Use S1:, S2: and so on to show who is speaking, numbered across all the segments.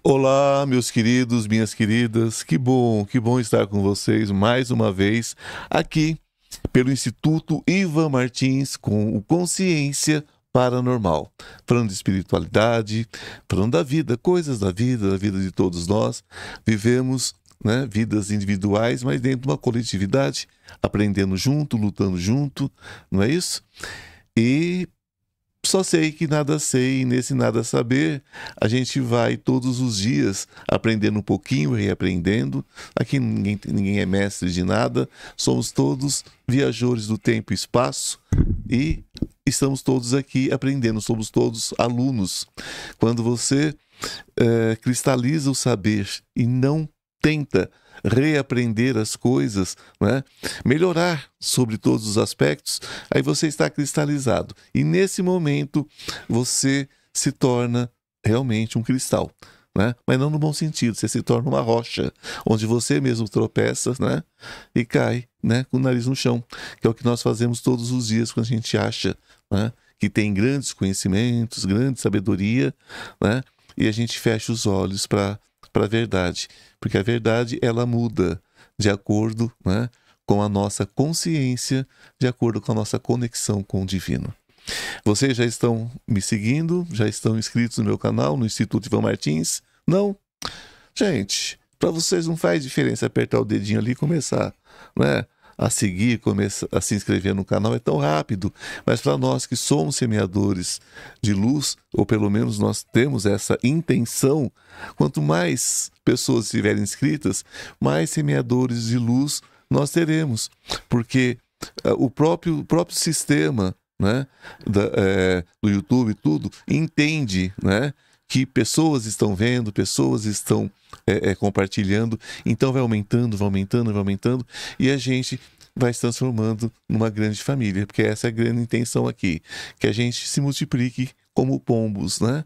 S1: Olá, meus queridos, minhas queridas, que bom estar com vocês mais uma vez aqui pelo Instituto Ivan Martins com o Consciência Paranormal, falando de espiritualidade, falando da vida, coisas da vida de todos nós. Vivemos, né, vidas individuais, mas dentro de uma coletividade, aprendendo junto, lutando junto, não é isso? E só sei que nada sei, e nesse nada saber, a gente vai todos os dias aprendendo um pouquinho, reaprendendo. Aqui ninguém é mestre de nada, somos todos viajores do tempo e espaço e estamos todos aqui aprendendo, somos todos alunos. Quando você cristaliza o saber e não tenta reaprender as coisas, né? Melhorar sobre todos os aspectos, aí você está cristalizado. E nesse momento você se torna realmente um cristal, né? Mas não no bom sentido, você se torna uma rocha, onde você mesmo tropeça, né? E cai, né? Com o nariz no chão, que é o que nós fazemos todos os dias quando a gente acha, né, que tem grandes conhecimentos, grande sabedoria, né? E a gente fecha os olhos para a verdade, porque a verdade ela muda de acordo, né, com a nossa consciência, de acordo com a nossa conexão com o divino. Vocês já estão me seguindo? Já estão inscritos no meu canal, no Instituto Ivan Martins? Não? Gente, para vocês não faz diferença apertar o dedinho ali e começar, né, a seguir, começar a se inscrever no canal, é tão rápido. Mas para nós que somos semeadores de luz, ou pelo menos nós temos essa intenção, quanto mais pessoas estiverem inscritas, mais semeadores de luz nós teremos. Porque o próprio sistema, né, do YouTube, tudo, entende, né, que pessoas estão vendo, pessoas estão compartilhando, então vai aumentando, e a gente vai se transformando numa grande família, porque essa é a grande intenção aqui, que a gente se multiplique como pombos, né?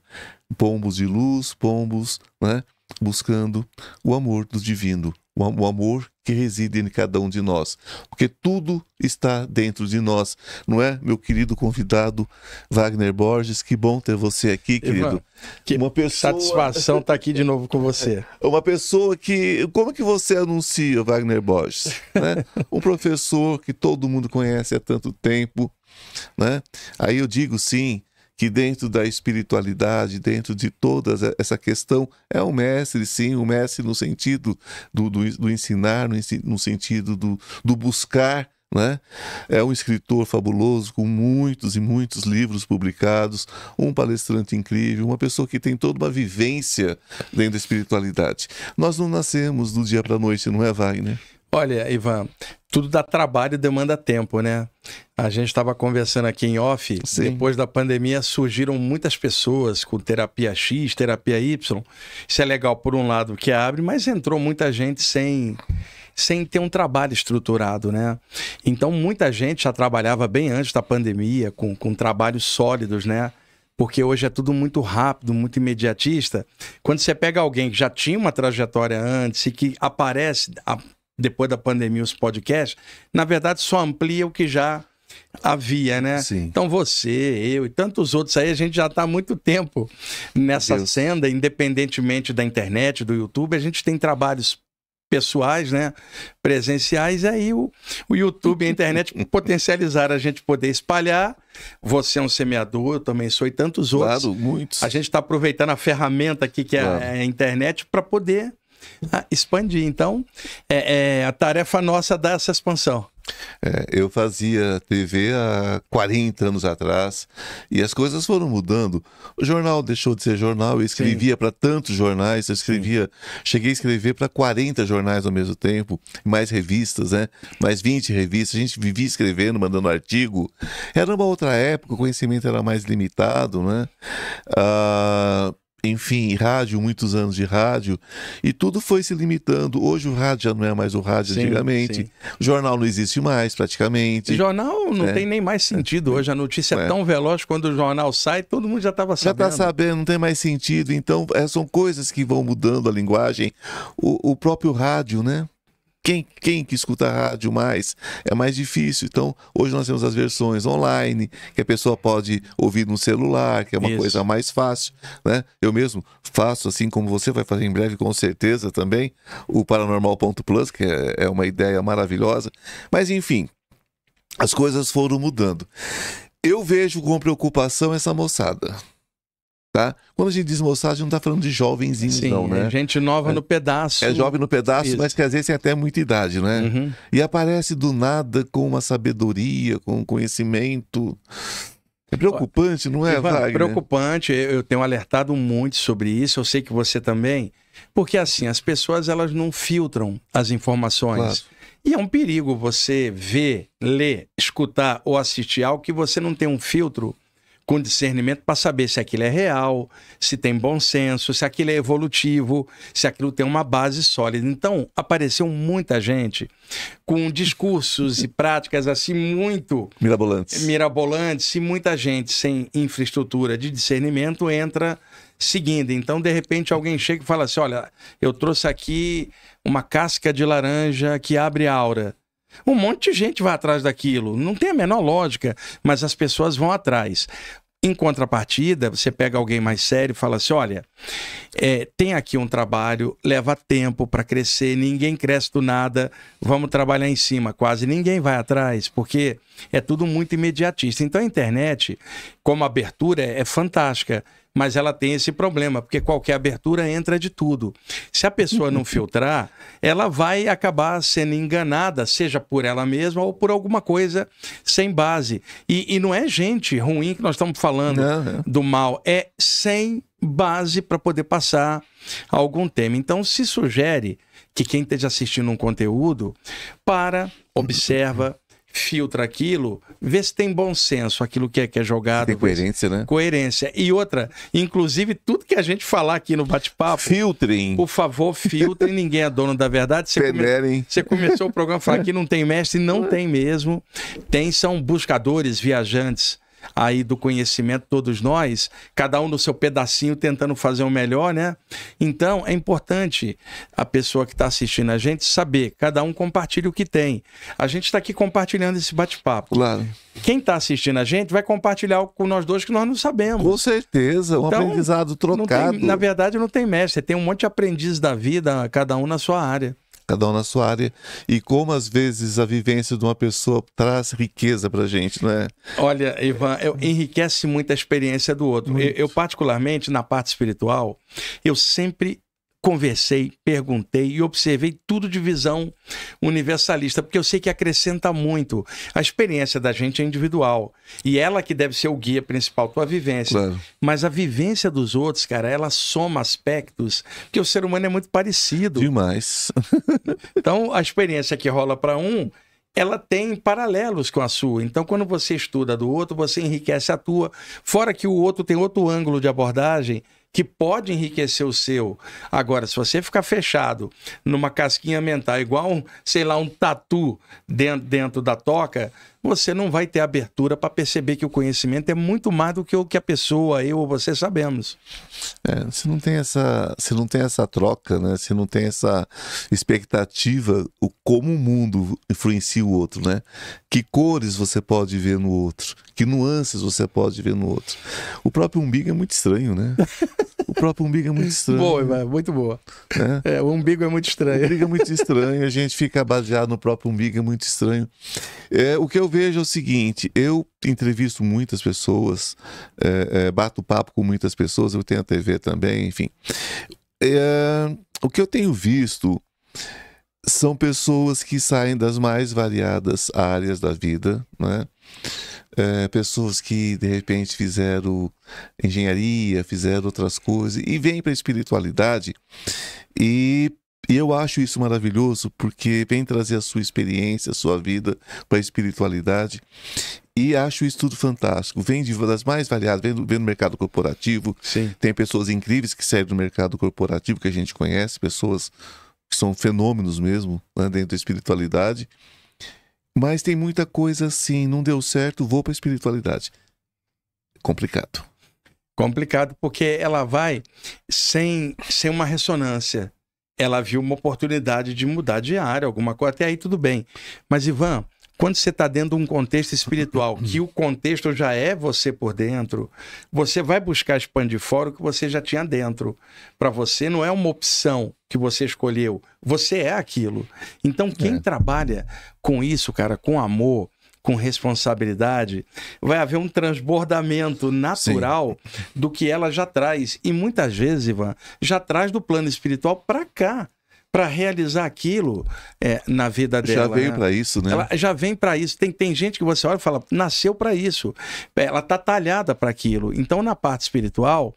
S1: Pombos de luz, pombos, né, buscando o amor do divino, o amor que reside em cada um de nós, porque tudo está dentro de nós, não é, meu querido convidado Wagner Borges? Que bom ter você aqui, querido.
S2: Ivan, satisfação estar aqui de novo com você.
S1: Uma pessoa que... Como que você anuncia Wagner Borges? Né? Um professor que todo mundo conhece há tanto tempo, né? Aí eu digo sim, que dentro da espiritualidade, dentro de toda essa questão, é um mestre, sim, um mestre no sentido do ensinar, no sentido do buscar, né? É um escritor fabuloso, com muitos e muitos livros publicados, um palestrante incrível, uma pessoa que tem toda uma vivência dentro da espiritualidade. Nós não nascemos do dia para a noite, não é, Wagner?
S2: Olha, Ivan, tudo dá trabalho e demanda tempo, né? A gente estava conversando aqui em off, sim. Depois da pandemia surgiram muitas pessoas com terapia X, terapia Y. Isso é legal por um lado que abre, mas entrou muita gente sem ter um trabalho estruturado, né? Então muita gente já trabalhava bem antes da pandemia, com trabalhos sólidos, né? Porque hoje é tudo muito rápido, muito imediatista. Quando você pega alguém que já tinha uma trajetória antes e que aparece depois da pandemia os podcasts, na verdade só amplia o que já havia, né?
S1: Sim.
S2: Então você, eu e tantos outros aí, a gente já está há muito tempo nessa senda, independentemente da internet, do YouTube, a gente tem trabalhos pessoais, né, presenciais, e aí o YouTube e a internet potencializaram a gente poder espalhar. Você é um semeador, eu também sou, e tantos outros.
S1: Claro, muitos.
S2: A gente está aproveitando a ferramenta aqui que é a internet para poder expandir. Então, a tarefa nossa dar essa expansão.
S1: Eu fazia TV há 40 anos atrás e as coisas foram mudando. O jornal deixou de ser jornal, eu escrevia para tantos jornais, cheguei a escrever para 40 jornais ao mesmo tempo, mais revistas, né? Mais 20 revistas, a gente vivia escrevendo, mandando artigo. Era uma outra época, o conhecimento era mais limitado, né? Enfim, rádio, muitos anos de rádio, e tudo foi se limitando. Hoje o rádio já não é mais o rádio antigamente. Sim. O jornal não existe mais, praticamente.
S2: O jornal não tem nem mais sentido hoje. A notícia é tão veloz, quando o jornal sai, todo mundo já estava sabendo. Já está
S1: sabendo, não tem mais sentido. Então, são coisas que vão mudando a linguagem. O próprio rádio, né? Quem que escuta rádio mais? É mais difícil. Então, hoje nós temos as versões online, que a pessoa pode ouvir no celular, que é uma coisa mais fácil, né? Eu mesmo faço, assim como você vai fazer em breve, com certeza também, o Paranormal.plus, que é uma ideia maravilhosa. Mas, enfim, as coisas foram mudando. Eu vejo com preocupação essa moçada. Tá? Quando a gente diz moçada, a gente não está falando de jovenzinhos, sim, não, né?
S2: É gente nova no pedaço.
S1: É jovem no pedaço, mas que às vezes tem até muita idade, né?
S2: Uhum.
S1: E aparece do nada com uma sabedoria, com conhecimento. É preocupante, não é, Wagner?
S2: Preocupante, eu tenho alertado muito sobre isso, eu sei que você também, porque assim, as pessoas elas não filtram as informações. Claro. E é um perigo você ver, ler, escutar ou assistir algo que você não tem um filtro com discernimento para saber se aquilo é real, se tem bom senso, se aquilo é evolutivo, se aquilo tem uma base sólida. Então, apareceu muita gente com discursos e práticas assim muito mirabolantes, e muita gente sem infraestrutura de discernimento entra seguindo. Então, de repente, alguém chega e fala assim, olha, eu trouxe aqui uma casca de laranja que abre aura. Um monte de gente vai atrás daquilo. Não tem a menor lógica, mas as pessoas vão atrás. Em contrapartida, você pega alguém mais sério e fala assim, olha, tem aqui um trabalho, leva tempo para crescer, ninguém cresce do nada, vamos trabalhar em cima. Quase ninguém vai atrás, porque é tudo muito imediatista. Então a internet, como abertura, é fantástica. Mas ela tem esse problema, porque qualquer abertura entra de tudo. Se a pessoa não filtrar, ela vai acabar sendo enganada, seja por ela mesma ou por alguma coisa sem base. E não é gente ruim que nós estamos falando do mal, é sem base para poder passar algum tema. Então se sugere que quem esteja assistindo um conteúdo, observa, filtra aquilo, vê se tem bom senso aquilo que é jogado.
S1: Tem coerência, né?
S2: Coerência. E outra, inclusive tudo que a gente falar aqui no bate-papo...
S1: Filtrem.
S2: Por favor, filtrem, ninguém é dono da verdade. Você começou o programa falando que não tem mestre, não tem mesmo. São buscadores, viajantes aí do conhecimento, todos nós, cada um no seu pedacinho tentando fazer o melhor, né? Então, é importante a pessoa que está assistindo a gente saber, cada um compartilha o que tem. A gente está aqui compartilhando esse bate-papo.
S1: Claro.
S2: Quem está assistindo a gente vai compartilhar algo com nós dois que nós não sabemos.
S1: Com certeza, aprendizado trocado.
S2: Na verdade, não tem mestre, tem um monte de aprendizes da vida, cada um na sua área.
S1: Cada um na sua área, e como às vezes a vivência de uma pessoa traz riqueza pra gente, não é?
S2: Olha, Ivan, enriquece muito a experiência do outro. Eu particularmente, na parte espiritual, eu sempre conversei, perguntei e observei tudo de visão universalista, porque eu sei que acrescenta muito. A experiência da gente é individual, e ela que deve ser o guia principal, tua vivência. Claro. Mas a vivência dos outros, cara, ela soma aspectos, porque o ser humano é muito parecido.
S1: Demais.
S2: Então, a experiência que rola para um, ela tem paralelos com a sua. Então, quando você estuda do outro, você enriquece a tua. Fora que o outro tem outro ângulo de abordagem que pode enriquecer o seu. Agora, se você ficar fechado numa casquinha mental, igual um tatu dentro da toca, você não vai ter abertura para perceber que o conhecimento é muito mais do que o que a pessoa, eu ou você sabemos.
S1: Se não tem essa troca, né? Se não tem essa expectativa, como o mundo influencia o outro, né? Que cores você pode ver no outro, que nuances você pode ver no outro. O próprio umbigo é muito estranho, né? O próprio umbigo é muito estranho.
S2: Boa, muito boa. O umbigo é muito estranho.
S1: O umbigo é muito estranho, a gente fica baseado no próprio umbigo, é muito estranho. O que eu vejo é o seguinte, eu entrevisto muitas pessoas, bato papo com muitas pessoas, eu tenho a TV também, enfim. O que eu tenho visto são pessoas que saem das mais variadas áreas da vida, né? Pessoas que de repente fizeram engenharia, fizeram outras coisas e vêm para a espiritualidade, e eu acho isso maravilhoso porque vem trazer a sua experiência, a sua vida para a espiritualidade, e acho isso tudo fantástico. Vem das mais variadas, vem no mercado corporativo.
S2: Sim. Tem
S1: pessoas incríveis que saem do mercado corporativo que a gente conhece, pessoas que são fenômenos mesmo, né, dentro da espiritualidade. Mas tem muita coisa assim, não deu certo, vou para a espiritualidade. Complicado.
S2: Complicado porque ela vai sem uma ressonância. ela viu uma oportunidade de mudar de área, alguma coisa, até aí tudo bem. Mas, Ivan, quando você está dentro de um contexto espiritual, que o contexto já é você por dentro, você vai buscar expandir fora o que você já tinha dentro. Para você não é uma opção que você escolheu, você é aquilo. Então quem trabalha com isso, cara, com amor, com responsabilidade, vai haver um transbordamento natural do que ela já traz. E muitas vezes, Ivan, já traz do plano espiritual para cá, para realizar aquilo na vida dela.
S1: Já veio para isso, né?
S2: Ela já vem para isso. Tem gente que você olha e fala, nasceu para isso. Ela tá talhada para aquilo. Então, na parte espiritual,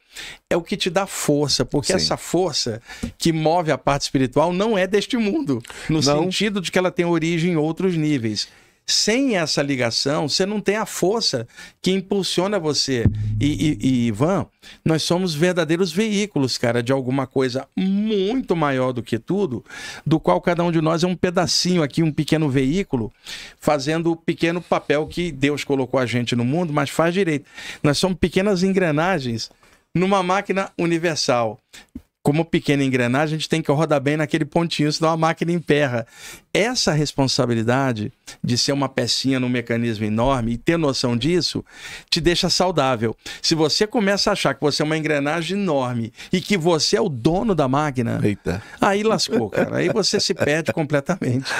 S2: é o que te dá força, porque essa força que move a parte espiritual não é deste mundo, no sentido de que ela tem origem em outros níveis. Sem essa ligação, você não tem a força que impulsiona você. E Ivan, nós somos verdadeiros veículos, cara, de alguma coisa muito maior do que tudo, do qual cada um de nós é um pedacinho aqui, um pequeno veículo, fazendo o pequeno papel que Deus colocou a gente no mundo, mas faz direito. Nós somos pequenas engrenagens numa máquina universal. Como pequena engrenagem, a gente tem que rodar bem naquele pontinho, senão a máquina emperra. Essa responsabilidade de ser uma pecinha num mecanismo enorme e ter noção disso, te deixa saudável. Se você começa a achar que você é uma engrenagem enorme e que você é o dono da máquina, aí lascou, cara. Aí você se perde completamente.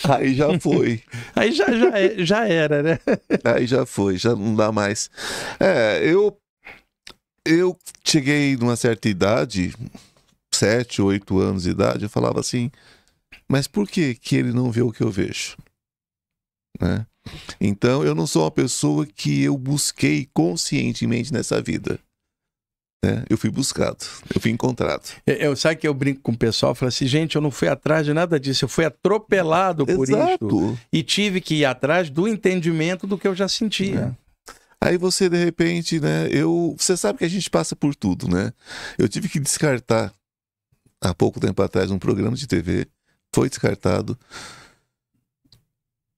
S1: Aí já foi.
S2: Aí já era, né?
S1: Aí já foi, já não dá mais. Eu cheguei numa certa idade, 7, 8 anos de idade, eu falava assim, mas por que ele não vê o que eu vejo? Né? Então, eu não sou uma pessoa que eu busquei conscientemente nessa vida. Né? Eu fui buscado, eu fui encontrado.
S2: Sabe que eu brinco com o pessoal, falo assim, gente, eu não fui atrás de nada disso, eu fui atropelado por isso. E tive que ir atrás do entendimento do que eu já sentia.
S1: Aí você, de repente, né, você sabe que a gente passa por tudo, né? Eu tive que descartar, há pouco tempo atrás, um programa de TV, foi descartado,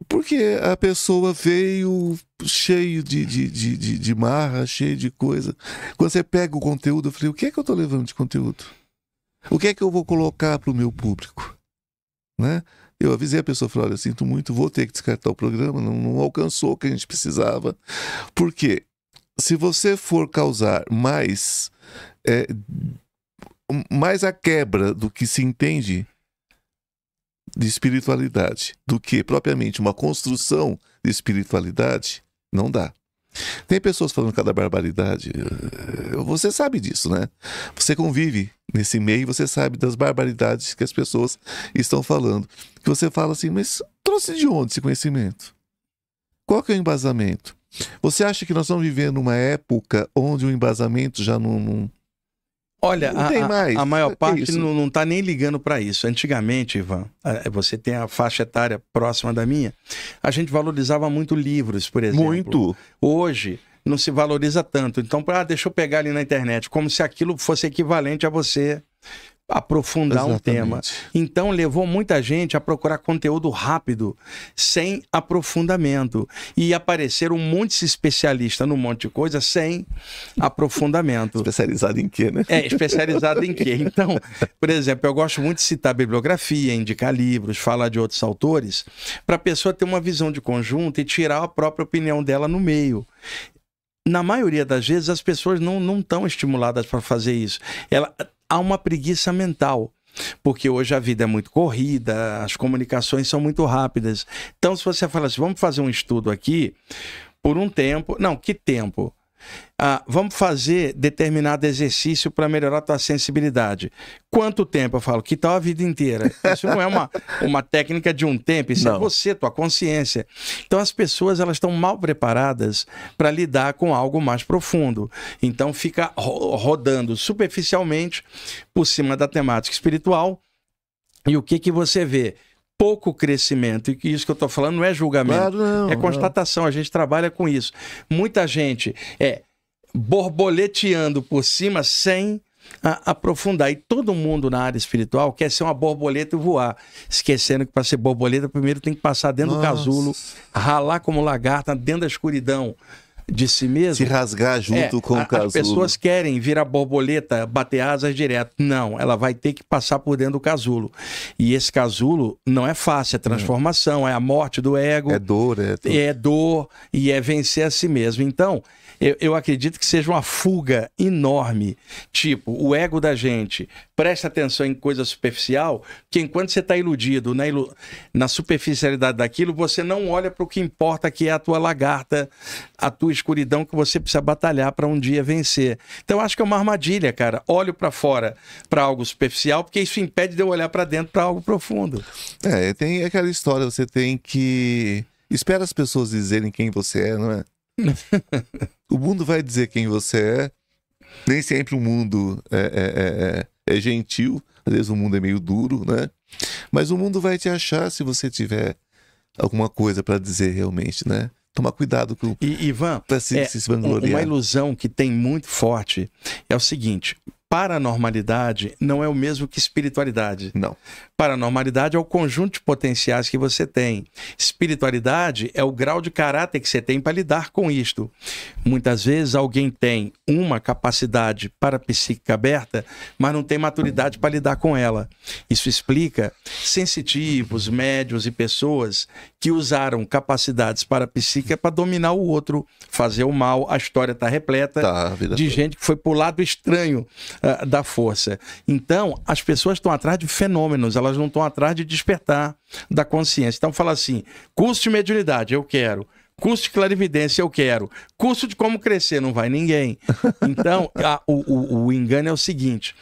S1: porque a pessoa veio cheio de marra, cheio de coisa. Quando você pega o conteúdo, eu falei, o que é que eu tô levando de conteúdo? O que é que eu vou colocar para o meu público? Né? Eu avisei a pessoa, falei, olha, sinto muito, vou ter que descartar o programa, não alcançou o que a gente precisava. Porque se você for causar mais a quebra do que se entende de espiritualidade, do que propriamente uma construção de espiritualidade, não dá. Tem pessoas falando cada barbaridade, você sabe disso, né? Você convive nesse meio, você sabe das barbaridades que as pessoas estão falando. Que você fala assim, mas trouxe de onde esse conhecimento? Qual que é o embasamento? Você acha que nós estamos vivendo uma época onde o embasamento já não
S2: Olha, a maior parte não está nem ligando para isso. Antigamente, Ivan, você tem a faixa etária próxima da minha, a gente valorizava muito livros, por exemplo.
S1: Muito.
S2: Hoje, não se valoriza tanto. Então, deixa eu pegar ali na internet, como se aquilo fosse equivalente a você aprofundar um tema. Então, levou muita gente a procurar conteúdo rápido, sem aprofundamento. E apareceram um monte de especialista num monte de coisa sem aprofundamento.
S1: Especializado em quê, né?
S2: Especializado em quê? Então, por exemplo, eu gosto muito de citar bibliografia, indicar livros, falar de outros autores, para a pessoa ter uma visão de conjunto e tirar a própria opinião dela no meio. Na maioria das vezes, as pessoas não estão estimuladas para fazer isso. Há uma preguiça mental, porque hoje a vida é muito corrida, as comunicações são muito rápidas. Então, se você fala assim, vamos fazer um estudo aqui por um tempo... Não, que tempo? Vamos fazer determinado exercício para melhorar a tua sensibilidade. Quanto tempo? Eu falo, que tal a vida inteira? Isso não é uma técnica de um tempo, isso é você, tua consciência. Então as pessoas elas estão mal preparadas para lidar com algo mais profundo. Então fica rodando superficialmente por cima da temática espiritual. E o que você vê? Pouco crescimento, e isso que eu estou falando não é julgamento, é constatação, a gente trabalha com isso. Muita gente borboleteando por cima sem aprofundar, e todo mundo na área espiritual quer ser uma borboleta e voar, esquecendo que para ser borboleta primeiro tem que passar dentro do casulo, ralar como lagarta dentro da escuridão, de si mesmo.
S1: Se rasgar junto com o casulo.
S2: As pessoas querem virar borboleta, bater asas direto. Não, ela vai ter que passar por dentro do casulo. E esse casulo não é fácil, é transformação, é a morte do ego.
S1: É dor,
S2: é dor e é vencer a si mesmo. Então, eu acredito que seja uma fuga enorme. Tipo, o ego da gente presta atenção em coisa superficial, que enquanto você está iludido na superficialidade daquilo, você não olha para o que importa, que é a tua lagarta, a tua escuridão que você precisa batalhar para um dia vencer. Então, eu acho que é uma armadilha, cara. Olho para fora para algo superficial, porque isso impede de eu olhar para dentro para algo profundo.
S1: Tem aquela história, você tem que... Espera as pessoas dizerem quem você é, não é? O mundo vai dizer quem você é. Nem sempre o mundo é gentil. Às vezes o mundo é meio duro, né? Mas o mundo vai te achar se você tiver alguma coisa para dizer realmente, né? Tomar cuidado com...
S2: Ivan,
S1: se vangloriar.
S2: Uma ilusão que tem muito forte é o seguinte: paranormalidade não é o mesmo que espiritualidade.
S1: Não.
S2: Paranormalidade é o conjunto de potenciais que você tem. Espiritualidade é o grau de caráter que você tem para lidar com isto. Muitas vezes alguém tem uma capacidade parapsíquica aberta, mas não tem maturidade para lidar com ela. Isso explica sensitivos, médiuns e pessoas que usaram capacidades parapsíquicas para dominar o outro, fazer o mal. A história está repleta de gente que foi para o lado estranho da força. Então, as pessoas estão atrás de fenômenos, elas não estão atrás de despertar da consciência. Então, fala assim: curso de mediunidade, eu quero. Curso de clarividência, eu quero. Curso de como crescer, não vai ninguém. Então, o engano é o seguinte: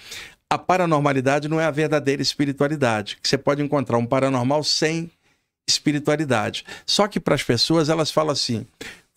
S2: a paranormalidade não é a verdadeira espiritualidade. Você pode encontrar um paranormal sem espiritualidade. Só que para as pessoas, elas falam assim: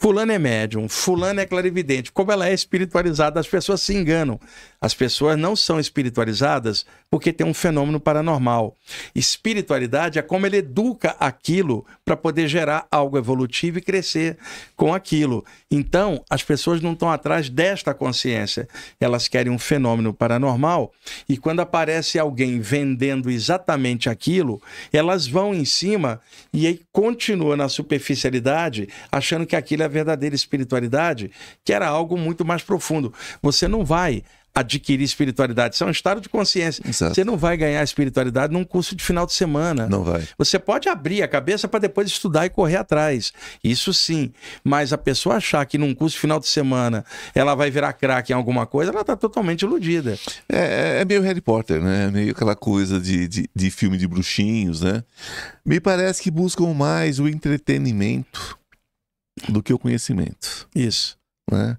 S2: fulano é médium, fulano é clarividente. Como ela é espiritualizada, as pessoas se enganam. As pessoas não são espiritualizadas porque tem um fenômeno paranormal. Espiritualidade é como ele educa aquilo para poder gerar algo evolutivo e crescer com aquilo. Então, as pessoas não estão atrás desta consciência. Elas querem um fenômeno paranormal e quando aparece alguém vendendo exatamente aquilo, elas vão em cima e aí continua na superficialidade, achando que aquilo é a verdadeira espiritualidade, que era algo muito mais profundo. Você não vai adquirir espiritualidade, isso é um estado de consciência.
S1: Exato.
S2: Você não vai ganhar espiritualidade num curso de final de semana.
S1: Não vai.
S2: Você pode abrir a cabeça para depois estudar e correr atrás. Isso sim. Mas a pessoa achar que num curso de final de semana ela vai virar craque em alguma coisa, ela está totalmente iludida.
S1: É meio Harry Potter, né? Meio aquela coisa de filme de bruxinhos, né? Me parece que buscam mais o entretenimento do que o conhecimento.
S2: Isso.
S1: Né?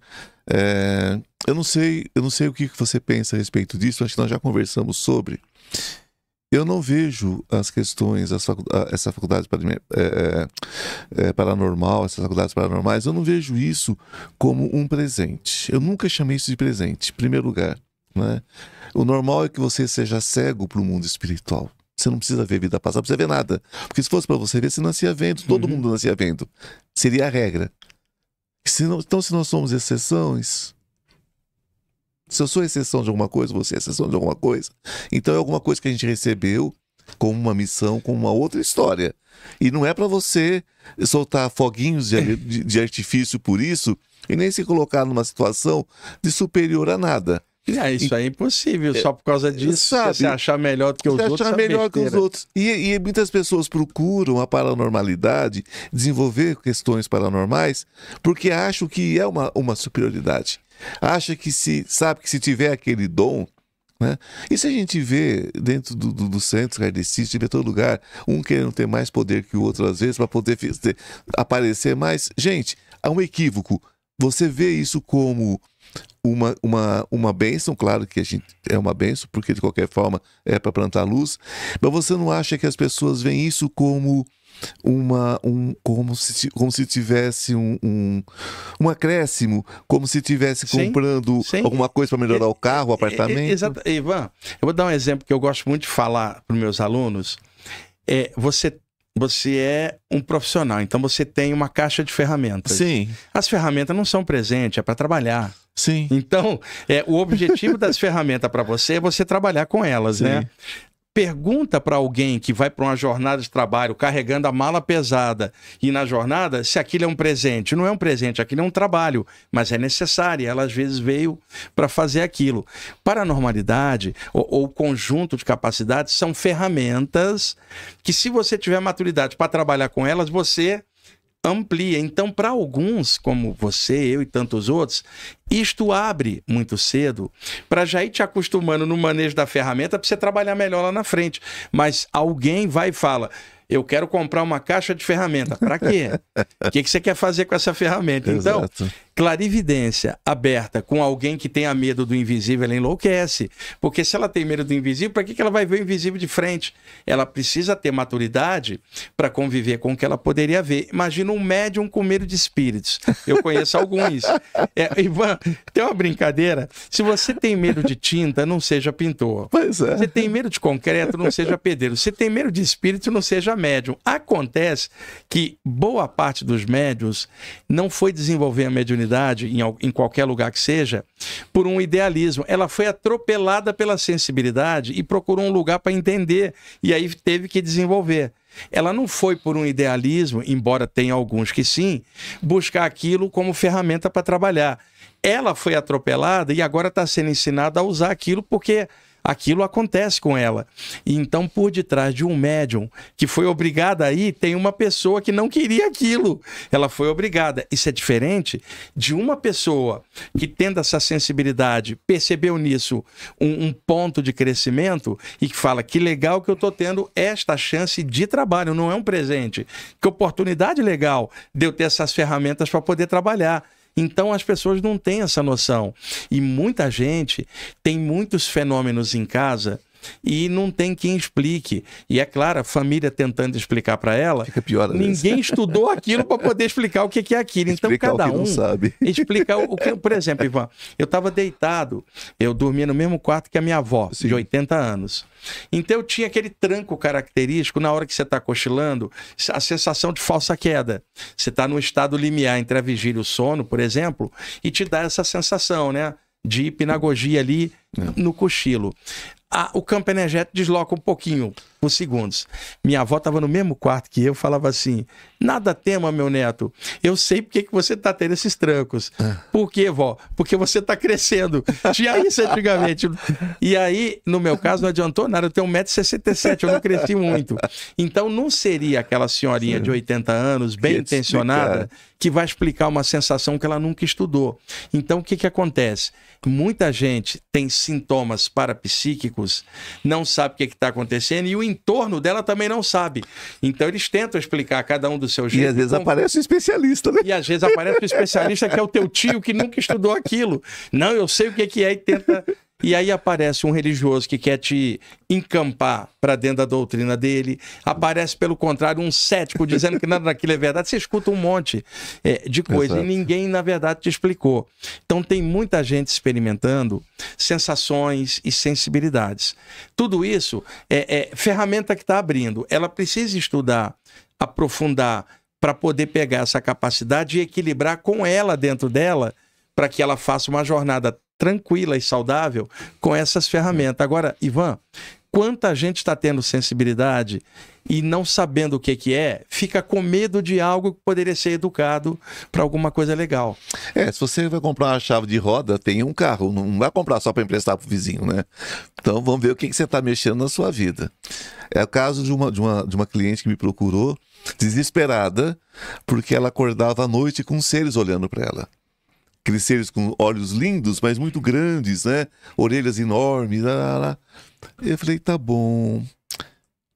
S1: Eu não sei o que você pensa a respeito disso, acho que nós já conversamos sobre. Eu não vejo as questões, essa faculdade paranormal, essas faculdades paranormais, eu não vejo isso como um presente. Eu nunca chamei isso de presente, em primeiro lugar. Né? O normal é que você seja cego para o mundo espiritual. Você não precisa ver vida passada, não precisa ver nada. Porque se fosse para você ver, você nascia vendo, todo mundo nascia vendo. Seria a regra. Então, se nós somos exceções, se eu sou exceção de alguma coisa, você é exceção de alguma coisa, então é alguma coisa que a gente recebeu como uma missão, como uma outra história. E não é para você soltar foguinhos de artifício por isso e nem se colocar numa situação de superior a nada.
S2: Isso aí é impossível, só por causa disso, você achar melhor do que os outros.
S1: Achar melhor que os outros. E muitas pessoas procuram a paranormalidade, desenvolver questões paranormais, porque acham que é uma superioridade. Acha que se tiver aquele dom, né? E se a gente vê dentro do centro kardecista, vê todo lugar, um querendo ter mais poder que o outro às vezes, para poder aparecer mais. Gente, há um equívoco. Você vê isso como uma bênção, claro que é uma bênção, porque de qualquer forma é para plantar luz, mas você não acha que as pessoas veem isso como como se tivesse um acréscimo, como se tivesse comprando alguma coisa para melhorar o carro, o apartamento?
S2: Exato. Ivan, eu vou dar um exemplo que eu gosto muito de falar para os meus alunos. Você é um profissional, então você tem uma caixa de ferramentas.
S1: Sim.
S2: As ferramentas não são presente, é para trabalhar.
S1: Sim.
S2: Então, o objetivo das ferramentas para você é você trabalhar com elas, né? pergunta para alguém que vai para uma jornada de trabalho carregando a mala pesada e na jornada se aquilo é um presente. Não é um presente, aquilo é um trabalho, mas é necessário. Ela às vezes veio para fazer aquilo. Paranormalidade ou conjunto de capacidades são ferramentas que, se você tiver maturidade para trabalhar com elas, você amplia. Então, para alguns, como você, eu e tantos outros, isto abre muito cedo para já ir te acostumando no manejo da ferramenta para você trabalhar melhor lá na frente. Mas alguém vai e fala: eu quero comprar uma caixa de ferramenta. Para quê? O que você quer fazer com essa ferramenta? Então, clarividência aberta com alguém que tenha medo do invisível, ela enlouquece. Porque se ela tem medo do invisível, para que ela vai ver o invisível de frente? Ela precisa ter maturidade para conviver com o que ela poderia ver. Imagina um médium com medo de espíritos. Eu conheço alguns. Ivan, tem uma brincadeira. Se você tem medo de tinta, não seja pintor.
S1: Pois é.
S2: Se tem medo de concreto, não seja pedreiro. Se tem medo de espírito, não seja médium. Acontece que boa parte dos médiuns não foi desenvolver a mediunidade em qualquer lugar que seja por um idealismo. Ela foi atropelada pela sensibilidade e procurou um lugar para entender, e aí teve que desenvolver. Ela não foi por um idealismo, embora tenha alguns que sim, buscar aquilo como ferramenta para trabalhar. Ela foi atropelada e agora está sendo ensinada a usar aquilo porque aquilo acontece com ela. E então, por detrás de um médium que foi obrigada a ir, tem uma pessoa que não queria aquilo. Ela foi obrigada. Isso é diferente de uma pessoa que, tendo essa sensibilidade, percebeu nisso um ponto de crescimento e que fala: que legal que eu estou tendo esta chance de trabalho, não é um presente. Que oportunidade legal de eu ter essas ferramentas para poder trabalhar. Então as pessoas não têm essa noção. E muita gente tem muitos fenômenos em casa e não tem quem explique. E é claro, a família tentando explicar para ela,
S1: fica pior,
S2: ninguém estudou aquilo para poder explicar o que é aquilo. Então cada um
S1: sabe.
S2: explica o que. Por exemplo, Ivan, eu estava deitado, eu dormia no mesmo quarto que a minha avó, de 80 anos. Então eu tinha aquele tranco característico na hora que você está cochilando, a sensação de falsa queda. Você está no estado limiar entre a vigília e o sono, por exemplo, e te dá essa sensação, né, de hipnagogia ali no cochilo. O campo energético desloca um pouquinho por segundos. Minha avó estava no mesmo quarto que eu, falava assim: nada tema, meu neto, eu sei porque que você está tendo esses trancos. Por quê, vó? Porque você está crescendo. Tinha isso antigamente. E aí, no meu caso, não adiantou nada, eu tenho 1,67 m, eu não cresci muito. Então não seria aquela senhorinha de 80 anos, bem intencionada, que vai explicar uma sensação que ela nunca estudou. Então o que acontece? Muita gente tem sintomas parapsíquicos, não sabe o que está acontecendo e o entorno dela também não sabe. Então eles tentam explicar cada um do seu jeito.
S1: E às vezes aparece um especialista, né?
S2: E às vezes aparece um especialista que é o teu tio que nunca estudou aquilo. Não, eu sei o que é e tenta... E aí aparece um religioso que quer te encampar para dentro da doutrina dele. Aparece, pelo contrário, um cético dizendo que nada daquilo é verdade. Você escuta um monte de coisa. Exato. E ninguém, na verdade, te explicou. Então tem muita gente experimentando sensações e sensibilidades. Tudo isso é ferramenta que está abrindo. Ela precisa estudar, aprofundar, para poder pegar essa capacidade e equilibrar com ela dentro dela, para que ela faça uma jornada tranquila e saudável com essas ferramentas. Agora, Ivan, quanta gente está tendo sensibilidade e não sabendo o que é, fica com medo de algo que poderia ser educado para alguma coisa legal.
S1: Se você vai comprar uma chave de roda, tem um carro, não vai comprar só para emprestar para o vizinho, né? Então vamos ver o que você está mexendo na sua vida. É o caso de uma cliente que me procurou, desesperada, porque ela acordava à noite com seres olhando para ela. Aqueles seres com olhos lindos, mas muito grandes, né? Orelhas enormes. Eu falei, tá bom.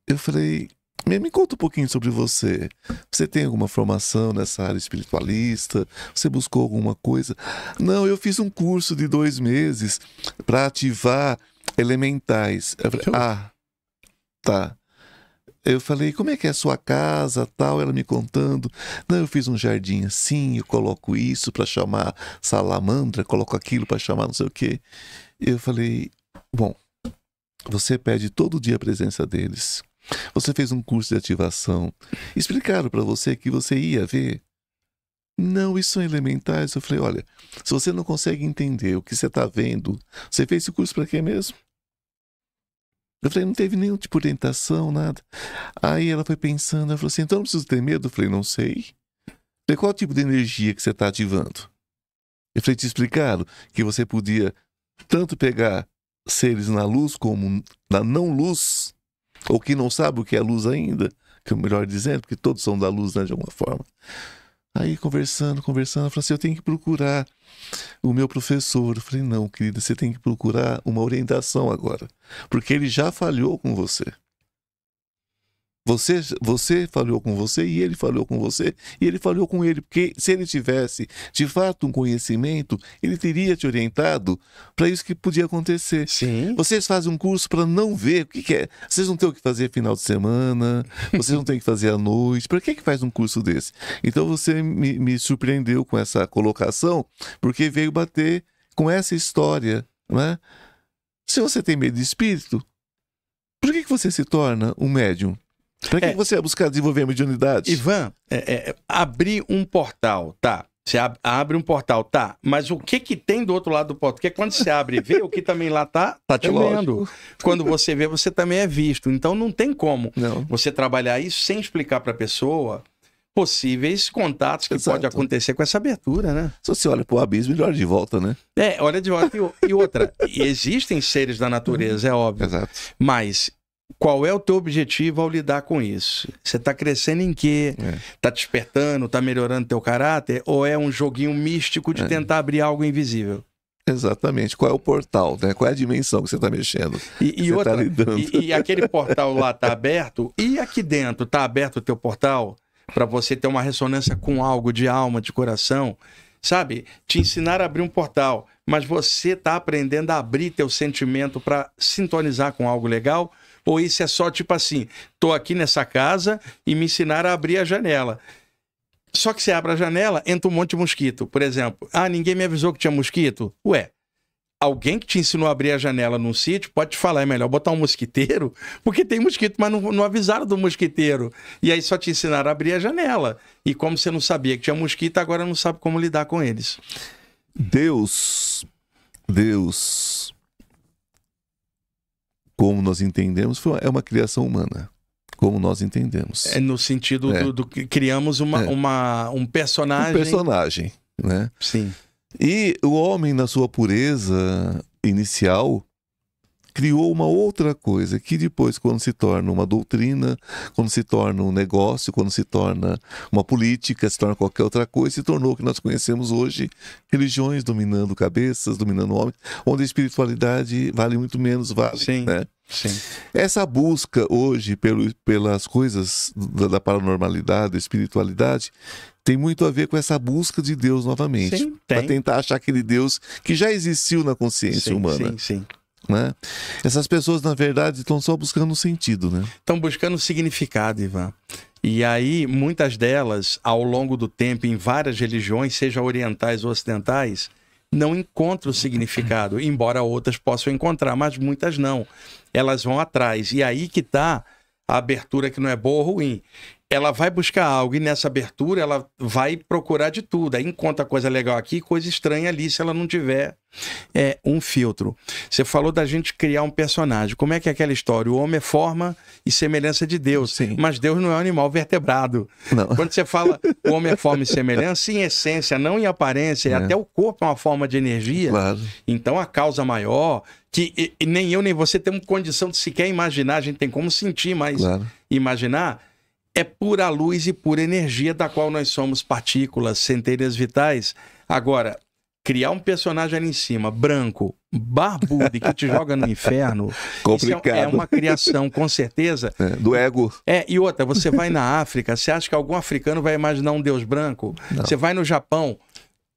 S1: Eu falei, me conta um pouquinho sobre você. Você tem alguma formação nessa área espiritualista? Você buscou alguma coisa? Não, eu fiz um curso de 2 meses para ativar elementais. Eu falei, tá. Eu falei, como é que é a sua casa, tal? Ela me contando. Não, eu fiz um jardim assim, eu coloco isso para chamar salamandra, coloco aquilo para chamar não sei o quê. Eu falei, bom, você pede todo dia a presença deles. Você fez um curso de ativação. Explicaram para você que você ia ver. Não, isso são elementais. Eu falei, olha, se você não consegue entender o que você está vendo, você fez esse curso para quê mesmo? Eu falei, não teve nenhum tipo de orientação, nada. Aí ela foi pensando, ela falou assim, então não preciso ter medo? Eu falei, não sei. Eu falei, qual tipo de energia que você está ativando? Eu falei, te explicaram que você podia tanto pegar seres na luz como na não luz, ou que não sabe o que é luz ainda, que é o melhor dizendo, porque todos são da luz, né, de alguma forma. Aí conversando, ela falou assim, eu tenho que procurar o meu professor. Eu falei, não, querida, você tem que procurar uma orientação agora, porque ele já falhou com você. Você falhou com você e ele falhou com você e ele falhou com ele, porque se ele tivesse de fato um conhecimento, ele teria te orientado para isso que podia acontecer.
S2: Sim.
S1: Vocês fazem um curso para não ver o que é. Vocês não têm o que fazer final de semana, vocês não têm o que fazer à noite. Para que faz um curso desse? Então você me surpreendeu com essa colocação, porque veio bater com essa história, né? Se você tem medo de espírito, por que você se torna um médium? Para que você vai buscar desenvolver a mediunidade?
S2: Ivan, abrir um portal, tá? Você abre um portal, tá? Mas o que tem do outro lado do portal? Porque quando você abre e vê, o que também lá tá te vendo. Quando você vê, você também é visto. Então não tem como você trabalhar isso sem explicar para a pessoa possíveis contatos que pode acontecer com essa abertura, né?
S1: Se você olha pro abismo, ele olha de volta, né?
S2: Olha de volta. E outra, existem seres da natureza, é óbvio.
S1: Exato.
S2: Mas qual é o teu objetivo ao lidar com isso? Você está crescendo em quê? Está despertando, está melhorando teu caráter? Ou é um joguinho místico de tentar abrir algo invisível?
S1: Exatamente. Qual é o portal, né? Qual é a dimensão que você está mexendo?
S2: E aquele portal lá está aberto? E aqui dentro está aberto o teu portal? Para você ter uma ressonância com algo de alma, de coração? Sabe? Te ensinar a abrir um portal. Mas você está aprendendo a abrir teu sentimento para sintonizar com algo legal? Ou isso é só tipo assim, tô aqui nessa casa e me ensinaram a abrir a janela. Só que você abre a janela, entra um monte de mosquito. Por exemplo, ninguém me avisou que tinha mosquito? Ué, alguém que te ensinou a abrir a janela num sítio pode te falar, é melhor botar um mosquiteiro, porque tem mosquito, mas não avisaram do mosquiteiro. E aí só te ensinaram a abrir a janela. E como você não sabia que tinha mosquito, agora não sabe como lidar com eles.
S1: Deus, como nós entendemos, é uma criação humana. Como nós entendemos.
S2: No sentido do que criamos um personagem.
S1: Um personagem, né?
S2: Sim.
S1: E o homem, na sua pureza inicial, criou uma outra coisa, que depois, quando se torna uma doutrina, quando se torna um negócio, quando se torna uma política, se torna qualquer outra coisa, se tornou o que nós conhecemos hoje, religiões dominando cabeças, dominando homens, onde a espiritualidade vale muito menos,
S2: Sim.
S1: né?
S2: Sim.
S1: Essa busca hoje pelas coisas da paranormalidade, da espiritualidade, tem muito a ver com essa busca de Deus novamente. Para tentar achar aquele Deus que já existiu na consciência humana.
S2: Sim.
S1: Né? Essas pessoas, na verdade, estão só buscando um sentido, né?
S2: Estão buscando significado, Ivan. E aí, muitas delas, ao longo do tempo, em várias religiões, sejam orientais ou ocidentais, não encontram significado, embora outras possam encontrar, mas muitas não. Elas vão atrás. E aí que está a abertura, que não é boa ou ruim. Ela vai buscar algo e nessa abertura ela vai procurar de tudo. Aí encontra coisa legal aqui, coisa estranha ali, se ela não tiver um filtro. Você falou da gente criar um personagem. Como é que é aquela história? O homem é forma e semelhança de Deus.
S1: Sim.
S2: Mas Deus não é um animal vertebrado.
S1: Não.
S2: Quando você fala o homem é forma e semelhança, em essência, não em aparência, até o corpo é uma forma de energia.
S1: Claro.
S2: Então a causa maior, que nem eu nem você temos condição de sequer imaginar, a gente tem como sentir, mas imaginar, é pura luz e pura energia da qual nós somos partículas, centelhas vitais. Agora, criar um personagem ali em cima, branco, barbudo e que te joga no inferno,
S1: complicado.
S2: Isso é uma criação, com certeza.
S1: Do ego.
S2: E outra, você vai na África, você acha que algum africano vai imaginar um deus branco?
S1: Não.
S2: Você vai no Japão,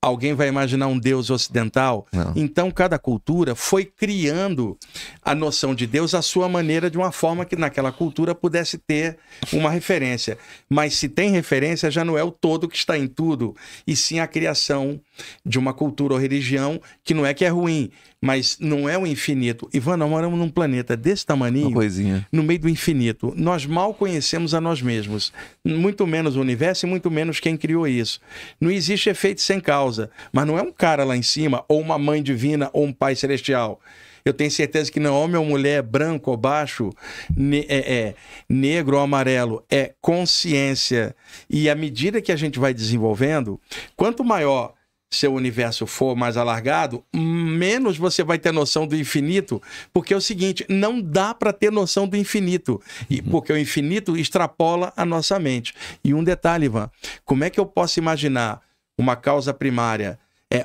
S2: alguém vai imaginar um Deus ocidental?
S1: Não.
S2: Então, cada cultura foi criando a noção de Deus à sua maneira, de uma forma que naquela cultura pudesse ter uma referência. Mas se tem referência, já não é o todo que está em tudo, e sim a criação de uma cultura ou religião que não é que é ruim, mas não é o infinito. Ivan, nós moramos num planeta desse tamaninho, no meio do infinito. Nós mal conhecemos a nós mesmos, muito menos o universo e muito menos quem criou isso. Não existe efeito sem causa, mas não é um cara lá em cima, ou uma mãe divina, ou um pai celestial. Eu tenho certeza que não é homem ou mulher, branco ou baixo, negro ou amarelo. É consciência. E à medida que a gente vai desenvolvendo, quanto maior seu universo for mais alargado, menos você vai ter noção do infinito, porque é o seguinte, não dá para ter noção do infinito, porque o infinito extrapola a nossa mente. E um detalhe, Ivan, como é que eu posso imaginar uma causa primária,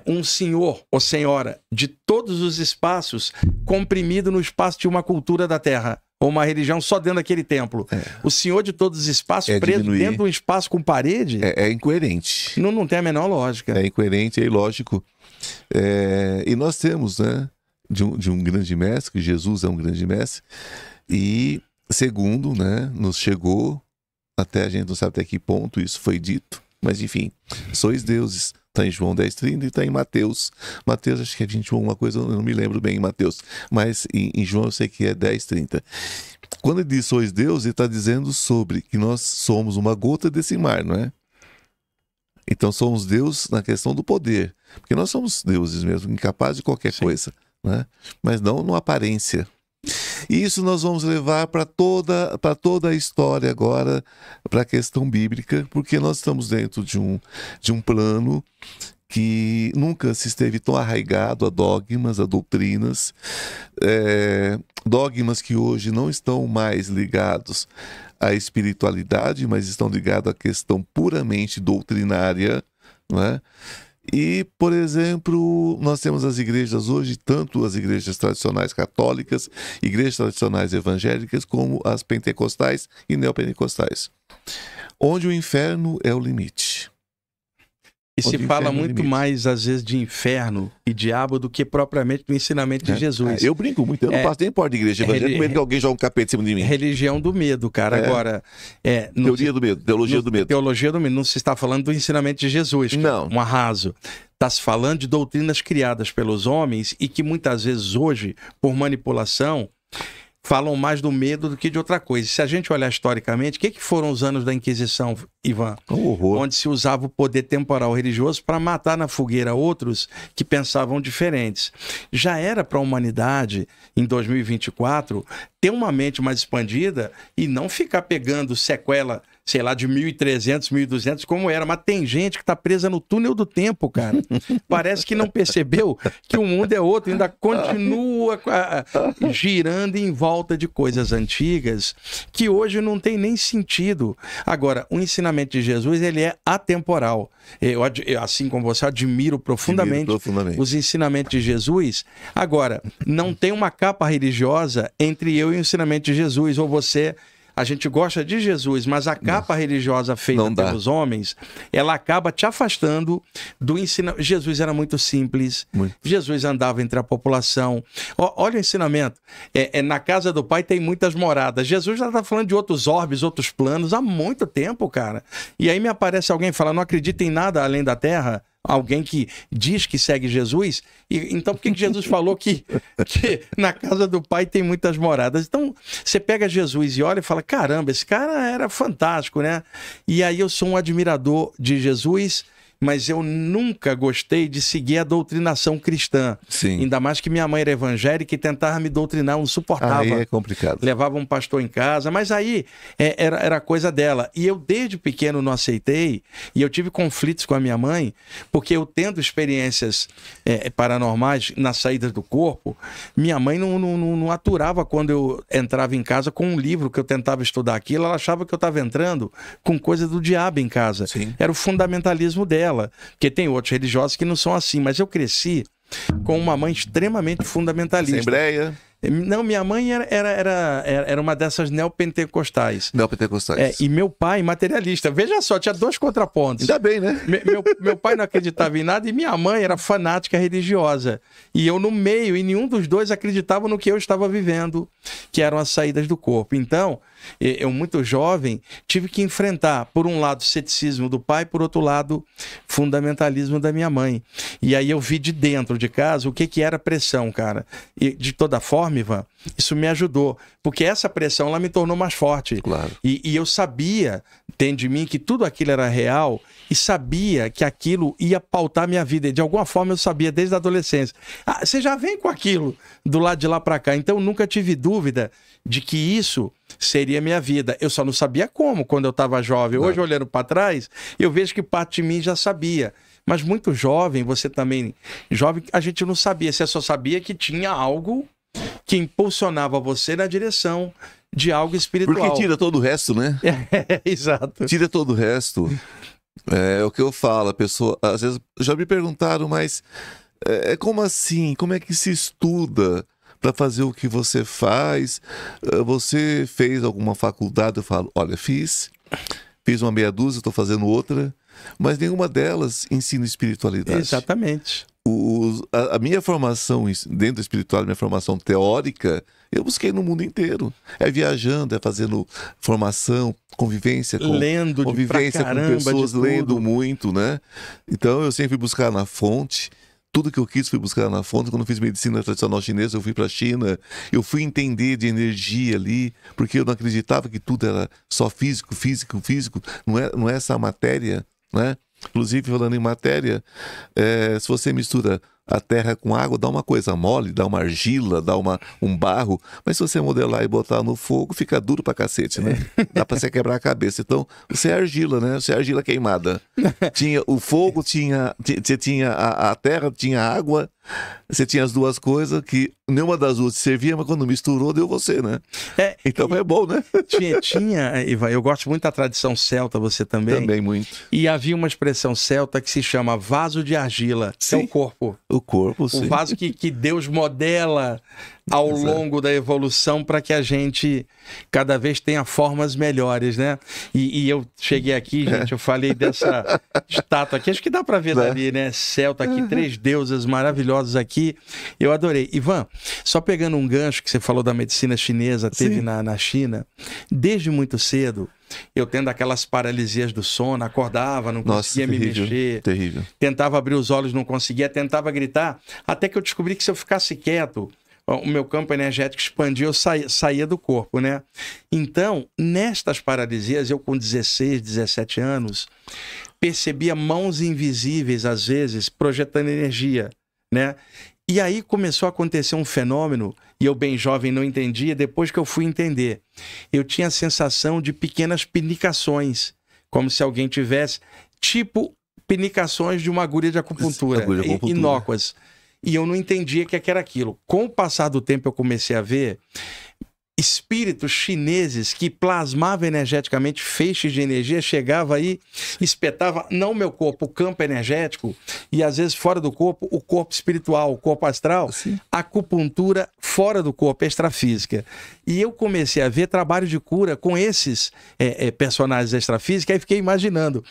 S2: um senhor ou senhora de todos os espaços comprimido no espaço de uma cultura da Terra? Ou uma religião só dentro daquele templo. O senhor de todos os espaços, preso dentro de um espaço com parede?
S1: É incoerente.
S2: Não tem a menor lógica.
S1: É incoerente, é ilógico. E nós temos, né, de um grande mestre, que Jesus é um grande mestre, e segundo, né, nos chegou, até a gente não sabe até que ponto isso foi dito, mas enfim, sois deuses. Está em João 10:30 e está em Mateus. Mateus, acho que é 21, uma coisa, eu não me lembro bem em Mateus. Mas em João eu sei que é 10:30. Quando ele diz sois Deus, ele está dizendo sobre que nós somos uma gota desse mar, não é? Então somos Deus na questão do poder. Porque nós somos deuses mesmo, incapazes de qualquer coisa, né? Mas não na aparência. E isso nós vamos levar para toda a história agora, para a questão bíblica, porque nós estamos dentro de um plano que nunca se esteve tão arraigado a dogmas, a doutrinas, dogmas que hoje não estão mais ligados à espiritualidade, mas estão ligados à questão puramente doutrinária, não é? E, por exemplo, nós temos as igrejas hoje, tanto as igrejas tradicionais católicas, igrejas tradicionais evangélicas, como as pentecostais e neopentecostais, onde o inferno é o limite.
S2: E se fala muito mais, às vezes, de inferno e diabo do que propriamente do ensinamento de Jesus.
S1: Eu brinco muito, eu não passo nem porta de igreja evangélica com medo que alguém joga um capeta em cima de mim.
S2: Religião do medo, cara. Agora,
S1: teoria do medo, teologia do medo.
S2: Teologia do medo, não se está falando do ensinamento de Jesus,
S1: não.
S2: Um arraso. Está se falando de doutrinas criadas pelos homens e que muitas vezes hoje, por manipulação, falam mais do medo do que de outra coisa. Se a gente olhar historicamente, o que foram os anos da Inquisição, Ivan?
S1: Um horror.
S2: Onde se usava o poder temporal religioso para matar na fogueira outros que pensavam diferentes. Já era para a humanidade, em 2024, ter uma mente mais expandida e não ficar pegando sequela, sei lá, de 1300, 1200, como era. Mas tem gente que está presa no túnel do tempo, cara. Parece que não percebeu que o mundo é outro, ainda continua girando em volta de coisas antigas que hoje não tem nem sentido. Agora, o ensinamento de Jesus, ele é atemporal. Eu, assim como você, admiro profundamente os ensinamentos de Jesus. Agora, não tem uma capa religiosa entre eu e o ensinamento de Jesus, ou você... A gente gosta de Jesus, mas a capa religiosa feita pelos homens, ela acaba te afastando do ensinamento. Jesus era muito simples. Jesus andava entre a população. Olha o ensinamento. Na casa do Pai tem muitas moradas. Jesus já está falando de outros orbes, outros planos há muito tempo, cara. E aí me aparece alguém e fala, não acredita em nada além da terra? Alguém que diz que segue Jesus, então por que Jesus falou que na casa do Pai tem muitas moradas? Então você pega Jesus e olha e fala, caramba, esse cara era fantástico, né? E aí eu sou um admirador de Jesus, mas eu nunca gostei de seguir a doutrinação cristã.
S1: Sim.
S2: Ainda mais que minha mãe era evangélica e tentava me doutrinar, eu não suportava.
S1: Aí é complicado.
S2: Levava um pastor em casa, mas aí era coisa dela. E eu desde pequeno não aceitei, e eu tive conflitos com a minha mãe, porque eu tendo experiências paranormais nas saídas do corpo, minha mãe não aturava quando eu entrava em casa com um livro que eu tentava estudar aquilo, ela achava que eu estava entrando com coisa do diabo em casa.
S1: Sim.
S2: Era o fundamentalismo dela. Porque tem outros religiosos que não são assim, mas eu cresci com uma mãe extremamente fundamentalista.
S1: Assembleia.
S2: Não, minha mãe era uma dessas neopentecostais.
S1: Neopentecostais.
S2: E meu pai, materialista. Veja só, tinha dois contrapontos.
S1: Ainda bem, né?
S2: Meu pai não acreditava em nada e minha mãe era fanática religiosa. E eu no meio, e nenhum dos dois acreditava no que eu estava vivendo, que eram as saídas do corpo. Então, eu muito jovem, tive que enfrentar, por um lado, o ceticismo do pai, por outro lado, fundamentalismo da minha mãe. E aí eu vi de dentro de casa o que era pressão, cara. E de toda forma, forma, Ivan, isso me ajudou. Porque essa pressão, ela me tornou mais forte.
S1: Claro.
S2: E eu sabia, dentro de mim, que tudo aquilo era real e sabia que aquilo ia pautar a minha vida. E de alguma forma eu sabia desde a adolescência. Você já vem com aquilo do lado de lá para cá. Então eu nunca tive dúvida de que isso seria minha vida. Eu só não sabia como quando eu estava jovem. Hoje, olhando para trás, eu vejo que parte de mim já sabia. Mas muito jovem, você também... Jovem, a gente não sabia. Você só sabia que tinha algo que impulsionava você na direção de algo espiritual.
S1: Porque tira todo o resto, né?
S2: Exato.
S1: Tira todo o resto. É o que eu falo. A pessoa... Às vezes já me perguntaram, mas... como assim? Como é que se estuda para fazer o que você faz? Você fez alguma faculdade? Eu falo, olha, fiz uma meia dúzia, estou fazendo outra, mas nenhuma delas ensina espiritualidade.
S2: Exatamente.
S1: A minha formação dentro do espiritual, minha formação teórica, eu busquei no mundo inteiro. É viajando, é fazendo formação, convivência com pessoas, lendo muito, né? Então eu sempre fui buscar na fonte. Tudo que eu quis fui buscar na fonte. Quando eu fiz medicina tradicional chinesa, eu fui para a China. Eu fui entender de energia ali, porque eu não acreditava que tudo era só físico. Não é essa matéria, né? Inclusive, falando em matéria, se você mistura a terra com água, dá uma coisa mole, dá uma argila, dá um barro. Mas se você modelar e botar no fogo, fica duro pra cacete, né? Dá pra você quebrar a cabeça. Então, você é argila, né? Você é argila queimada. Tinha o fogo, você tinha a terra, tinha a água. Você tinha as duas coisas que nenhuma das duas servia, mas quando misturou, deu você, né? Então é bom, né?
S2: Tinha, Ivan, eu gosto muito da tradição celta, você também?
S1: Também muito.
S2: E havia uma expressão celta que se chama vaso de argila, que é o corpo.
S1: O corpo, sim.
S2: O vaso que Deus modela ao longo da evolução para que a gente cada vez tenha formas melhores, né? E eu cheguei aqui, gente, eu falei dessa estátua aqui, acho que dá para ver dali, né? Celta aqui, 3 deusas maravilhosas aqui, eu adorei. Ivan, só pegando um gancho que você falou da medicina chinesa, teve na China, desde muito cedo, eu tendo aquelas paralisias do sono, acordava, não conseguia me mexer.
S1: Terrível.
S2: Tentava abrir os olhos, não conseguia, tentava gritar, até que eu descobri que se eu ficasse quieto, o meu campo energético expandia, eu saía do corpo, né? Então, nestas paralisias, eu com 16, 17 anos, percebia mãos invisíveis, às vezes, projetando energia, né? E aí começou a acontecer um fenômeno, e eu bem jovem não entendia, depois que eu fui entender. Eu tinha a sensação de pequenas pinicações, como se alguém tivesse, tipo pinicações de uma agulha de acupuntura. Inócuas. E eu não entendia o que era aquilo. Com o passar do tempo eu comecei a ver espíritos chineses que plasmavam energeticamente feixes de energia, chegava aí, espetava, não o meu corpo, o campo energético, e às vezes fora do corpo, o corpo espiritual, o corpo astral, acupuntura fora do corpo, extrafísica. E eu comecei a ver trabalho de cura com esses personagens extrafísicos, aí fiquei imaginando,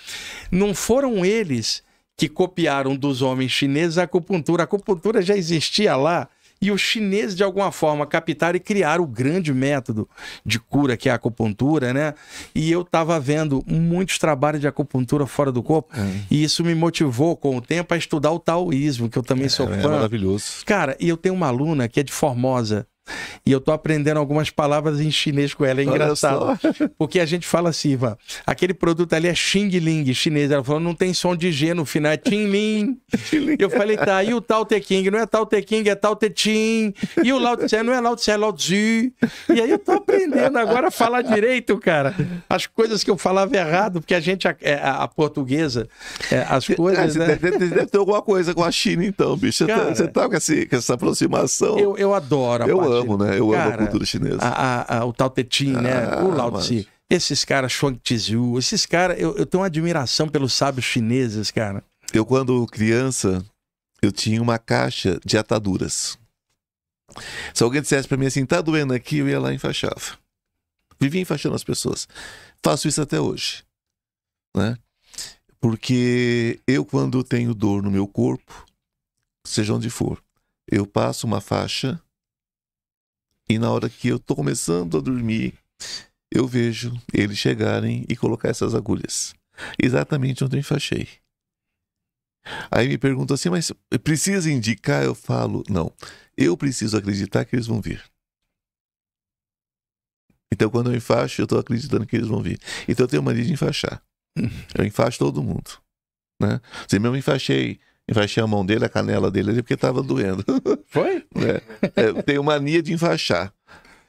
S2: não foram eles que copiaram dos homens chineses a acupuntura já existia lá, e os chineses, de alguma forma, captaram e criaram o grande método de cura, que é a acupuntura, né? E eu estava vendo muitos trabalhos de acupuntura fora do corpo, e isso me motivou, com o tempo, a estudar o taoísmo, que eu também sou fã.
S1: É maravilhoso.
S2: Cara, e eu tenho uma aluna que é de Formosa, e eu tô aprendendo algumas palavras em chinês com ela, é engraçado. Porque a gente fala assim, Ivan, aquele produto ali é Xing Ling, chinês. Ela falou, não tem som de G no final, é Tim Ling. Eu falei, tá, e o Tao Te King? Não é Tao Te King, é Tao Te Ching. E o Lao Tse não é Lao Tse, é Lao Tzu. E aí eu tô aprendendo agora a falar direito, cara. As coisas que eu falava errado, porque a gente, a portuguesa, as coisas, né?
S1: Deve ter alguma coisa com a China, então, bicho. Cara, você tá com essa aproximação.
S2: Eu adoro a
S1: amo, né? Eu amo a cultura chinesa.
S2: O Tao Te Ching, né? O Lao Tse. Esses caras, Chuang Tzu, esses caras, eu tenho uma admiração pelos sábios chineses, cara.
S1: Eu, quando criança, eu tinha uma caixa de ataduras. Se alguém dissesse pra mim assim, tá doendo aqui, eu ia lá e enfaixava. Vivia enfaixando as pessoas. Faço isso até hoje, né? Porque eu, quando tenho dor no meu corpo, seja onde for, eu passo uma faixa e na hora que eu tô começando a dormir, eu vejo eles chegarem e colocar essas agulhas exatamente onde eu enfaixei. Aí me perguntam assim, mas precisa indicar? Eu falo, não. Eu preciso acreditar que eles vão vir. Então, quando eu enfaixo, eu estou acreditando que eles vão vir. Então, eu tenho mania de enfaixar. Eu enfaixo todo mundo. Né? Você mesmo enfaixei a mão dele, a canela dele ali, porque estava doendo.
S2: Foi?
S1: Eu tenho mania de enfaixar.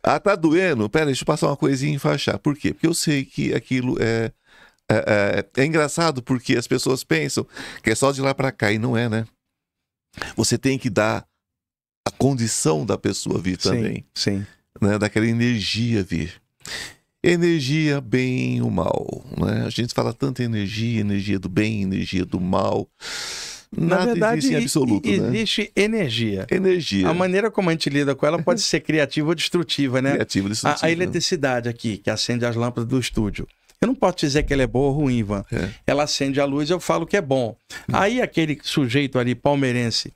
S1: Ah, tá doendo? Pera, deixa eu passar uma coisinha e enfaixar. Por quê? Porque eu sei que aquilo é engraçado, porque as pessoas pensam que é só de lá para cá, e não é, né? Você tem que dar a condição da pessoa vir também.
S2: Sim.
S1: Né? Daquela energia vir. Energia, bem e o mal. Né? A gente fala tanto energia do bem, energia do mal. Nada. Na verdade, existe em absoluto,
S2: existe, né? Energia. A maneira como a gente lida com ela pode ser criativa ou destrutiva, né?
S1: Criativa ou destrutiva.
S2: A eletricidade aqui, que acende as lâmpadas do estúdio. Eu não posso dizer que ela é boa ou ruim, Ivan. Ela acende a luz, eu falo que é bom. Aí aquele sujeito ali, palmeirense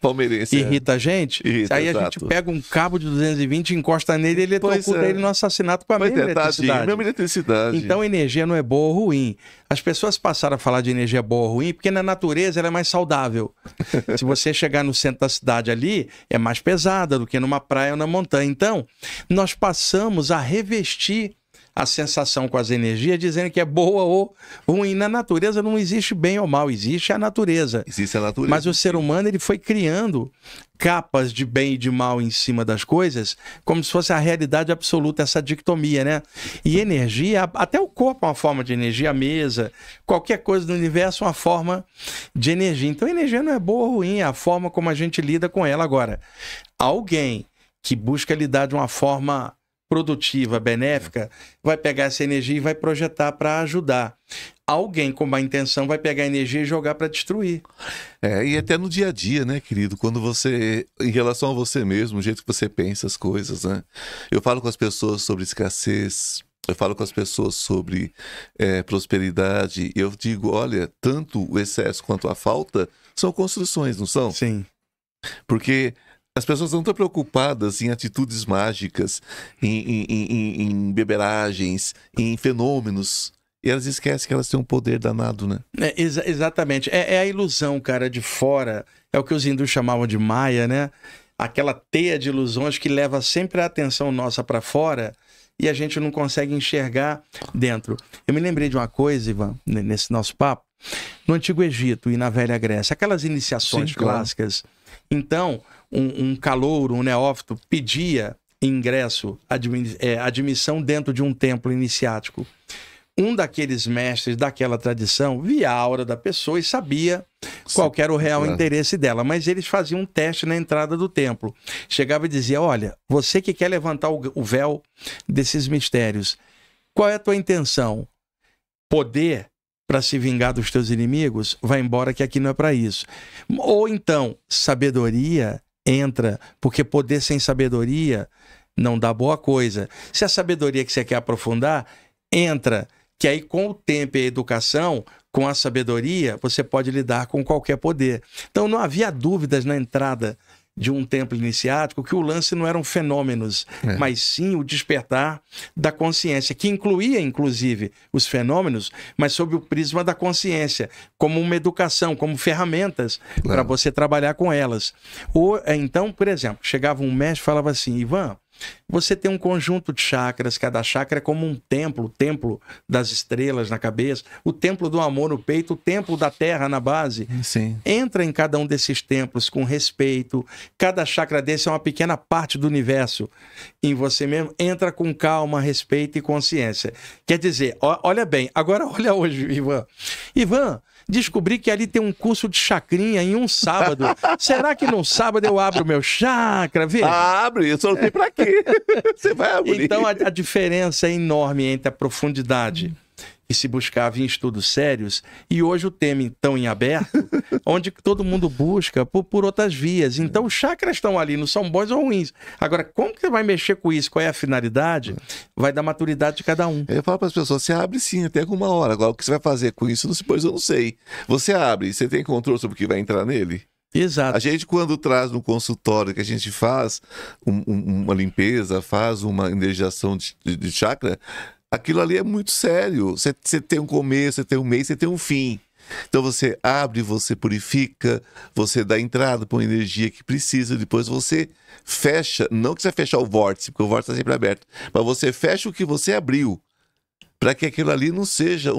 S2: irrita a gente. Aí a gente pega um cabo de 220, encosta nele e ele eletrocuta ele no assassinato com a mesma eletricidade. Então energia não é boa ou ruim. As pessoas passaram a falar de energia boa ou ruim porque na natureza ela é mais saudável. Se você chegar no centro da cidade ali, é mais pesada do que numa praia ou na montanha. Então, nós passamos a revestir a sensação com as energias, dizendo que é boa ou ruim. Na natureza não existe bem ou mal, existe a natureza.
S1: Existe a natureza.
S2: Mas o ser humano ele foi criando capas de bem e de mal em cima das coisas, como se fosse a realidade absoluta, essa dicotomia, né? E energia, até o corpo é uma forma de energia, a mesa, qualquer coisa do universo é uma forma de energia. Então, a energia não é boa ou ruim, é a forma como a gente lida com ela. Agora, alguém que busca lidar de uma forma produtiva, benéfica, vai pegar essa energia e vai projetar para ajudar. Alguém com má intenção vai pegar a energia e jogar para destruir.
S1: E até no dia a dia, né, querido? Quando você, em relação a você mesmo, o jeito que você pensa as coisas, né? Eu falo com as pessoas sobre escassez, eu falo com as pessoas sobre prosperidade, eu digo, olha, tanto o excesso quanto a falta são construções, não são?
S2: Sim.
S1: Porque as pessoas não estão preocupadas em atitudes mágicas, em beberagens, em fenômenos. E elas esquecem que elas têm um poder danado, né?
S2: Exatamente. É a ilusão, cara, de fora. É o que os hindus chamavam de Maya, né? Aquela teia de ilusões que leva sempre a atenção nossa para fora e a gente não consegue enxergar dentro. Eu me lembrei de uma coisa, Ivan, nesse nosso papo. No Antigo Egito e na Velha Grécia, aquelas iniciações clássicas. Então, um calouro, um neófito, pedia ingresso, admissão dentro de um templo iniciático. Um daqueles mestres daquela tradição via a aura da pessoa e sabia qual era o real interesse dela. Mas eles faziam um teste na entrada do templo. Chegava e dizia, olha, você que quer levantar o véu desses mistérios, qual é a tua intenção? Poder para se vingar dos teus inimigos? Vai embora que aqui não é para isso. Ou então, sabedoria entra, porque poder sem sabedoria não dá boa coisa. Se a sabedoria que você quer aprofundar, entra, que aí com o tempo e a educação, com a sabedoria, você pode lidar com qualquer poder. Então não havia dúvidas na entrada de um templo iniciático que o lance não eram fenômenos, mas sim o despertar da consciência, que incluía, inclusive, os fenômenos, mas sob o prisma da consciência, como uma educação, como ferramentas para você trabalhar com elas. Ou, então, por exemplo, chegava um mestre e falava assim, Ivan, você tem um conjunto de chakras, cada chakra é como um templo, o templo das estrelas na cabeça, o templo do amor no peito, o templo da terra na base.
S1: Sim.
S2: Entra em cada um desses templos com respeito, cada chakra desse é uma pequena parte do universo em você mesmo, entra com calma, respeito e consciência. Quer dizer, olha bem, agora olha hoje, Ivan, descobri que ali tem um curso de chacrinha em um sábado. Será que num sábado eu abro o meu chakra? Veja.
S1: Abre, eu só não sei pra quê. Você vai abrir.
S2: Então a diferença é enorme entre a profundidade que se buscava em estudos sérios e hoje o tema então em aberto, onde todo mundo busca por outras vias. Então os chakras estão ali, não são bons ou ruins. Agora, como que você vai mexer com isso? Qual é a finalidade? Vai da maturidade de cada um.
S1: Eu falo para as pessoas, você abre sim, até com 1 hora. Agora, o que você vai fazer com isso, depois eu não sei. Você abre, você tem controle sobre o que vai entrar nele?
S2: Exato.
S1: A gente, quando traz no consultório que a gente faz uma limpeza, faz uma energização de chakra, aquilo ali é muito sério. Você tem um começo, você tem um meio, você tem um fim. Então você abre, você purifica, você dá entrada para uma energia que precisa, depois você fecha, não que você fecha o vórtice, porque o vórtice está sempre aberto, mas você fecha o que você abriu, para que aquilo ali não seja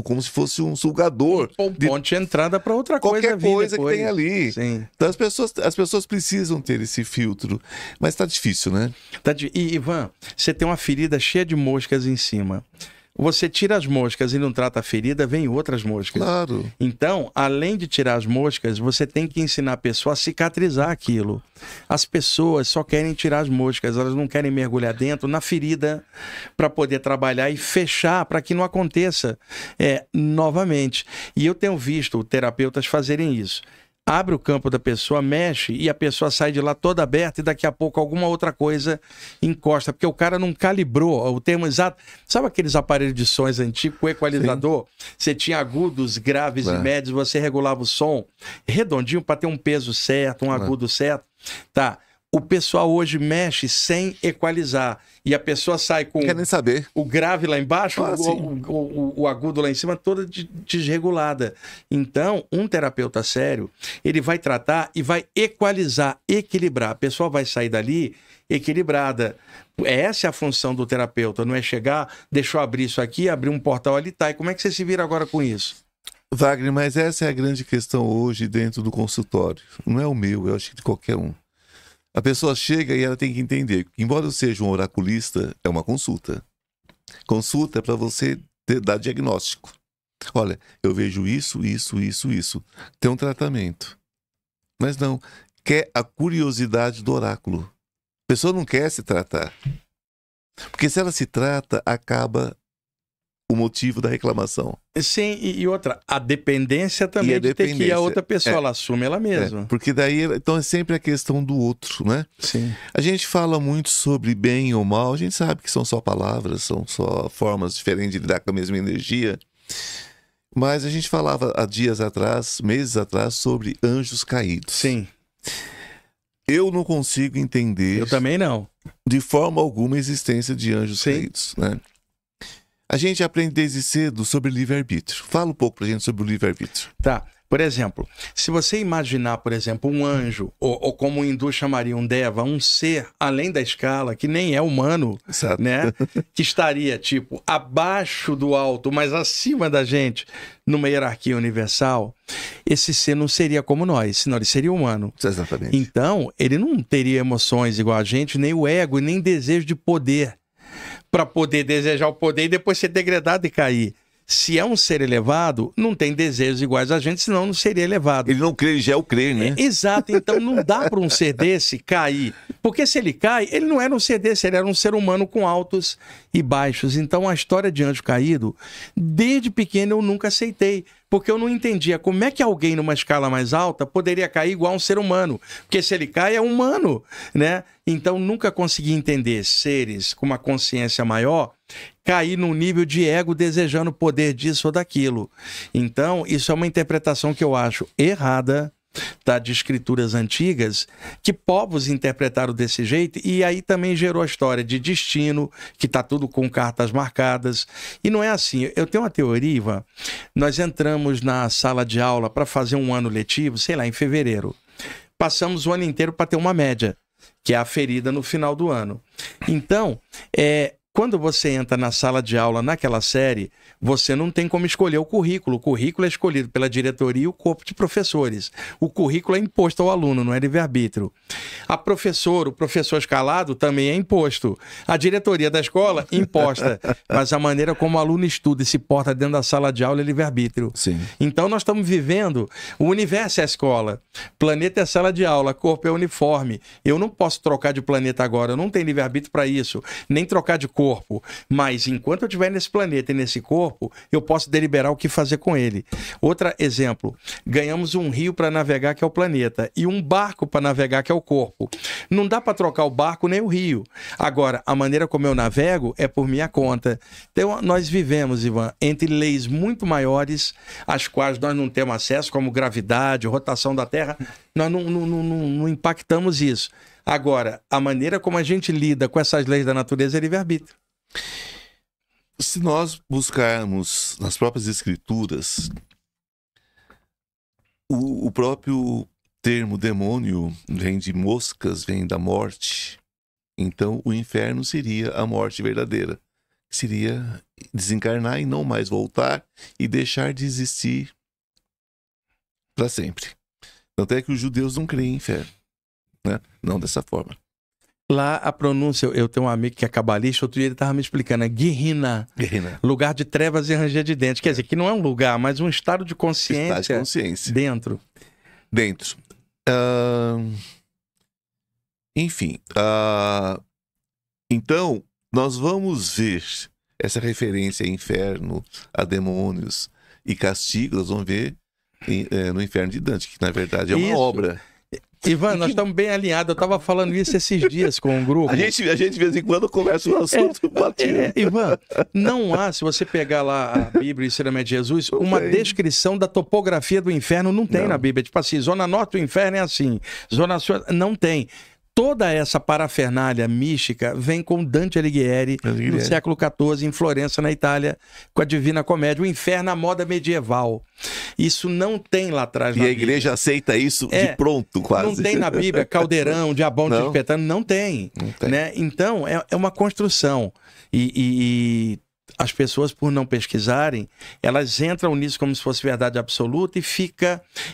S1: como se fosse um sugador.
S2: Um ponto de entrada para outra coisa.
S1: Qualquer coisa que tem ali.
S2: Sim.
S1: Então as pessoas precisam ter esse filtro, mas está difícil, né?
S2: E Ivan, você tem uma ferida cheia de moscas em cima. Você tira as moscas e não trata a ferida, vem outras moscas.
S1: Claro.
S2: Então, além de tirar as moscas, você tem que ensinar a pessoa a cicatrizar aquilo. As pessoas só querem tirar as moscas, elas não querem mergulhar dentro na ferida para poder trabalhar e fechar para que não aconteça novamente. E eu tenho visto terapeutas fazerem isso. Abre o campo da pessoa, mexe e a pessoa sai de lá toda aberta e daqui a pouco alguma outra coisa encosta, porque o cara não calibrou o termo exato. Sabe aqueles aparelhos de sons antigos, o equalizador? Sim. Você tinha agudos, graves e médios, você regulava o som redondinho para ter um peso certo, um agudo certo. Tá. O pessoal hoje mexe sem equalizar. E a pessoa sai com
S1: quer nem saber.
S2: O grave lá embaixo, o agudo lá em cima, toda desregulada. Então, um terapeuta sério, ele vai tratar e vai equalizar, equilibrar. A pessoa vai sair dali equilibrada. Essa é a função do terapeuta, não é chegar, deixa eu abrir isso aqui, abrir um portal ali, tá. E como é que você se vira agora com isso?
S1: Wagner, mas essa é a grande questão hoje dentro do consultório. Não é o meu, eu acho que de qualquer um. A pessoa chega e ela tem que entender que, embora eu seja um oraculista, é uma consulta. Consulta é para você dar diagnóstico. Olha, eu vejo isso. Tem um tratamento. Mas não, quer a curiosidade do oráculo. A pessoa não quer se tratar. Porque se ela se trata, acaba o motivo da reclamação.
S2: Sim, e outra, a dependência também de ter que ir a outra pessoa, ela assume ela mesma.
S1: Porque daí, então é sempre a questão do outro, né?
S2: Sim.
S1: A gente fala muito sobre bem ou mal, a gente sabe que são só palavras, são só formas diferentes de lidar com a mesma energia. Mas a gente falava há dias atrás, meses atrás, sobre anjos caídos.
S2: Sim.
S1: Eu não consigo entender...
S2: Eu também não.
S1: De forma alguma a existência de anjos caídos, né? A gente aprende desde cedo sobre livre-arbítrio. Fala um pouco pra gente sobre o livre-arbítrio.
S2: Tá. Por exemplo, se você imaginar, por exemplo, um anjo, ou como o hindu chamaria um deva, um ser além da escala, que nem é humano,
S1: exato,
S2: né? Que estaria, tipo, abaixo do alto, mas acima da gente, numa hierarquia universal, esse ser não seria como nós, senão ele seria humano.
S1: Exatamente.
S2: Então, ele não teria emoções igual a gente, nem o ego, nem desejo de poder, para poder desejar o poder e depois ser degradado e cair. Se é um ser elevado, não tem desejos iguais a gente, senão não seria elevado.
S1: Ele não crê, ele já é o crer, né?
S2: Exato, então não dá para um ser desse cair. Porque se ele cai, ele não era um ser desse, ele era um ser humano com altos e baixos. Então a história de anjo caído, desde pequeno eu nunca aceitei. Porque eu não entendia como é que alguém numa escala mais alta poderia cair igual a um ser humano. Porque se ele cai, é humano, né? Então nunca consegui entender seres com uma consciência maior cair num nível de ego desejando poder disso ou daquilo. Então isso é uma interpretação que eu acho errada, tá, de escrituras antigas, que povos interpretaram desse jeito, e aí também gerou a história de destino, que tá tudo com cartas marcadas, e não é assim. Eu tenho uma teoria, Ivan, nós entramos na sala de aula para fazer um ano letivo, sei lá, em fevereiro. Passamos o ano inteiro para ter uma média, que é a ferida no final do ano. Então, quando você entra na sala de aula naquela série, você não tem como escolher o currículo. O currículo é escolhido pela diretoria e o corpo de professores. O currículo é imposto ao aluno, não é livre-arbítrio. O professor escalado também é imposto. A diretoria da escola, imposta. Mas a maneira como o aluno estuda e se porta dentro da sala de aula é livre-arbítrio.
S1: Sim.
S2: Então nós estamos vivendo, o universo é a escola, planeta é a sala de aula, corpo é uniforme. Eu não posso trocar de planeta agora, eu não tenho livre-arbítrio para isso, nem trocar de corpo, mas enquanto eu estiver nesse planeta e nesse corpo, eu posso deliberar o que fazer com ele. Outro exemplo, ganhamos um rio para navegar, que é o planeta, e um barco para navegar, que é o corpo. Não dá para trocar o barco nem o rio. Agora, a maneira como eu navego é por minha conta. Então, nós vivemos, Ivan, entre leis muito maiores, às quais nós não temos acesso, como gravidade, rotação da Terra, nós não impactamos isso. Agora, a maneira como a gente lida com essas leis da natureza é livre-arbítrio.
S1: Se nós buscarmos nas próprias escrituras, o próprio termo demônio vem de moscas, vem da morte. Então, o inferno seria a morte verdadeira. Seria desencarnar e não mais voltar e deixar de existir para sempre. Tanto é que os judeus não creem em inferno, né? Não dessa forma.
S2: Lá a pronúncia, eu tenho um amigo que é cabalista, outro dia ele estava me explicando, é Gehinna, lugar de trevas e ranger de dentes. Quer dizer, que não é um lugar, mas um estado de consciência,
S1: estado de consciência.
S2: Dentro.
S1: Enfim, então nós vamos ver essa referência a inferno, a demônios e castigo, nós vamos ver no Inferno de Dante, que na verdade é uma obra.
S2: Ivan, nós estamos bem alinhados. Eu estava falando isso esses dias com um grupo.
S1: A gente de vez em quando começa um assunto batido.
S2: Ivan, não há, se você pegar lá a Bíblia e Ensinamento de Jesus, uma descrição da topografia do inferno não tem na Bíblia. Tipo assim, Zona Norte do inferno é assim, Zona Sul não tem. Toda essa parafernália mística vem com Dante Alighieri no século XIV, em Florença, na Itália, com a Divina Comédia. O inferno à moda medieval. Isso não tem lá atrás na
S1: Bíblia. E a igreja aceita isso de pronto, quase.
S2: Não tem na Bíblia caldeirão, diabão te espetando, não tem. Né? Então, é uma construção. E as pessoas, por não pesquisarem, elas entram nisso como se fosse verdade absoluta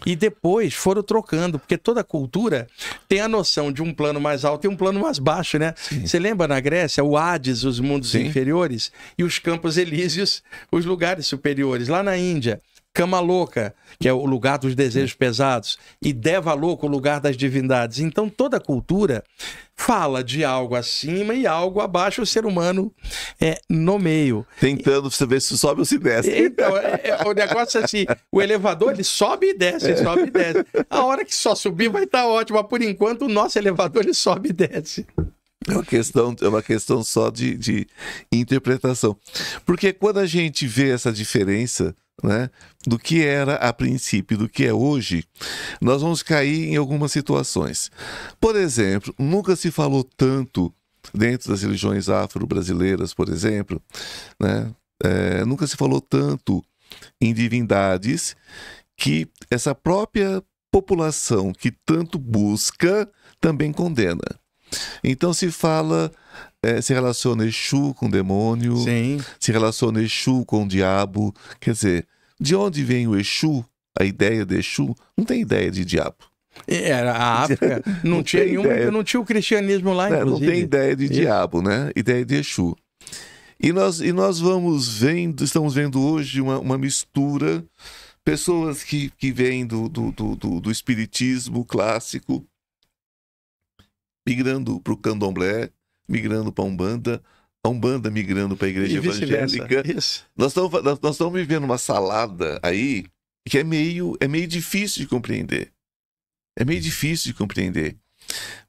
S2: e depois foram trocando, porque toda cultura tem a noção de um plano mais alto e um plano mais baixo, né? Sim. Você lembra na Grécia, o Hades, os mundos inferiores, e os Campos Elíseos, os lugares superiores. Lá na Índia, Cama Louca, que é o lugar dos desejos pesados, e Deva Louca, o lugar das divindades. Então, toda cultura fala de algo acima e algo abaixo, o ser humano no meio.
S1: Tentando ver se sobe ou se desce.
S2: Então, o negócio é assim, o elevador ele sobe e desce, sobe e desce. A hora que só subir vai estar ótimo, mas por enquanto o nosso elevador ele sobe e desce.
S1: É uma questão só de interpretação. Porque quando a gente vê essa diferença, né, do que era a princípio e do que é hoje, nós vamos cair em algumas situações. Por exemplo, nunca se falou tanto dentro das religiões afro-brasileiras, por exemplo, né, nunca se falou tanto em divindades que essa própria população que tanto busca também condena. Então se fala, se relaciona Exu com demônio, se relaciona Exu com o diabo. Quer dizer, de onde vem o Exu, a ideia de Exu? Não tem ideia de diabo.
S2: Era a África, não tinha o cristianismo lá, inclusive.
S1: Não tem ideia de diabo, né? Ideia de Exu. E nós estamos vendo hoje uma mistura, pessoas que vêm do espiritismo clássico, migrando para o candomblé, migrando para a Umbanda migrando para a igreja evangélica. Nós estamos vivendo uma salada aí que é meio difícil de compreender. É meio difícil de compreender.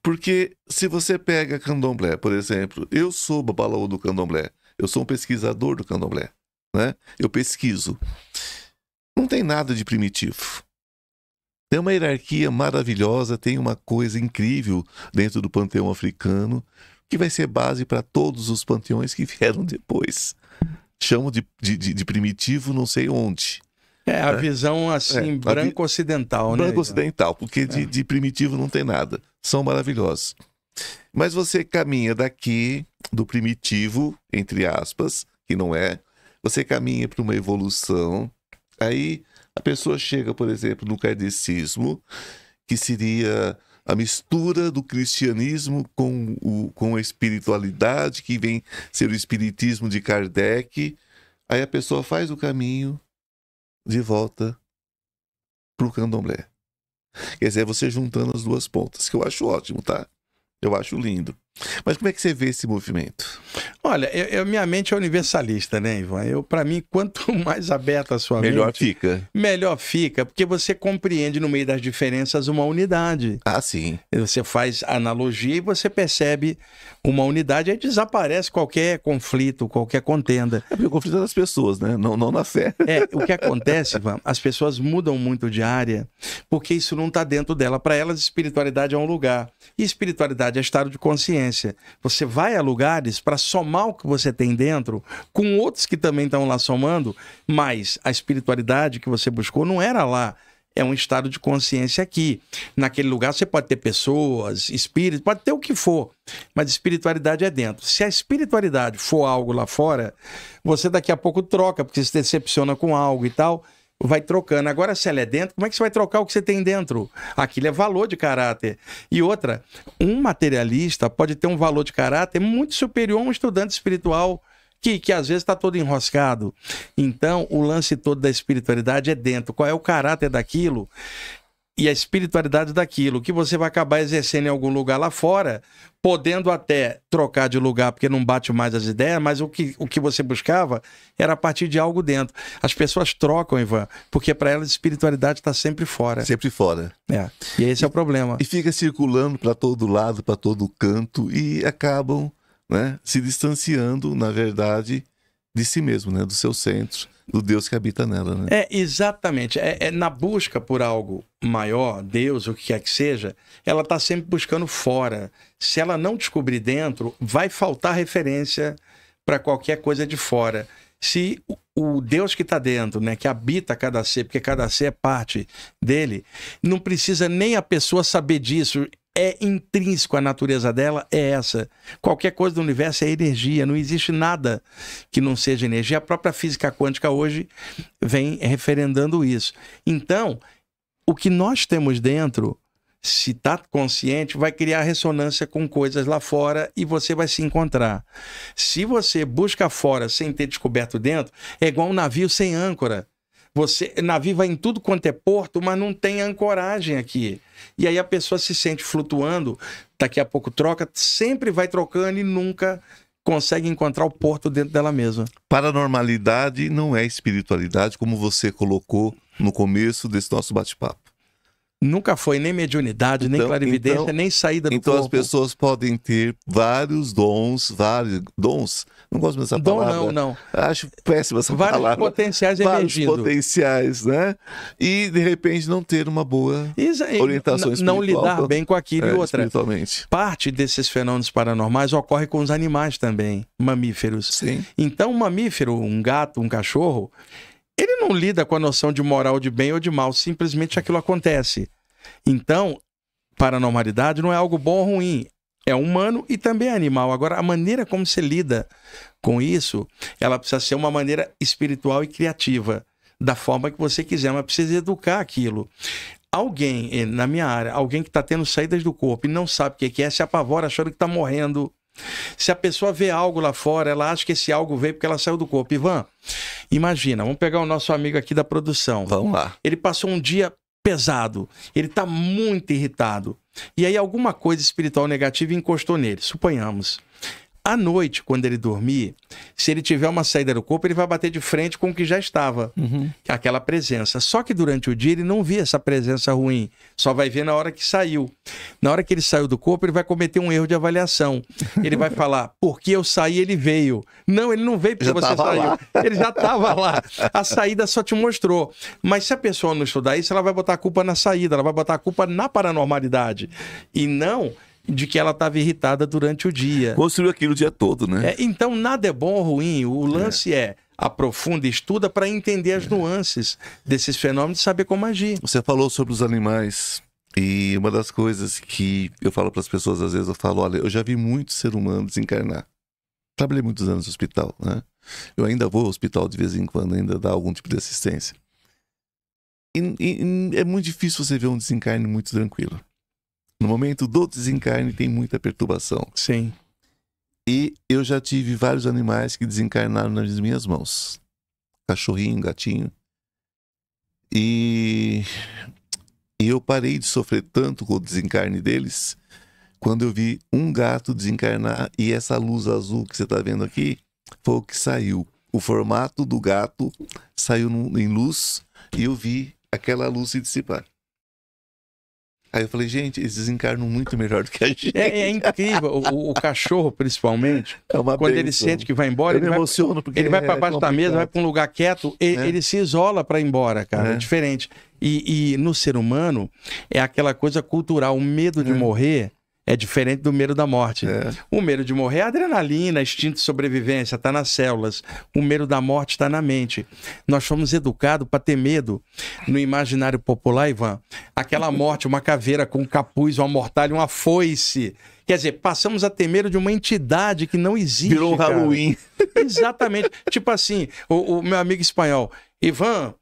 S1: Porque se você pega candomblé, por exemplo, eu sou babalaô do candomblé, eu sou um pesquisador do candomblé, né? Eu pesquiso. Não tem nada de primitivo. Tem uma hierarquia maravilhosa, tem uma coisa incrível dentro do panteão africano, que vai ser base para todos os panteões que vieram depois. Chamo de primitivo não sei onde.
S2: A visão assim, branco-ocidental, né?
S1: Branco-ocidental, porque de primitivo não tem nada. São maravilhosos. Mas você caminha daqui, do primitivo, entre aspas, que não é, você caminha para uma evolução, aí a pessoa chega, por exemplo, no kardecismo, que seria a mistura do cristianismo com a espiritualidade, que vem ser o espiritismo de Kardec. Aí a pessoa faz o caminho de volta para o candomblé. Quer dizer, você juntando as duas pontas, que eu acho ótimo, tá? Eu acho lindo. Mas como é que você vê esse movimento?
S2: Olha, minha mente é universalista, né, Ivan? Para mim, quanto mais aberta a sua mente... Melhor fica, porque você compreende no meio das diferenças uma unidade.
S1: Ah, sim.
S2: Você faz analogia e você percebe uma unidade, aí desaparece qualquer conflito, qualquer contenda.
S1: Porque o conflito é das pessoas, né? Não na fé.
S2: O que acontece, Ivan, as pessoas mudam muito de área, porque isso não está dentro dela. Para elas, espiritualidade é um lugar. E espiritualidade é estado de consciência. Você vai a lugares para somar o que você tem dentro com outros que também estão lá somando, mas a espiritualidade que você buscou não era lá. é um estado de consciência aqui. Naquele lugar você pode ter pessoas, espíritos, pode ter o que for, mas espiritualidade é dentro. Se a espiritualidade for algo lá fora, você daqui a pouco troca, porque você se decepciona com algo e tal, vai trocando. Agora, se ela é dentro, como é que você vai trocar o que você tem dentro? Aquilo é valor de caráter. E outra, um materialista pode ter um valor de caráter muito superior a um estudante espiritual que às vezes está todo enroscado. Então, o lance todo da espiritualidade é dentro. Qual é o caráter daquilo e a espiritualidade daquilo, que você vai acabar exercendo em algum lugar lá fora, podendo até trocar de lugar porque não bate mais as ideias, mas o que você buscava era a partir de algo dentro. As pessoas trocam, Ivan, porque para elas a espiritualidade está sempre fora.
S1: Sempre fora.
S2: E esse é o problema.
S1: E fica circulando para todo lado, para todo canto, e acabam, né, se distanciando, na verdade, de si mesmo, né, do seu centro, do Deus que habita nela, né?
S2: Exatamente. Na busca por algo maior, Deus, o que quer que seja, ela está sempre buscando fora. Se ela não descobrir dentro, vai faltar referência para qualquer coisa de fora. Se o Deus que está dentro, né, que habita cada ser, porque cada ser é parte dele, não precisa nem a pessoa saber disso. É intrínseco, a natureza dela é essa. Qualquer coisa do universo é energia, não existe nada que não seja energia. A própria física quântica hoje vem referendando isso. Então, o que nós temos dentro, se está consciente, vai criar ressonância com coisas lá fora e você vai se encontrar. Se você busca fora sem ter descoberto dentro, é igual um navio sem âncora. Navio vai em tudo quanto é porto, mas não tem ancoragem aqui. E aí a pessoa se sente flutuando, daqui a pouco troca, sempre vai trocando e nunca consegue encontrar o porto dentro dela mesma.
S1: Paranormalidade não é espiritualidade, como você colocou no começo desse nosso bate-papo.
S2: Nunca foi nem mediunidade, nem clarividência, nem saída do corpo.
S1: Então as pessoas podem ter vários dons, não gosto dessa palavra.
S2: Não.
S1: Acho péssima essa palavra.
S2: Vários potenciais emergindo.
S1: Vários potenciais, né? E de repente não ter uma boa orientação espiritual.
S2: Não lidar bem com aquilo. E outra,
S1: espiritualmente.
S2: Parte desses fenômenos paranormais ocorre com os animais também, mamíferos.
S1: Sim.
S2: Então um mamífero, um gato, um cachorro, ele não lida com a noção de moral de bem ou de mal, simplesmente aquilo acontece. Então, paranormalidade não é algo bom ou ruim, é humano e também é animal. Agora, a maneira como você lida com isso, ela precisa ser uma maneira espiritual e criativa, da forma que você quiser, mas precisa educar aquilo. Alguém, na minha área, alguém que está tendo saídas do corpo e não sabe o que é, se apavora achando que está morrendo. Se a pessoa vê algo lá fora, ela acha que esse algo veio porque ela saiu do corpo. Ivan, imagina, vamos pegar o nosso amigo aqui da produção.
S1: Vamos lá.
S2: Ele passou um dia pesado, ele está muito irritado. E aí alguma coisa espiritual negativa encostou nele, suponhamos. À noite, quando ele dormir, se ele tiver uma saída do corpo, ele vai bater de frente com o que já estava, aquela presença. Só que durante o dia ele não via essa presença ruim, só vai ver na hora que saiu. Na hora que ele saiu do corpo, ele vai cometer um erro de avaliação. Ele vai falar, porque eu saí, ele veio. Não, ele não veio porque você saiu. Lá. Ele já estava lá. A saída só te mostrou. Mas se a pessoa não estudar isso, ela vai botar a culpa na saída, ela vai botar a culpa na paranormalidade. E não de que ela estava irritada durante o dia.
S1: Construiu aquilo o dia todo, né?
S2: Então, nada é bom ou ruim. O lance aprofunda e estuda para entender as nuances desses fenômenos e saber como agir.
S1: Você falou sobre os animais e uma das coisas que eu falo para as pessoas, às vezes eu falo, olha, eu já vi muito ser humano desencarnar. Trabalhei muitos anos no hospital, né? Eu ainda vou ao hospital de vez em quando, ainda dá algum tipo de assistência. E é muito difícil você ver um desencarne muito tranquilo. No momento do desencarne tem muita perturbação.
S2: Sim.
S1: E eu já tive vários animais que desencarnaram nas minhas mãos. Cachorrinho, gatinho. E eu parei de sofrer tanto com o desencarne deles quando eu vi um gato desencarnar e essa luz azul que você está vendo aqui foi o que saiu. O formato do gato saiu em luz e eu vi aquela luz se dissipar. Aí eu falei, gente, eles desencarnam muito melhor do que a gente.
S2: É incrível. O cachorro, principalmente, quando ele sente que vai embora, ele vai para baixo da mesa, vai para um lugar quieto, ele se isola para ir embora, cara. É diferente. E no ser humano, é aquela coisa cultural. O medo de morrer É diferente do medo da morte. O medo de morrer é adrenalina, instinto de sobrevivência, está nas células. O medo da morte está na mente. Nós fomos educados para ter medo. No imaginário popular, Ivan, aquela morte, uma caveira com um capuz, uma mortalha, uma foice. Quer dizer, passamos a ter medo de uma entidade que não existe.
S1: Virou um Halloween.
S2: Exatamente. Tipo assim, o meu amigo espanhol, Ivan,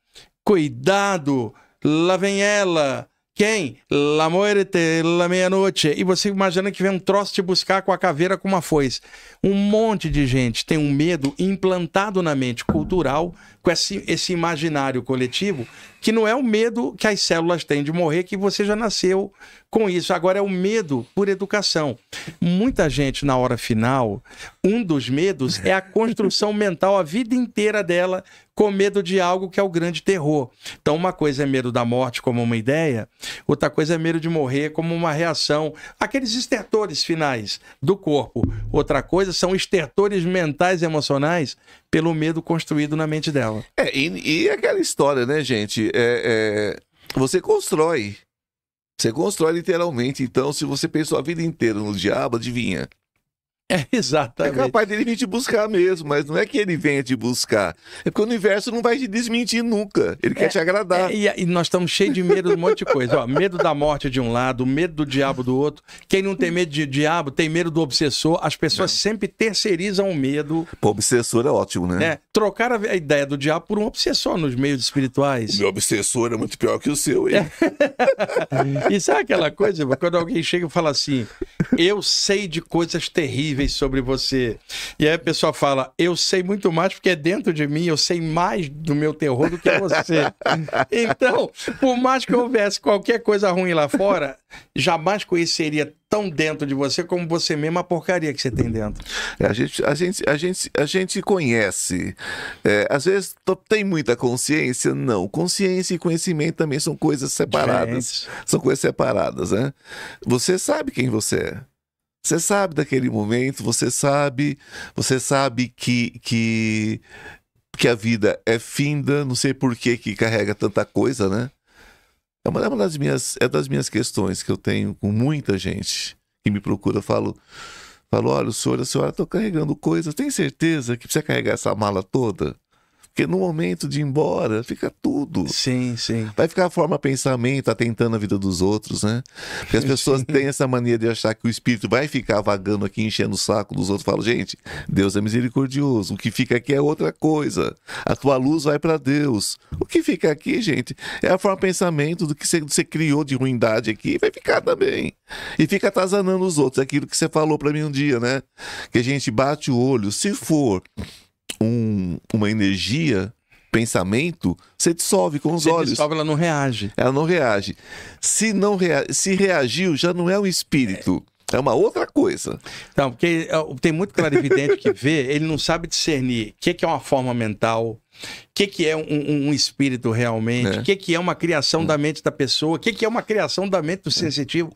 S2: cuidado, lá vem ela. Quem? La muerte, la meia-noite. E você imagina que vem um troço te buscar com a caveira com uma foice. Um monte de gente tem um medo implantado na mente cultural com esse imaginário coletivo, que não é o medo que as células têm de morrer, que você já nasceu com isso. Agora é o medo por educação. Muita gente, na hora final, um dos medos é a construção mental a vida inteira dela com medo de algo que é o grande terror. Então, uma coisa é medo da morte como uma ideia, outra coisa é medo de morrer como uma reação. Aqueles estertores finais do corpo. Outra coisa são estertores mentais e emocionais pelo medo construído na mente dela.
S1: E aquela história, né, gente? Você constrói. Você constrói literalmente. Então, se você pensou a vida inteira no diabo, adivinha?
S2: Exatamente.
S1: É capaz dele vir te buscar mesmo, mas não é que ele venha te buscar. É porque o universo não vai te desmentir nunca. Ele quer te agradar.
S2: E nós estamos cheios de medo de um monte de coisa. Ó, medo da morte de um lado, medo do diabo do outro. Quem não tem medo de diabo, tem medo do obsessor. As pessoas sempre terceirizam o medo.
S1: Pô, obsessor é ótimo, né?
S2: Trocaram a ideia do diabo por um obsessor nos meios espirituais.
S1: O meu obsessor é muito pior que o seu, hein?
S2: E sabe aquela coisa, quando alguém chega e fala assim, eu sei de coisas terríveis sobre você. E aí a pessoa fala, eu sei muito mais porque é dentro de mim, eu sei mais do meu terror do que você. Então, por mais que houvesse qualquer coisa ruim lá fora, jamais conheceria tão dentro de você como você mesmo a porcaria que você tem dentro.
S1: A gente conhece. Às vezes tem muita consciência? Não. Consciência e conhecimento também são coisas separadas. São coisas separadas, né? Você sabe quem você é. Você sabe daquele momento, você sabe que a vida é finda, não sei por que carrega tanta coisa, né? É uma das minhas questões que eu tenho com muita gente que me procura. Falo, olha, a senhora está carregando coisas, tem certeza que precisa carregar essa mala toda? Porque no momento de ir embora, fica tudo.
S2: Sim, sim.
S1: Vai ficar a forma pensamento, atentando a vida dos outros, né? Porque as pessoas têm essa mania de achar que o espírito vai ficar vagando aqui, enchendo o saco dos outros. Falo, gente, Deus é misericordioso. O que fica aqui é outra coisa. A tua luz vai para Deus. O que fica aqui, gente, é a forma pensamento do que você criou de ruindade aqui. Vai ficar também. E fica atazanando os outros. Aquilo que você falou para mim um dia, né? Que a gente bate o olho. Se for uma energia, pensamento, você dissolve com os olhos.
S2: Dissolve, ela não reage.
S1: Ela não reage. Se reagiu, já não é um espírito. É uma outra coisa.
S2: Então, porque tem muito clarividente que vê, ele não sabe discernir o que é uma forma mental, o que é um espírito realmente, o que é uma criação da mente da pessoa, o que é uma criação da mente do sensitivo.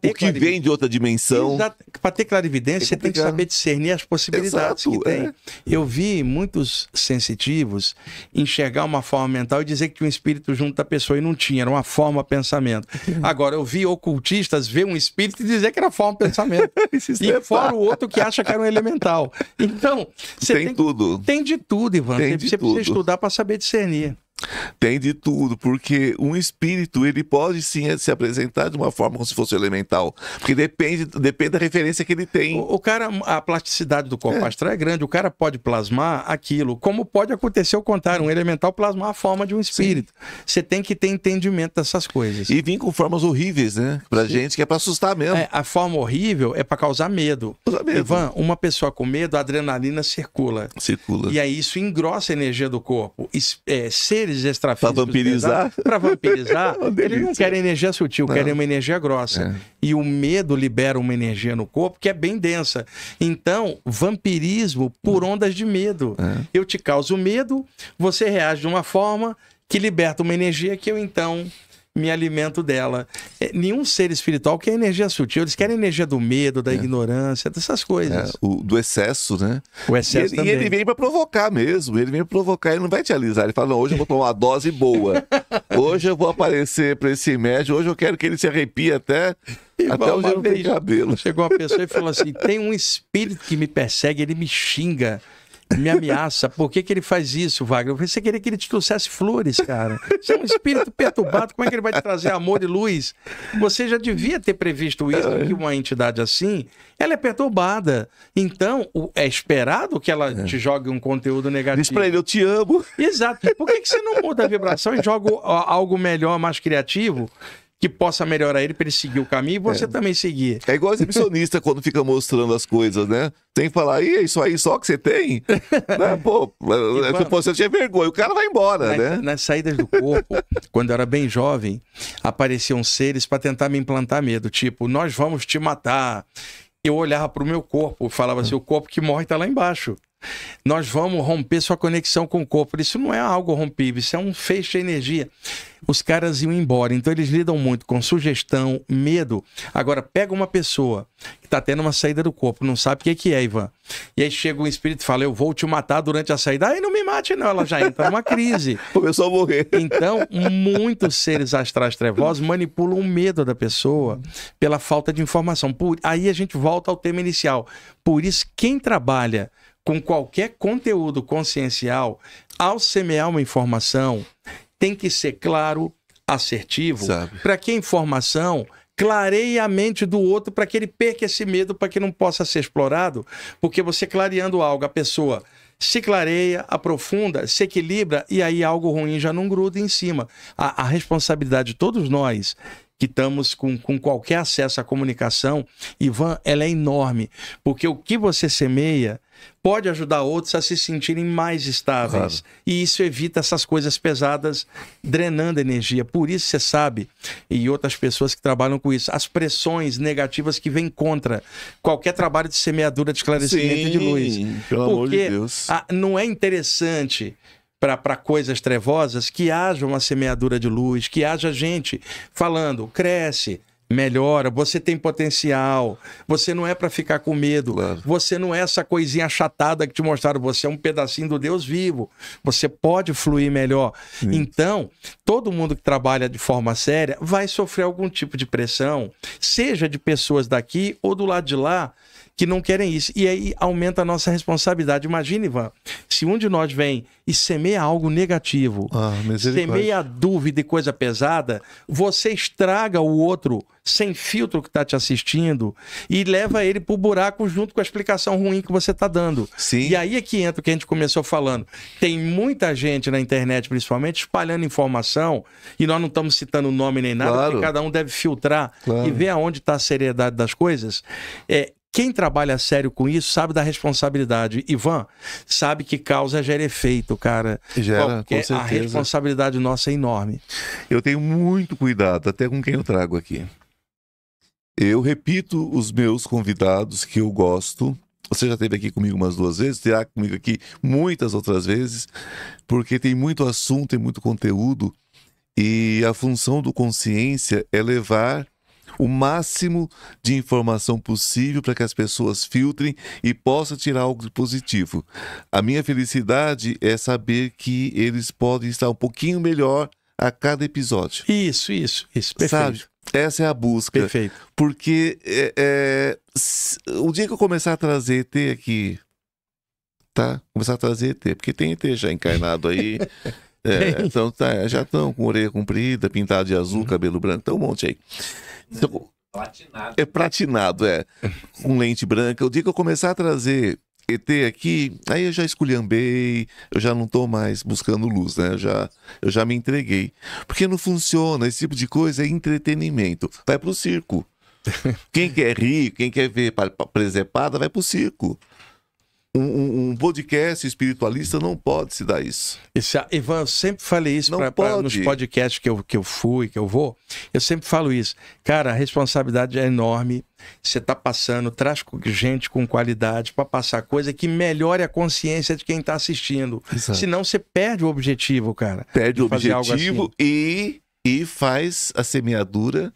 S1: O que vem de outra dimensão.
S2: Para ter clarividência, você tem que saber discernir as possibilidades que tem. Eu vi muitos sensitivos enxergar uma forma mental e dizer que tinha um espírito junto da pessoa e não tinha, era uma forma pensamento. Agora, eu vi ocultistas ver um espírito e dizer que era forma pensamento. E fora o outro que acha que era um elemental. Então, você tem tudo. Tem de tudo, Ivan. Você precisa estudar para saber discernir.
S1: Tem de tudo, porque um espírito, ele pode sim se apresentar de uma forma como se fosse elemental, porque depende da referência que ele tem.
S2: O cara, a plasticidade do corpo astral é grande, o cara pode plasmar aquilo, como pode acontecer o contrário, um elemental plasmar a forma de um espírito. Você tem que ter entendimento dessas coisas.
S1: E vir com formas horríveis, né? Pra gente, que é pra assustar mesmo.
S2: A forma horrível é pra causar medo. Ivan, uma pessoa com medo, a adrenalina circula. E aí isso engrossa a energia do corpo. Seres extrafísicos. Para vampirizar, eles não querem energia sutil, querem uma energia grossa. E o medo libera uma energia no corpo que é bem densa. Então, vampirismo por ondas de medo. Eu te causo medo, você reage de uma forma que liberta uma energia que eu então me alimento dela. Nenhum ser espiritual quer energia sutil, eles querem energia do medo, da ignorância, dessas coisas.
S1: Do excesso, né?
S2: O excesso também.
S1: E ele vem pra provocar mesmo, ele vem pra provocar, ele não vai te alisar, ele fala, não, hoje eu vou tomar uma dose boa, hoje eu vou aparecer pra esse médico, hoje eu quero que ele se arrepie até onde não tem cabelo.
S2: Chegou uma pessoa e falou assim, tem um espírito que me persegue, ele me xinga, me ameaça. Por que ele faz isso, Wagner? Você queria que ele te trouxesse flores, cara. Você é um espírito perturbado, como é que ele vai te trazer amor e luz? Você já devia ter previsto isso, que uma entidade assim, ela é perturbada. Então, é esperado que ela te jogue um conteúdo negativo.
S1: Diz pra ele, eu te amo.
S2: Exato. Por que você não muda a vibração e joga algo melhor, mais criativo? Que possa melhorar ele para ele seguir o caminho e você também seguir.
S1: É igual exibicionista quando fica mostrando as coisas, né? Tem que falar, é isso aí só que você tem? Né? Pô, você tinha vergonha, o cara vai embora, né?
S2: Nas saídas do corpo, quando eu era bem jovem, apareciam seres para tentar me implantar medo, tipo, nós vamos te matar. Eu olhava para o meu corpo e falava assim, o corpo que morre está lá embaixo. Nós vamos romper sua conexão com o corpo. Isso não é algo rompível, isso é um feixe de energia. Os caras iam embora, então eles lidam muito com sugestão, medo. Agora, pega uma pessoa que está tendo uma saída do corpo, não sabe o que é, Ivan. E aí chega um espírito e fala, eu vou te matar durante a saída. Aí não me mate não, ela já entra numa crise.
S1: Começou a morrer.
S2: Então, muitos seres astrais trevosos manipulam o medo da pessoa pela falta de informação. Aí a gente volta ao tema inicial. Por isso, quem trabalha com qualquer conteúdo consciencial, ao semear uma informação, tem que ser claro, assertivo, para que a informação clareie a mente do outro, para que ele perca esse medo, para que não possa ser explorado, porque você clareando algo, a pessoa se clareia, aprofunda, se equilibra, e aí algo ruim já não gruda em cima. A responsabilidade de todos nós que estamos com qualquer acesso à comunicação, Ivan, ela é enorme, porque o que você semeia pode ajudar outros a se sentirem mais estáveis. Claro. E isso evita essas coisas pesadas drenando energia. Por isso você sabe, e outras pessoas que trabalham com isso, as pressões negativas que vêm contra qualquer trabalho de semeadura, de esclarecimento e de luz.
S1: Pelo amor de Deus.
S2: Não é interessante para coisas trevosas que haja uma semeadura de luz, que haja gente falando, cresce, melhora, você tem potencial, você não é para ficar com medo, você não é essa coisinha achatada que te mostraram, você é um pedacinho do Deus vivo, você pode fluir melhor. Então, todo mundo que trabalha de forma séria vai sofrer algum tipo de pressão, seja de pessoas daqui ou do lado de lá, que não querem isso. E aí aumenta a nossa responsabilidade. Imagine, Ivan, se um de nós vem e semeia algo negativo, semeia dúvida e coisa pesada, você estraga o outro sem filtro que está te assistindo e leva ele para o buraco junto com a explicação ruim que você está dando.
S1: Sim.
S2: E aí é que entra o que a gente começou falando. Tem muita gente na internet, principalmente, espalhando informação, e nós não estamos citando nome nem nada, porque cada um deve filtrar e ver aonde está a seriedade das coisas. Quem trabalha sério com isso sabe da responsabilidade. Ivan, sabe que causa gera efeito, cara.
S1: Gera, com certeza.
S2: A responsabilidade nossa é enorme.
S1: Eu tenho muito cuidado, até com quem eu trago aqui. Eu repito os meus convidados que eu gosto. Você já esteve aqui comigo umas 2 vezes, terá comigo aqui muitas outras vezes, porque tem muito assunto, tem muito conteúdo, e a função do consciência é levar o máximo de informação possível para que as pessoas filtrem e possam tirar algo de positivo. A minha felicidade é saber que eles podem estar um pouquinho melhor a cada episódio.
S2: Isso, perfeito.
S1: Sabe? Essa é a busca.
S2: Perfeito.
S1: Porque o dia que eu começar a trazer ET aqui, tá? Começar a trazer ET, porque tem ET já encarnado aí. Então já estão com orelha comprida, pintado de azul, cabelo branco, tem um monte aí. Então, platinado. É platinado, com lente branca. O dia que eu começar a trazer ET aqui, aí eu já esculhambei, eu já não tô mais buscando luz, né? Eu já me entreguei. Porque não funciona, esse tipo de coisa é entretenimento. Vai pro circo. Quem quer rir, quem quer ver presepada, vai pro circo. Um podcast espiritualista não pode se dar isso.
S2: Ivan, eu sempre falei isso nos podcasts que eu vou, eu sempre falo isso. Cara, a responsabilidade é enorme. Você está passando, traz gente com qualidade para passar coisa que melhore a consciência de quem está assistindo. Exato. Senão você perde o objetivo, cara.
S1: Perde o objetivo assim. e faz a semeadura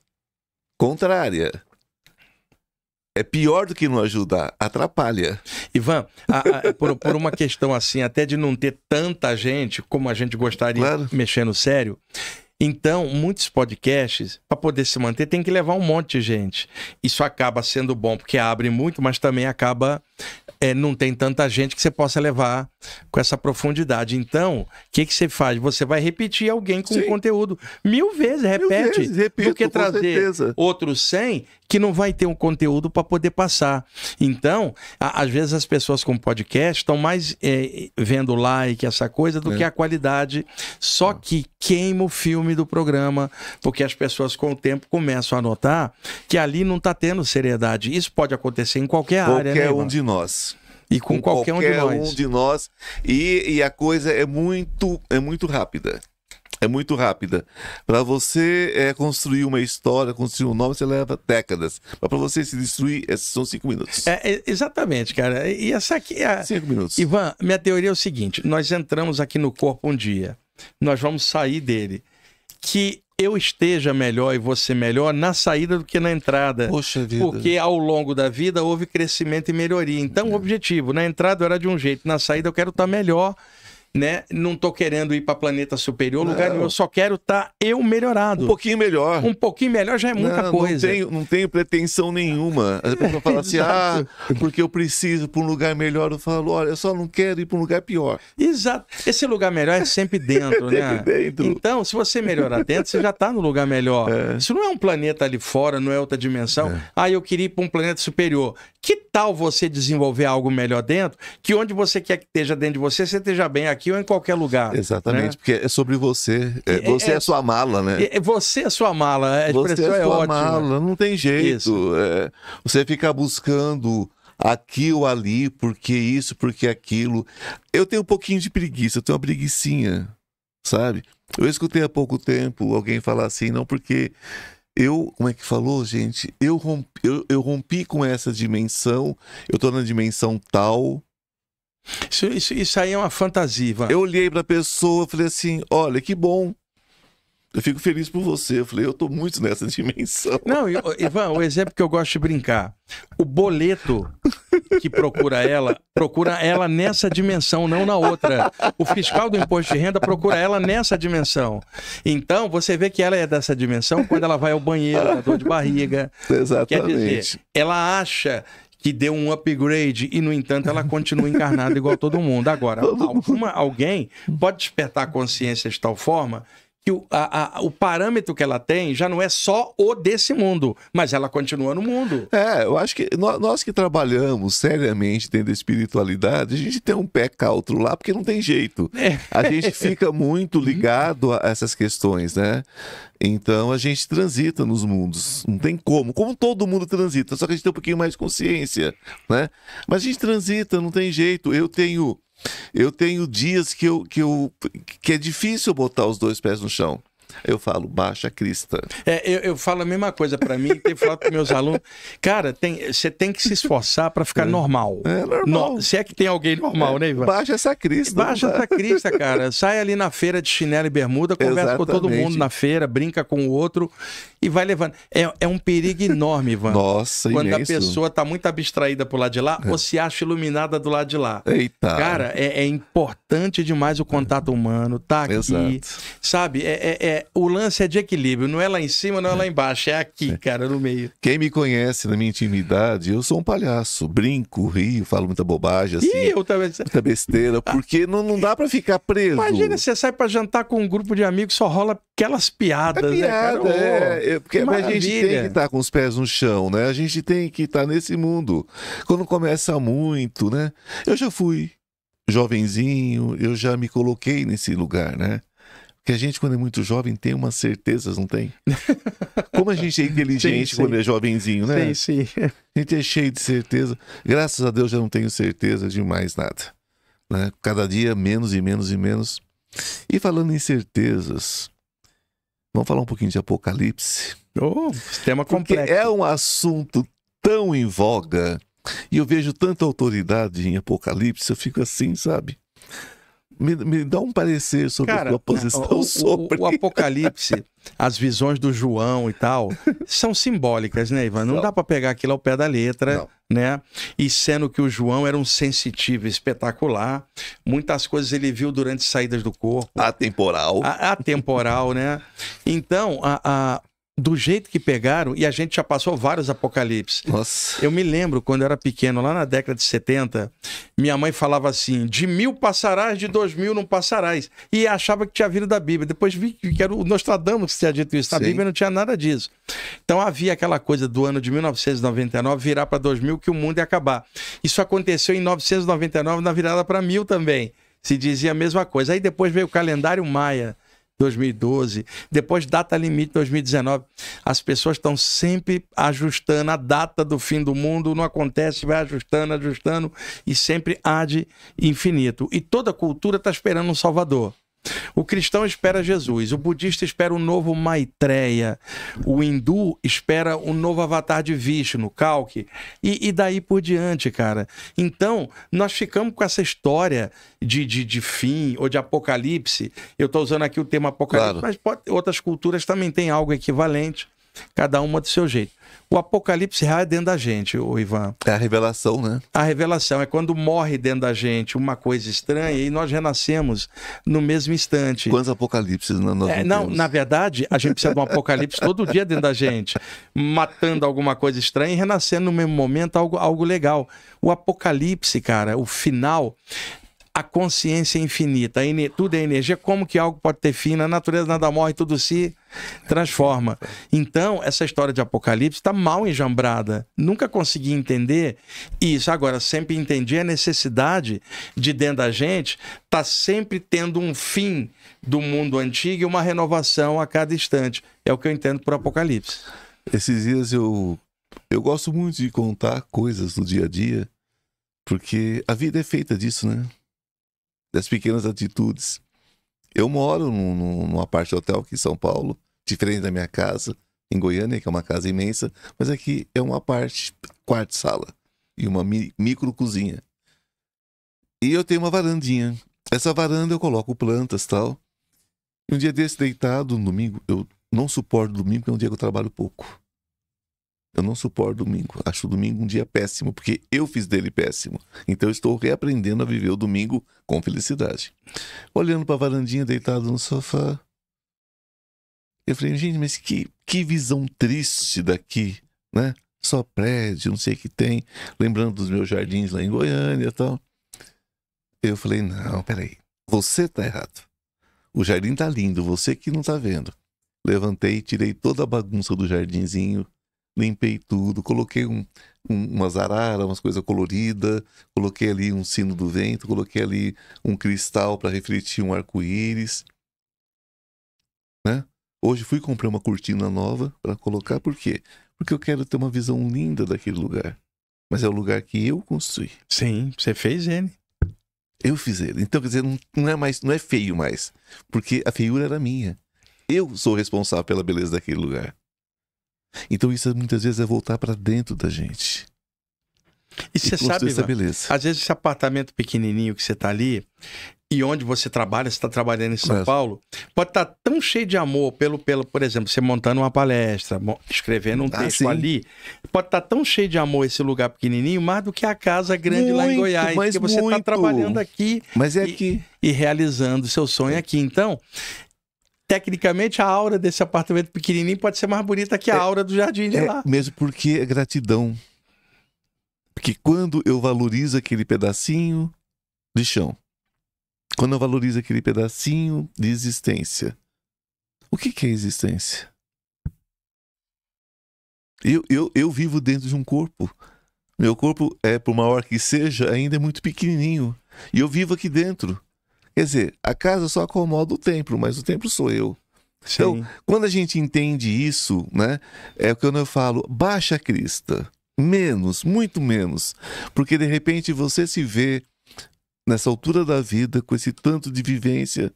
S1: contrária. É pior do que não ajudar, atrapalha.
S2: Ivan, por uma questão assim, até de não ter tanta gente como a gente gostaria,
S1: Claro.
S2: mexendo sério, então muitos podcasts, para poder se manter, tem que levar um monte de gente. Isso acaba sendo bom, porque abre muito, mas também acaba... não tem tanta gente que você possa levar com essa profundidade. Então, o que você faz? Você vai repetir alguém com conteúdo 1000 vezes, repete.
S1: Repito,
S2: do que trazer
S1: certeza.
S2: outros 100 que não vai ter um conteúdo para poder passar. Então, às vezes as pessoas com podcast estão mais vendo like, essa coisa, do que a qualidade. Só que queima o filme do programa, porque as pessoas com o tempo começam a notar que ali não está tendo seriedade. Isso pode acontecer em qualquer área, né,
S1: Qualquer
S2: Ivan?
S1: um de nós.
S2: E com qualquer um de nós.
S1: Um de nós. E a coisa é muito rápida. É muito rápida. Para você construir uma história, construir um nome, você leva décadas. Mas para você se destruir, são 5 minutos.
S2: Exatamente, cara. E essa aqui é...
S1: 5 minutos.
S2: Ivan, minha teoria é o seguinte: nós entramos aqui no corpo um dia. Nós vamos sair dele. Que eu esteja melhor e você melhor na saída do que na entrada.
S1: Poxa vida.
S2: Porque ao longo da vida houve crescimento e melhoria. Então, o objetivo, na entrada era de um jeito, na saída eu quero estar melhor, né? Não tô querendo ir para planeta superior, lugar nenhum, eu só quero estar eu melhorado.
S1: Um pouquinho melhor.
S2: Um pouquinho melhor já é muita coisa.
S1: Não tenho pretensão nenhuma. A pessoa fala assim, porque eu preciso ir para um lugar melhor. Eu falo, olha, eu só não quero ir para um lugar pior.
S2: Exato. Esse lugar melhor é sempre dentro, né?
S1: Dentro.
S2: Então, se você melhorar dentro, você já está no lugar melhor. Isso não é um planeta ali fora, não é outra dimensão. Eu queria ir para um planeta superior. Que tal você desenvolver algo melhor dentro, que onde você quer que esteja dentro de você esteja bem aqui ou em qualquer lugar?
S1: Exatamente,
S2: né?
S1: Porque é sobre você. Você é a sua mala, né?
S2: Você é a sua mala. A expressão
S1: você é a sua
S2: ótima.
S1: mala, não tem jeito. Você fica buscando aqui ou ali, porque isso, porque aquilo. Eu tenho um pouquinho de preguiça, eu tenho uma preguicinha, sabe? Eu escutei há pouco tempo alguém falar assim, não, porque... como é que falou, gente? Eu rompi com essa dimensão, eu tô na dimensão tal.
S2: Isso aí é uma fantasia, Ivan.
S1: Eu olhei pra pessoa e falei assim, olha, que bom. Eu fico feliz por você. Eu falei, eu tô muito nessa dimensão.
S2: Não, Ivan, o exemplo que eu gosto de brincar. O boleto que procura ela nessa dimensão, não na outra. O fiscal do imposto de renda procura ela nessa dimensão. Então, você vê que ela é dessa dimensão quando ela vai ao banheiro, dá dor de barriga.
S1: Exatamente.
S2: Quer dizer, ela acha que deu um upgrade e, no entanto, ela continua encarnada igual todo mundo. Agora, alguém pode despertar a consciência de tal forma que o parâmetro que ela tem já não é só o desse mundo, mas ela continua no mundo.
S1: Eu acho que nós que trabalhamos seriamente dentro da espiritualidade, a gente tem um pé caltro lá, porque não tem jeito. A gente fica muito ligado a essas questões, né? Então a gente transita nos mundos, não tem como todo mundo transita, só que a gente tem um pouquinho mais de consciência, né? Mas a gente transita, não tem jeito. Eu tenho dias que é difícil botar os 2 pés no chão. Eu falo, baixa a crista.
S2: Eu falo a mesma coisa pra mim, tenho falado com meus alunos. Cara, você tem que se esforçar pra ficar normal.
S1: Normal.
S2: Se é que tem alguém normal, né, Ivan?
S1: Baixa essa crista.
S2: Baixa essa crista, cara. Sai ali na feira de chinelo e bermuda, conversa com todo mundo na feira, brinca com o outro e vai levando. É um perigo enorme, Ivan.
S1: Nossa,
S2: quando
S1: imenso.
S2: A pessoa tá muito abstraída pro lado de lá ou se acha iluminada do lado de lá.
S1: Eita.
S2: Cara, é importante demais o contato humano, tá aqui.
S1: Exato.
S2: Sabe? O lance é de equilíbrio, não é lá em cima, não é lá embaixo, é aqui, cara, no meio.
S1: Quem me conhece na minha intimidade, eu sou um palhaço, brinco, rio, falo muita bobagem, assim,
S2: eu também.
S1: Muita besteira, porque não dá pra ficar preso.
S2: Imagina, você sai pra jantar com um grupo de amigos, só rola aquelas piadas,
S1: né, cara? Porque a gente tem que estar com os pés no chão, né? A gente tem que estar nesse mundo. Quando começa muito, né? Eu já fui jovenzinho, eu já me coloquei nesse lugar, né? Porque a gente, quando é muito jovem, tem umas certezas, não tem? Como a gente é inteligente quando é jovenzinho, né?
S2: Sim.
S1: A gente é cheio de certeza. Graças a Deus já não tenho certeza de mais nada, né? Cada dia menos e menos e menos. E falando em certezas, vamos falar um pouquinho de Apocalipse.
S2: Tema complexo.
S1: Porque é um assunto tão em voga. E eu vejo tanta autoridade em Apocalipse, eu fico assim, sabe? Me dá um parecer sobre a sua posição sobre...
S2: O Apocalipse, as visões do João e tal, são simbólicas, né, Ivan? Não dá para pegar aquilo ao pé da letra, né? E sendo que o João era um sensitivo espetacular, muitas coisas ele viu durante saídas do corpo.
S1: Atemporal.
S2: Atemporal, né? Então, do jeito que pegaram, e a gente já passou vários apocalipses.
S1: Nossa.
S2: Eu me lembro, quando eu era pequeno, lá na década de 70, minha mãe falava assim, de 1000 passarás, de 2000 não passarás. E achava que tinha vindo da Bíblia. Depois vi que era o Nostradamus que tinha dito isso. Na Bíblia não tinha nada disso. Então havia aquela coisa do ano de 1999 virar para 2000 que o mundo ia acabar. Isso aconteceu em 999, na virada para 1000 também. Se dizia a mesma coisa. Aí depois veio o calendário Maia, 2012, depois data limite 2019. As pessoas estão sempre ajustando a data do fim do mundo, não acontece, vai ajustando e sempre há de infinito. E toda cultura está esperando um Salvador. O cristão espera Jesus, o budista espera um novo Maitreya, o hindu espera um novo avatar de Vishnu, Kalki, e daí por diante, cara. Então, nós ficamos com essa história de fim ou de apocalipse. Eu estou usando aqui o termo apocalipse, mas outras culturas também têm algo equivalente, cada uma do seu jeito. O apocalipse real é dentro da gente, o Ivan.
S1: É a revelação, né?
S2: A revelação é quando morre dentro da gente uma coisa estranha e nós renascemos no mesmo instante.
S1: Quantos apocalipses nós não temos?
S2: Na verdade, a gente precisa de um apocalipse todo dia dentro da gente, matando alguma coisa estranha e renascendo no mesmo momento algo legal. O apocalipse, cara, o final... A consciência é infinita, tudo é energia. Como que algo pode ter fim? Na natureza nada morre, tudo se transforma. Então, essa história de Apocalipse está mal enjambrada. Nunca consegui entender isso. Agora, sempre entendi a necessidade de, dentro da gente, tá sempre tendo um fim do mundo antigo e uma renovação a cada instante. É o que eu entendo por Apocalipse.
S1: Esses dias eu gosto muito de contar coisas do dia a dia, porque a vida é feita disso, né? Das pequenas atitudes. Eu moro numa parte do hotel aqui em São Paulo, diferente da minha casa, em Goiânia, que é uma casa imensa, mas aqui é uma parte, quarto e sala, e uma micro cozinha. E eu tenho uma varandinha. Essa varanda eu coloco plantas e tal. E um dia desse, deitado, no domingo, eu não suporto domingo, porque é um dia que eu trabalho pouco. Eu não suporto domingo. Acho o domingo um dia péssimo, porque eu fiz dele péssimo. Então eu estou reaprendendo a viver o domingo com felicidade. Olhando para a varandinha, deitado no sofá. Eu falei, gente, mas que visão triste daqui, né? Só prédio, não sei o que tem. Lembrando dos meus jardins lá em Goiânia e tal. Eu falei, não, peraí. Você tá errado. O jardim tá lindo, você que não tá vendo. Levantei, tirei toda a bagunça do jardinzinho. Limpei tudo, coloquei umas araras, umas coisas coloridas, coloquei ali um sino do vento, coloquei ali um cristal para refletir um arco-íris, né? Hoje fui comprar uma cortina nova para colocar, por quê? Porque eu quero ter uma visão linda daquele lugar. Mas é o lugar que eu construí.
S2: Sim, você fez ele.
S1: Eu fiz ele. Então, quer dizer, não é feio mais, porque a feiura era minha. Eu sou responsável pela beleza daquele lugar. Então isso muitas vezes é voltar para dentro da gente.
S2: E você sabe,
S1: essa beleza.
S2: Às vezes esse apartamento pequenininho que você está ali, e onde você trabalha, você está trabalhando em São Paulo, pode estar tão cheio de amor por exemplo, você montando uma palestra, escrevendo um texto ali, pode estar tão cheio de amor esse lugar pequenininho, mais do que a casa grande lá em Goiás, porque você está trabalhando aqui,
S1: mas é aqui.
S2: E realizando o seu sonho aqui. Então... Tecnicamente, a aura desse apartamento pequenininho pode ser mais bonita que a aura do jardim de lá.
S1: Mesmo porque é gratidão. Porque quando eu valorizo aquele pedacinho de chão, quando eu valorizo aquele pedacinho de existência, o que é existência? Eu vivo dentro de um corpo. Meu corpo, por maior que seja, ainda é muito pequenininho. E eu vivo aqui dentro. Quer dizer, a casa só acomoda o templo, mas o templo sou eu. Sim. Então, quando a gente entende isso, né, é quando eu falo, baixa a crista. Menos, muito menos. Porque de repente você se vê nessa altura da vida, com esse tanto de vivência,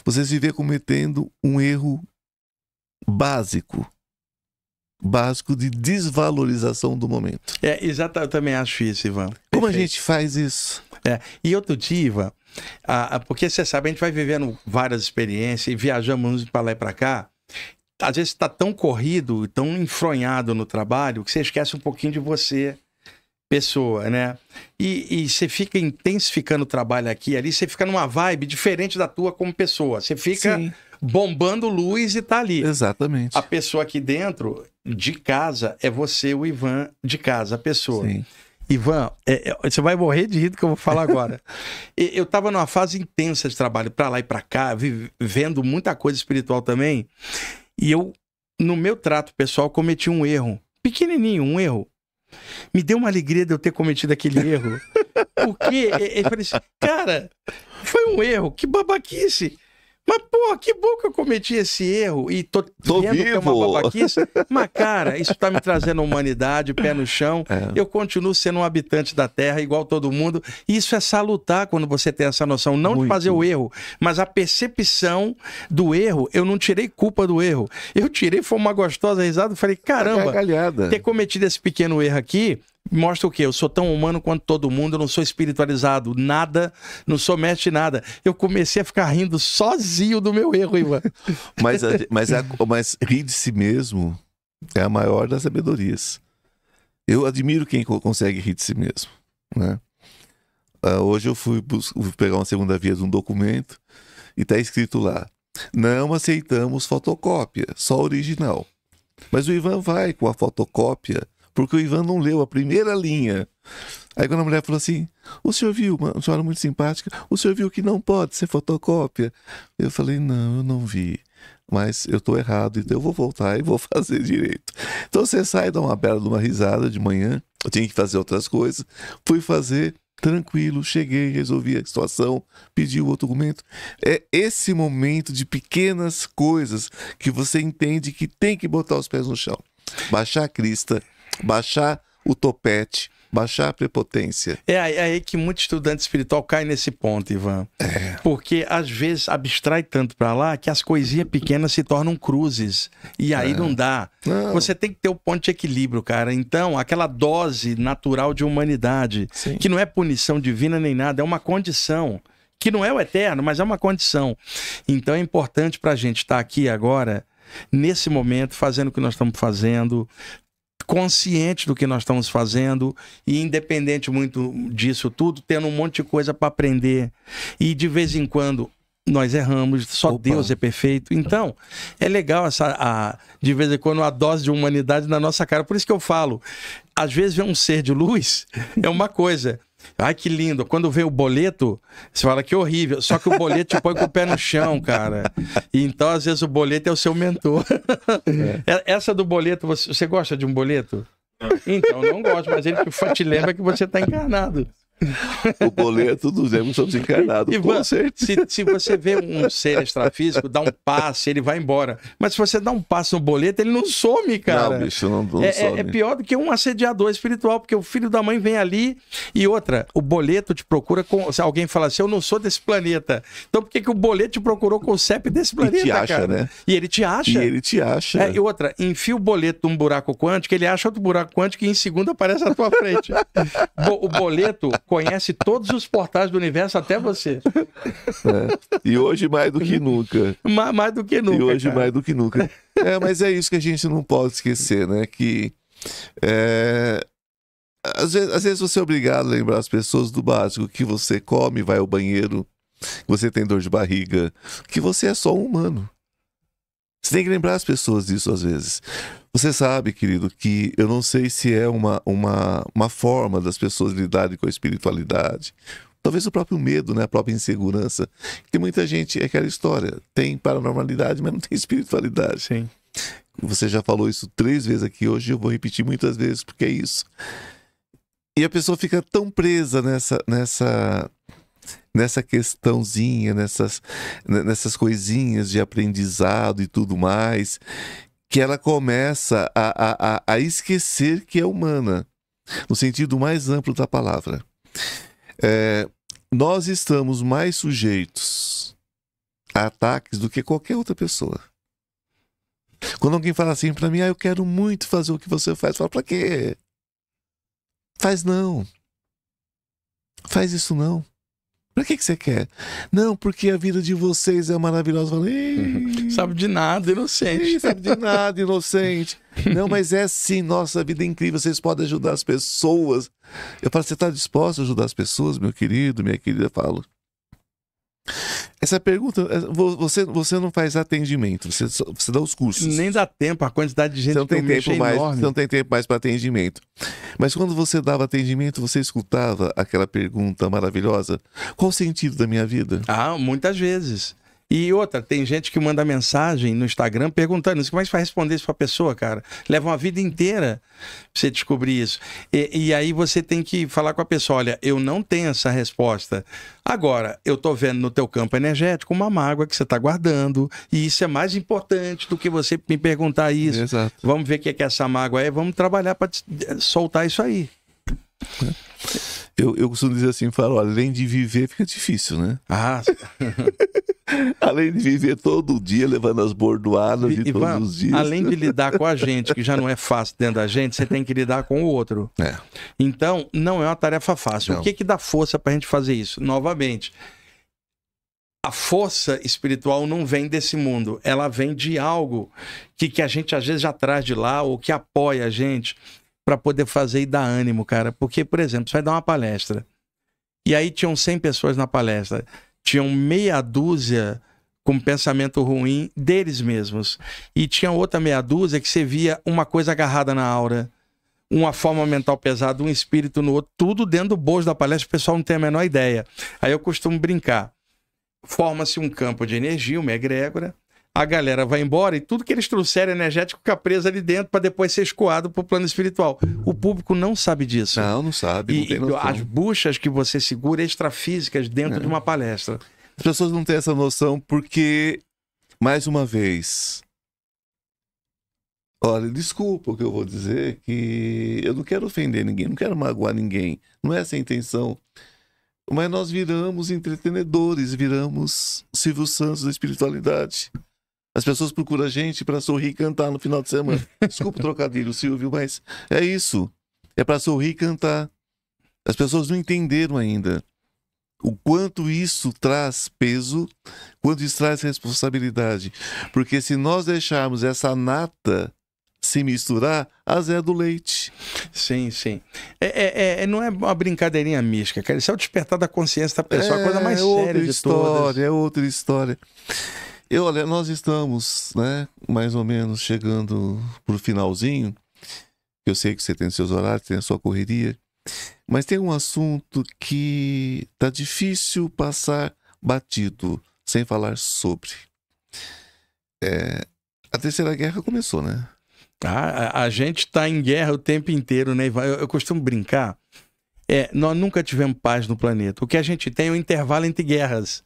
S1: você se vê cometendo um erro básico de desvalorização do momento.
S2: Exato, eu também acho isso, Ivan.
S1: Como a gente faz isso?
S2: E outro dia, Ivan, porque você sabe, a gente vai vivendo várias experiências e viajamos para lá e para cá. Às vezes está tão corrido, tão enfronhado no trabalho, que você esquece um pouquinho de você, pessoa, né? E você fica intensificando o trabalho aqui e ali, você fica numa vibe diferente da tua como pessoa. Você fica bombando luz e tá ali.
S1: Exatamente.
S2: A pessoa aqui dentro, de casa, é você, o Ivan, de casa, a pessoa.
S1: Sim.
S2: Ivan, você vai morrer de rir do que eu vou falar agora. Eu estava numa fase intensa de trabalho, para lá e para cá, vivendo muita coisa espiritual também. E eu, no meu trato pessoal, cometi um erro. Pequenininho, um erro. Me deu uma alegria de eu ter cometido aquele erro. Porque eu falei assim, cara, foi um erro, que babaquice. Mas, pô, que bom que eu cometi esse erro e tô vendo
S1: vivo.
S2: que é uma babaquice. Mas, cara, isso tá me trazendo humanidade, pé no chão. Eu continuo sendo um habitante da Terra, igual todo mundo. E isso é salutar quando você tem essa noção, não de fazer o erro, mas a percepção do erro. Eu não tirei culpa do erro. Eu tirei, foi uma gostosa risada. Falei, caramba, ter cometido esse pequeno erro aqui mostra o quê? Eu sou tão humano quanto todo mundo, eu não sou espiritualizado, nada, não sou mestre nada. Eu comecei a ficar rindo sozinho do meu erro, Ivan.
S1: Mas rir de si mesmo é a maior das sabedorias. Eu admiro quem consegue rir de si mesmo, né? Hoje eu fui pegar uma segunda via de um documento e está escrito lá: não aceitamos fotocópia, só original. Mas o Ivan vai com a fotocópia porque o Ivan não leu a primeira linha. Aí quando a mulher falou assim, o senhor viu, uma senhora muito simpática, o senhor viu que não pode ser fotocópia? Eu falei, não, eu não vi. Mas eu estou errado, então eu vou voltar e vou fazer direito. Então você sai, dá uma bela de uma risada de manhã, eu tinha que fazer outras coisas, fui fazer, tranquilo, cheguei, resolvi a situação, pedi o outro documento. É esse momento de pequenas coisas que você entende que tem que botar os pés no chão. Baixar a crista, baixar o topete, baixar a prepotência.
S2: É aí que muito estudante espiritual cai nesse ponto, Ivan. Porque às vezes abstrai tanto para lá que as coisinhas pequenas se tornam cruzes. E aí não dá. Não. Você tem que ter o ponto de equilíbrio, cara. Então, aquela dose natural de humanidade, que não é punição divina nem nada, é uma condição. Que não é o eterno, mas é uma condição. Então é importante para a gente estar aqui agora, nesse momento, fazendo o que nós estamos fazendo, consciente do que nós estamos fazendo e independente muito disso tudo, tendo um monte de coisa para aprender. E de vez em quando nós erramos, só Deus é perfeito. Então, é legal de vez em quando, a dose de humanidade na nossa cara. Por isso que eu falo, às vezes ver um ser de luz é uma coisa. Ai, que lindo. Quando vê o boleto, você fala que horrível. Só que o boleto te põe com o pé no chão, cara. E então, às vezes, o boleto é o seu mentor. Essa do boleto, você gosta de um boleto? Então, não gosto, mas ele te lembra que você está encarnado.
S1: O boleto dos erros somos encarnados, com certeza.
S2: Se você vê um ser extrafísico, dá um passe, ele vai embora. Mas se você dá um passe no boleto, ele não some, cara.
S1: Não, bicho, não some.
S2: É pior do que um assediador espiritual, porque o filho da mãe vem ali e outra, o boleto te procura com... Se alguém fala assim, eu não sou desse planeta. Então por que o boleto te procurou com o CEP desse planeta,
S1: e te acha,
S2: cara?
S1: né?
S2: E ele te acha.
S1: E ele te acha.
S2: E outra, enfia o boleto num buraco quântico, ele acha outro buraco quântico e em segundo aparece na tua frente. O boleto conhece todos os portais do universo, até você.
S1: E hoje mais do que nunca.
S2: Mais do que nunca.
S1: E hoje
S2: cara.
S1: mais do que nunca. Mas é isso que a gente não pode esquecer, né? Que às vezes você é obrigado a lembrar as pessoas do básico, que você come, vai ao banheiro, que você tem dor de barriga, que você é só um humano. Você tem que lembrar as pessoas disso às vezes. Você sabe, querido, que eu não sei se é uma forma das pessoas lidarem com a espiritualidade. Talvez o próprio medo, né? A própria insegurança. Tem muita gente, é aquela história, tem paranormalidade, mas não tem espiritualidade.
S2: Sim.
S1: Você já falou isso 3 vezes aqui hoje, eu vou repetir muitas vezes, porque é isso. E a pessoa fica tão presa nessa questãozinha, nessas coisinhas de aprendizado e tudo mais, que ela começa a esquecer que é humana, no sentido mais amplo da palavra. Nós estamos mais sujeitos a ataques do que qualquer outra pessoa. Quando alguém fala assim pra mim, eu quero muito fazer o que você faz, fala, pra quê? Faz não. Faz isso não. Pra que você quer? Não, porque a vida de vocês é maravilhosa. Eu falei,
S2: sabe de nada, inocente.
S1: Sabe de nada, inocente. Não, mas é sim, nossa, a vida é incrível, vocês podem ajudar as pessoas. Eu falo, você está disposto a ajudar as pessoas, meu querido, minha querida? Eu falo. Essa pergunta, você não faz atendimento, você dá os cursos.
S2: Nem dá tempo, a quantidade de gente
S1: você não tem
S2: que eu
S1: tempo mais,
S2: enorme.
S1: Você não tem tempo mais para atendimento. Mas quando você dava atendimento, você escutava aquela pergunta maravilhosa: qual o sentido da minha vida?
S2: Ah, muitas vezes. E outra, tem gente que manda mensagem no Instagram perguntando isso. Como é que vai responder isso pra pessoa, cara? Leva uma vida inteira pra você descobrir isso. E aí você tem que falar com a pessoa, olha, eu não tenho essa resposta. Agora, eu tô vendo no teu campo energético uma mágoa que você tá guardando, e isso é mais importante do que você me perguntar isso.
S1: Exato.
S2: Vamos ver o que é que essa mágoa é, vamos trabalhar para soltar isso aí.
S1: Eu costumo dizer assim, falo, além de viver fica difícil, né?
S2: Ah,
S1: além de viver todo dia, levando as bordoadas de todos os dias.
S2: Além de lidar com a gente, que já não é fácil dentro da gente, você tem que lidar com o outro.
S1: É.
S2: Então, não é uma tarefa fácil.
S1: Não.
S2: O que dá força pra gente fazer isso? Novamente, a força espiritual não vem desse mundo. Ela vem de algo que a gente às vezes já traz de lá, ou que apoia a gente para poder fazer e dar ânimo, cara. Porque, por exemplo, você vai dar uma palestra. E aí tinham 100 pessoas na palestra. Tinham meia dúzia com pensamento ruim deles mesmos. E tinha outra meia dúzia que você via uma coisa agarrada na aura, uma forma mental pesada, um espírito no outro, tudo dentro do bojo da palestra, o pessoal não tem a menor ideia. Aí eu costumo brincar. Forma-se um campo de energia, uma egrégora, a galera vai embora e tudo que eles trouxeram energético fica preso ali dentro para depois ser escoado para o plano espiritual. O público não sabe disso.
S1: Não sabe, não tem noção.
S2: As buchas que você segura extrafísicas dentro de uma palestra.
S1: As pessoas não têm essa noção porque, mais uma vez, olha, desculpa o que eu vou dizer, que eu não quero ofender ninguém, não quero magoar ninguém, não é essa a intenção. Mas nós viramos entretenedores, viramos Silvio Santos da espiritualidade. As pessoas procuram a gente para sorrir e cantar no final de semana. Desculpa o trocadilho, Silvio, mas é isso. É para sorrir e cantar. As pessoas não entenderam ainda o quanto isso traz peso, quanto isso traz responsabilidade. Porque se nós deixarmos essa nata se misturar, azeda do leite.
S2: Sim, sim. Não é uma brincadeirinha mística, cara. Isso é o despertar da consciência da pessoa, a coisa mais séria de todas.
S1: É outra história. Olha, nós estamos, né, mais ou menos chegando pro finalzinho. Eu sei que você tem seus horários, tem a sua correria, mas tem um assunto que tá difícil passar batido, sem falar sobre. A Terceira Guerra começou, né?
S2: A gente está em guerra o tempo inteiro, né, Ivan? Eu costumo brincar. Nós nunca tivemos paz no planeta. O que a gente tem é um intervalo entre guerras.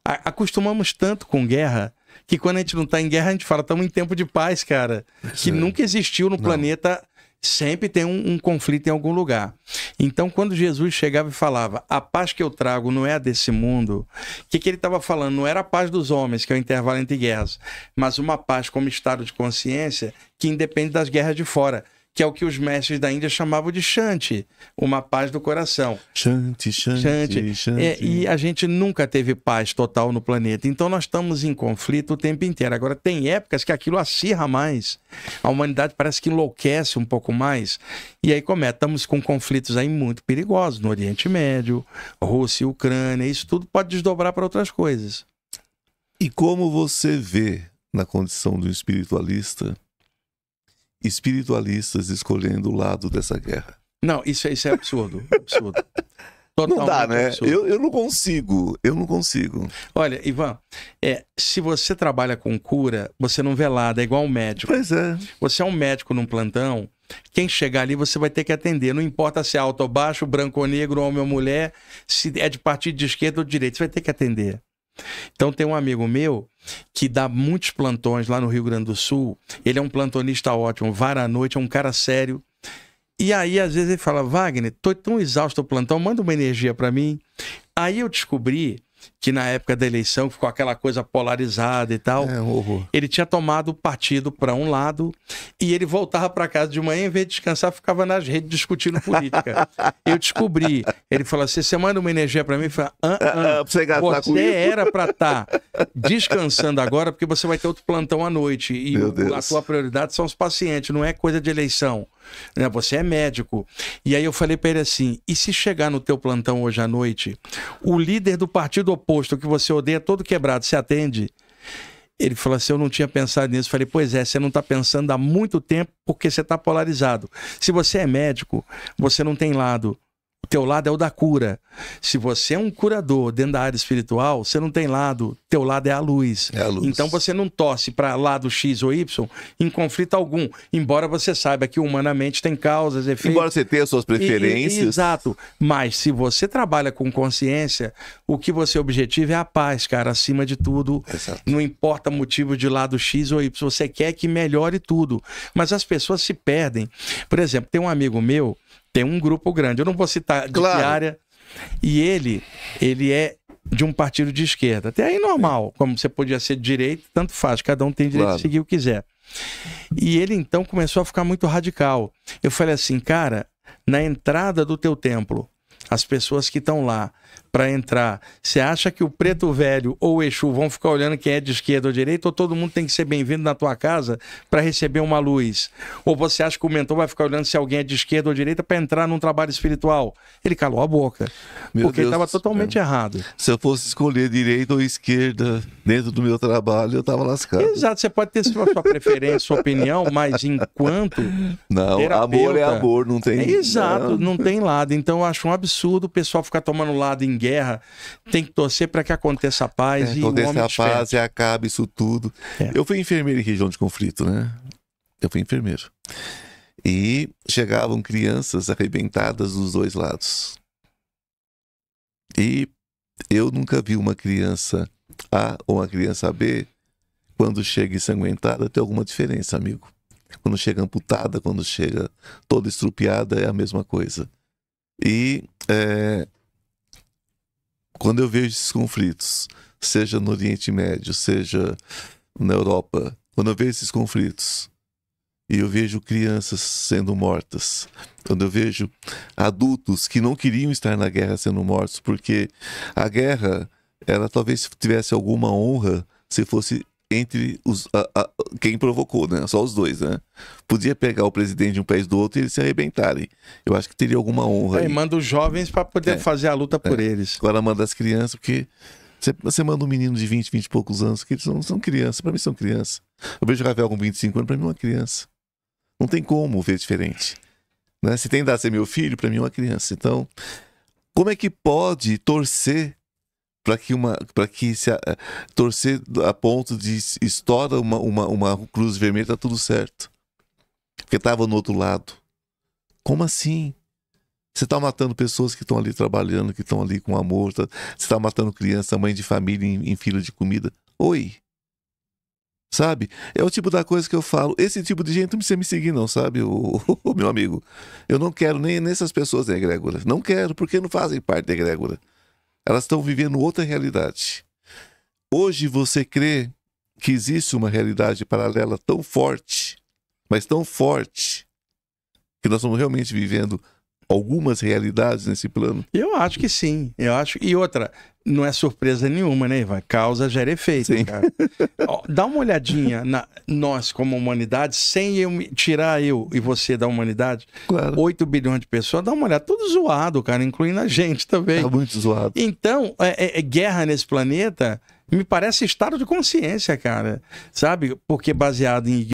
S2: Acostumamos tanto com guerra que quando a gente não está em guerra, a gente fala, estamos em tempo de paz, cara. Que nunca existiu no planeta. Sempre tem um conflito em algum lugar. Então, quando Jesus chegava e falava, a paz que eu trago não é a desse mundo, o que ele estava falando? Não era a paz dos homens, que é o intervalo entre guerras, mas uma paz como estado de consciência que independe das guerras de fora, que é o que os mestres da Índia chamavam de Shanti, uma paz do coração.
S1: Shanti.
S2: E a gente nunca teve paz total no planeta, então nós estamos em conflito o tempo inteiro. Agora, tem épocas que aquilo acirra mais, a humanidade parece que enlouquece um pouco mais, e aí estamos com conflitos aí muito perigosos no Oriente Médio, Rússia e Ucrânia, isso tudo pode desdobrar para outras coisas.
S1: E como você vê na condição do espiritualistas escolhendo o lado dessa guerra?
S2: Não, isso é absurdo. Absurdo. Totalmente
S1: não dá, né?
S2: Absurdo.
S1: Eu não consigo.
S2: Olha, Ivan, se você trabalha com cura, você não vê nada, é igual um médico.
S1: Pois é.
S2: Você é um médico num plantão, quem chegar ali você vai ter que atender. Não importa se é alto ou baixo, branco ou negro, homem ou mulher, se é de partido de esquerda ou de direita, você vai ter que atender. Então tem um amigo meu que dá muitos plantões lá no Rio Grande do Sul. Ele é um plantonista ótimo, vara à noite, é um cara sério. E aí às vezes ele fala, Wagner, tô tão exausto do plantão, manda uma energia para mim. Aí eu descobri que na época da eleição ficou aquela coisa polarizada e tal.
S1: É um horror.
S2: Ele tinha tomado o partido para um lado e ele voltava para casa de manhã, em vez de descansar, ficava nas redes discutindo política. Eu descobri. Ele falou assim: você manda uma energia para mim? Eu falei: você era para estar descansando agora, porque você vai ter outro plantão à noite. E a tua prioridade são os pacientes, não é coisa de eleição. Você é médico. E aí eu falei para ele assim: e se chegar no teu plantão hoje à noite, o líder do partido oposto que você odeia todo quebrado, se atende? Ele falou assim: eu não tinha pensado nisso. Eu falei: pois é, você não está pensando há muito tempo porque você está polarizado. Se você é médico, você não tem lado. O teu lado é o da cura. Se você é um curador dentro da área espiritual, você não tem lado. Teu lado é a luz.
S1: É a luz.
S2: Então você não torce para lado X ou Y em conflito algum. Embora você saiba que humanamente tem causas, efeitos.
S1: Embora você tenha suas preferências.
S2: Exato. Mas se você trabalha com consciência, o que você objetiva é a paz, cara, acima de tudo.
S1: Exato.
S2: Não importa motivo de lado X ou Y. Você quer que melhore tudo. Mas as pessoas se perdem. Por exemplo, tem um amigo meu, tem um grupo grande, eu não vou citar de que área, e ele é de um partido de esquerda. Até aí normal, como você podia ser de direita, tanto faz, cada um tem direito de seguir o que quiser. E ele então começou a ficar muito radical. Eu falei assim: cara, na entrada do teu templo, as pessoas que estão lá para entrar, você acha que o preto velho ou o Exu vão ficar olhando quem é de esquerda ou direita, ou todo mundo tem que ser bem-vindo na tua casa para receber uma luz? Ou você acha que o mentor vai ficar olhando se alguém é de esquerda ou direita para entrar num trabalho espiritual? Ele calou a boca, porque ele estava totalmente errado.
S1: Se eu fosse escolher direita ou esquerda dentro do meu trabalho, eu estava lascado.
S2: Exato, você pode ter sua preferência, sua opinião, mas enquanto
S1: não, amor é amor, não tem...
S2: Exato, não tem lado. Então eu acho um absurdo o pessoal ficar tomando lado em guerra. Tem que torcer para que aconteça a paz e o homem
S1: aconteça a paz e acabe isso tudo. Eu fui enfermeiro em região de conflito, né? Eu fui enfermeiro. E chegavam crianças arrebentadas dos dois lados. E eu nunca vi uma criança A ou uma criança B, quando chega ensanguentada, ter alguma diferença, amigo. Quando chega amputada, quando chega toda estrupiada, é a mesma coisa. E quando eu vejo esses conflitos, seja no Oriente Médio, seja na Europa, quando eu vejo esses conflitos e eu vejo crianças sendo mortas, quando eu vejo adultos que não queriam estar na guerra sendo mortos, porque a guerra, ela talvez tivesse alguma honra se fosse entre quem provocou, né? Só os dois, né? Podia pegar o presidente de um país do outro e eles se arrebentarem. Eu acho que teria alguma honra.
S2: E manda os jovens para poder fazer a luta por eles.
S1: Agora manda as crianças, porque você manda um menino de 20 e poucos anos, que eles não são crianças. Para mim são crianças. Eu vejo o Rafael com 25 anos, para mim é uma criança. Não tem como ver diferente. Né? Se tem dar ser meu filho, para mim é uma criança. Então, como é que pode torcer torcer a ponto de estoura uma cruz vermelha, tá tudo certo? Porque estava no outro lado. Como assim? Você está matando pessoas que estão ali trabalhando, que estão ali com amor. Você está matando criança, mãe de família em fila de comida. Oi! Sabe? É o tipo da coisa que eu falo. Esse tipo de gente não precisa me seguir não, sabe? O meu amigo. Eu não quero nem nessas pessoas da egrégora. Não quero, porque não fazem parte da egrégora. Elas estão vivendo outra realidade. Hoje você crê que existe uma realidade paralela tão forte, mas tão forte, que nós estamos realmente vivendo algumas realidades nesse plano?
S2: Eu acho que sim. Eu acho. E outra, não é surpresa nenhuma, né, Ivan? Causa gera efeito, cara. Ó, dá uma olhadinha nós como humanidade, sem tirar eu e você da humanidade, claro. 8 bilhões de pessoas, dá uma olhada, tudo zoado, cara, incluindo a gente também.
S1: Tá muito zoado.
S2: Então, guerra nesse planeta me parece estado de consciência, cara. Sabe? Porque baseado em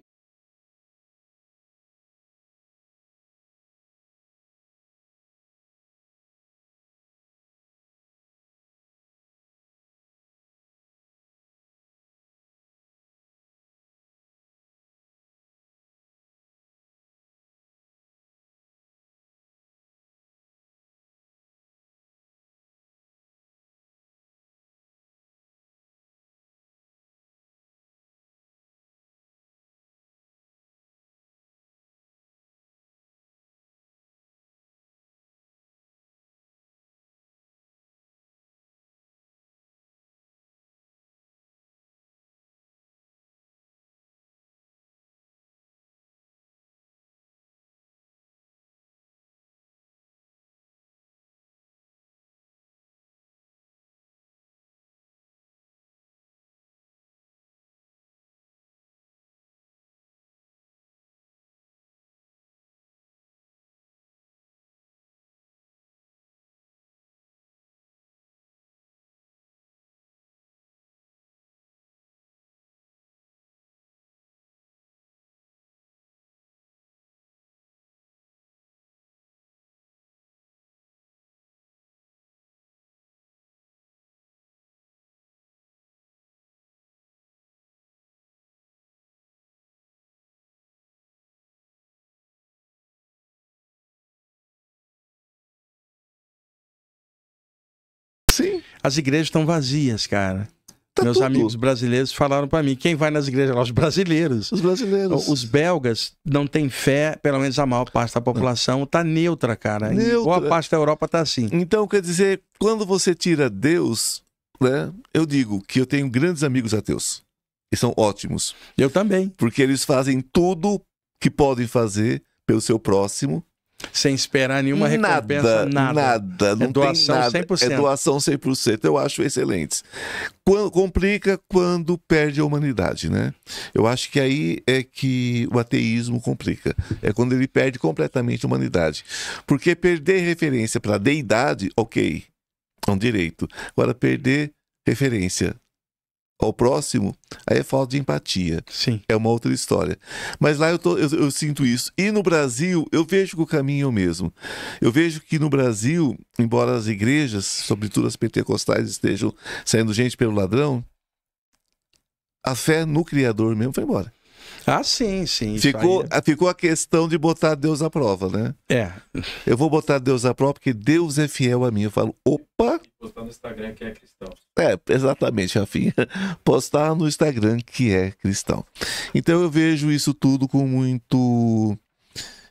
S1: Sim.
S2: As igrejas estão vazias, cara. Meus
S1: tudo.
S2: amigos brasileiros falaram para mim, quem vai nas igrejas lá? Os brasileiros.
S1: Os brasileiros.
S2: Os belgas não têm fé, pelo menos a maior parte da população está neutra, cara.
S1: Neutra.
S2: Boa parte da Europa está assim.
S1: Então, quer dizer, quando você tira Deus, né, eu digo que eu tenho grandes amigos ateus. E são ótimos.
S2: Eu também.
S1: Porque eles fazem tudo que podem fazer pelo seu próximo.
S2: Sem esperar nenhuma recompensa, nada.
S1: Não
S2: doação
S1: tem nada.
S2: 100%.
S1: É doação 100%. Eu acho excelentes. Complica quando perde a humanidade, né? Eu acho que aí é que o ateísmo complica. É quando ele perde completamente a humanidade. Porque perder referência para a deidade, ok, é um direito. Agora, perder referência ao próximo, aí é falta de empatia.
S2: Sim.
S1: É uma outra história. Mas lá eu sinto isso. E no Brasil, eu vejo que o caminho é o mesmo. Eu vejo que no Brasil, embora as igrejas, sobretudo as pentecostais, estejam saindo gente pelo ladrão, a fé no Criador mesmo foi embora.
S2: Ah, sim.
S1: Ficou a questão de botar Deus à prova, né?
S2: É.
S1: Eu vou botar Deus à prova porque Deus é fiel a mim. Eu falo, opa!
S3: Postar no Instagram que é cristão.
S1: Exatamente, Rafinha. Postar no Instagram que é cristão. Então eu vejo isso tudo com muito...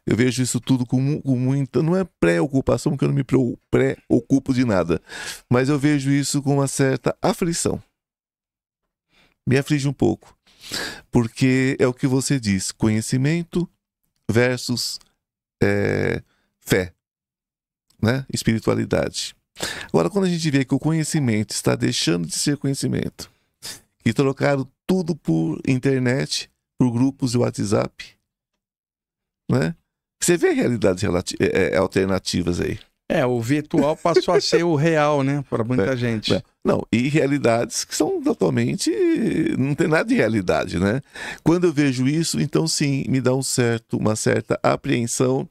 S1: Eu vejo isso tudo com muita... Não é preocupação, porque eu não me preocupo de nada. Mas eu vejo isso com uma certa aflição. Me aflige um pouco. Porque é o que você diz, conhecimento versus fé, né? Espiritualidade. Agora, quando a gente vê que o conhecimento está deixando de ser conhecimento e trocaram tudo por internet, por grupos de WhatsApp, né? Você vê realidades alternativas aí.
S2: O virtual passou a ser o real, né? Para muita gente.
S1: Não, e realidades que são totalmente... Não tem nada de realidade, né? Quando eu vejo isso, então sim, me dá uma certa apreensão,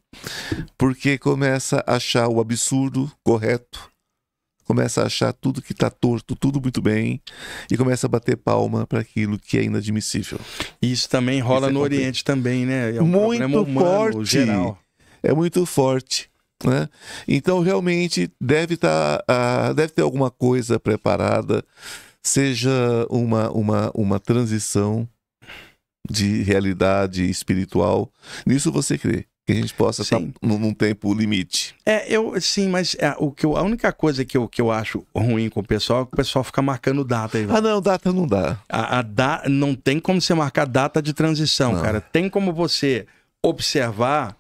S1: porque começa a achar o absurdo correto, começa a achar tudo que está torto, tudo muito bem, e começa a bater palma para aquilo que é inadmissível.
S2: Isso também rola no Oriente também, né? É um problema humano,
S1: forte.
S2: Geral.
S1: É muito forte. Né? Então realmente deve ter alguma coisa preparada, seja uma transição de realidade espiritual. Nisso você crê que a gente possa estar num tempo limite?
S2: Mas a única coisa que eu acho ruim com o pessoal é que o pessoal fica marcando data aí.
S1: Não, data não dá.
S2: Não tem como você marcar data de transição, cara. Tem como você observar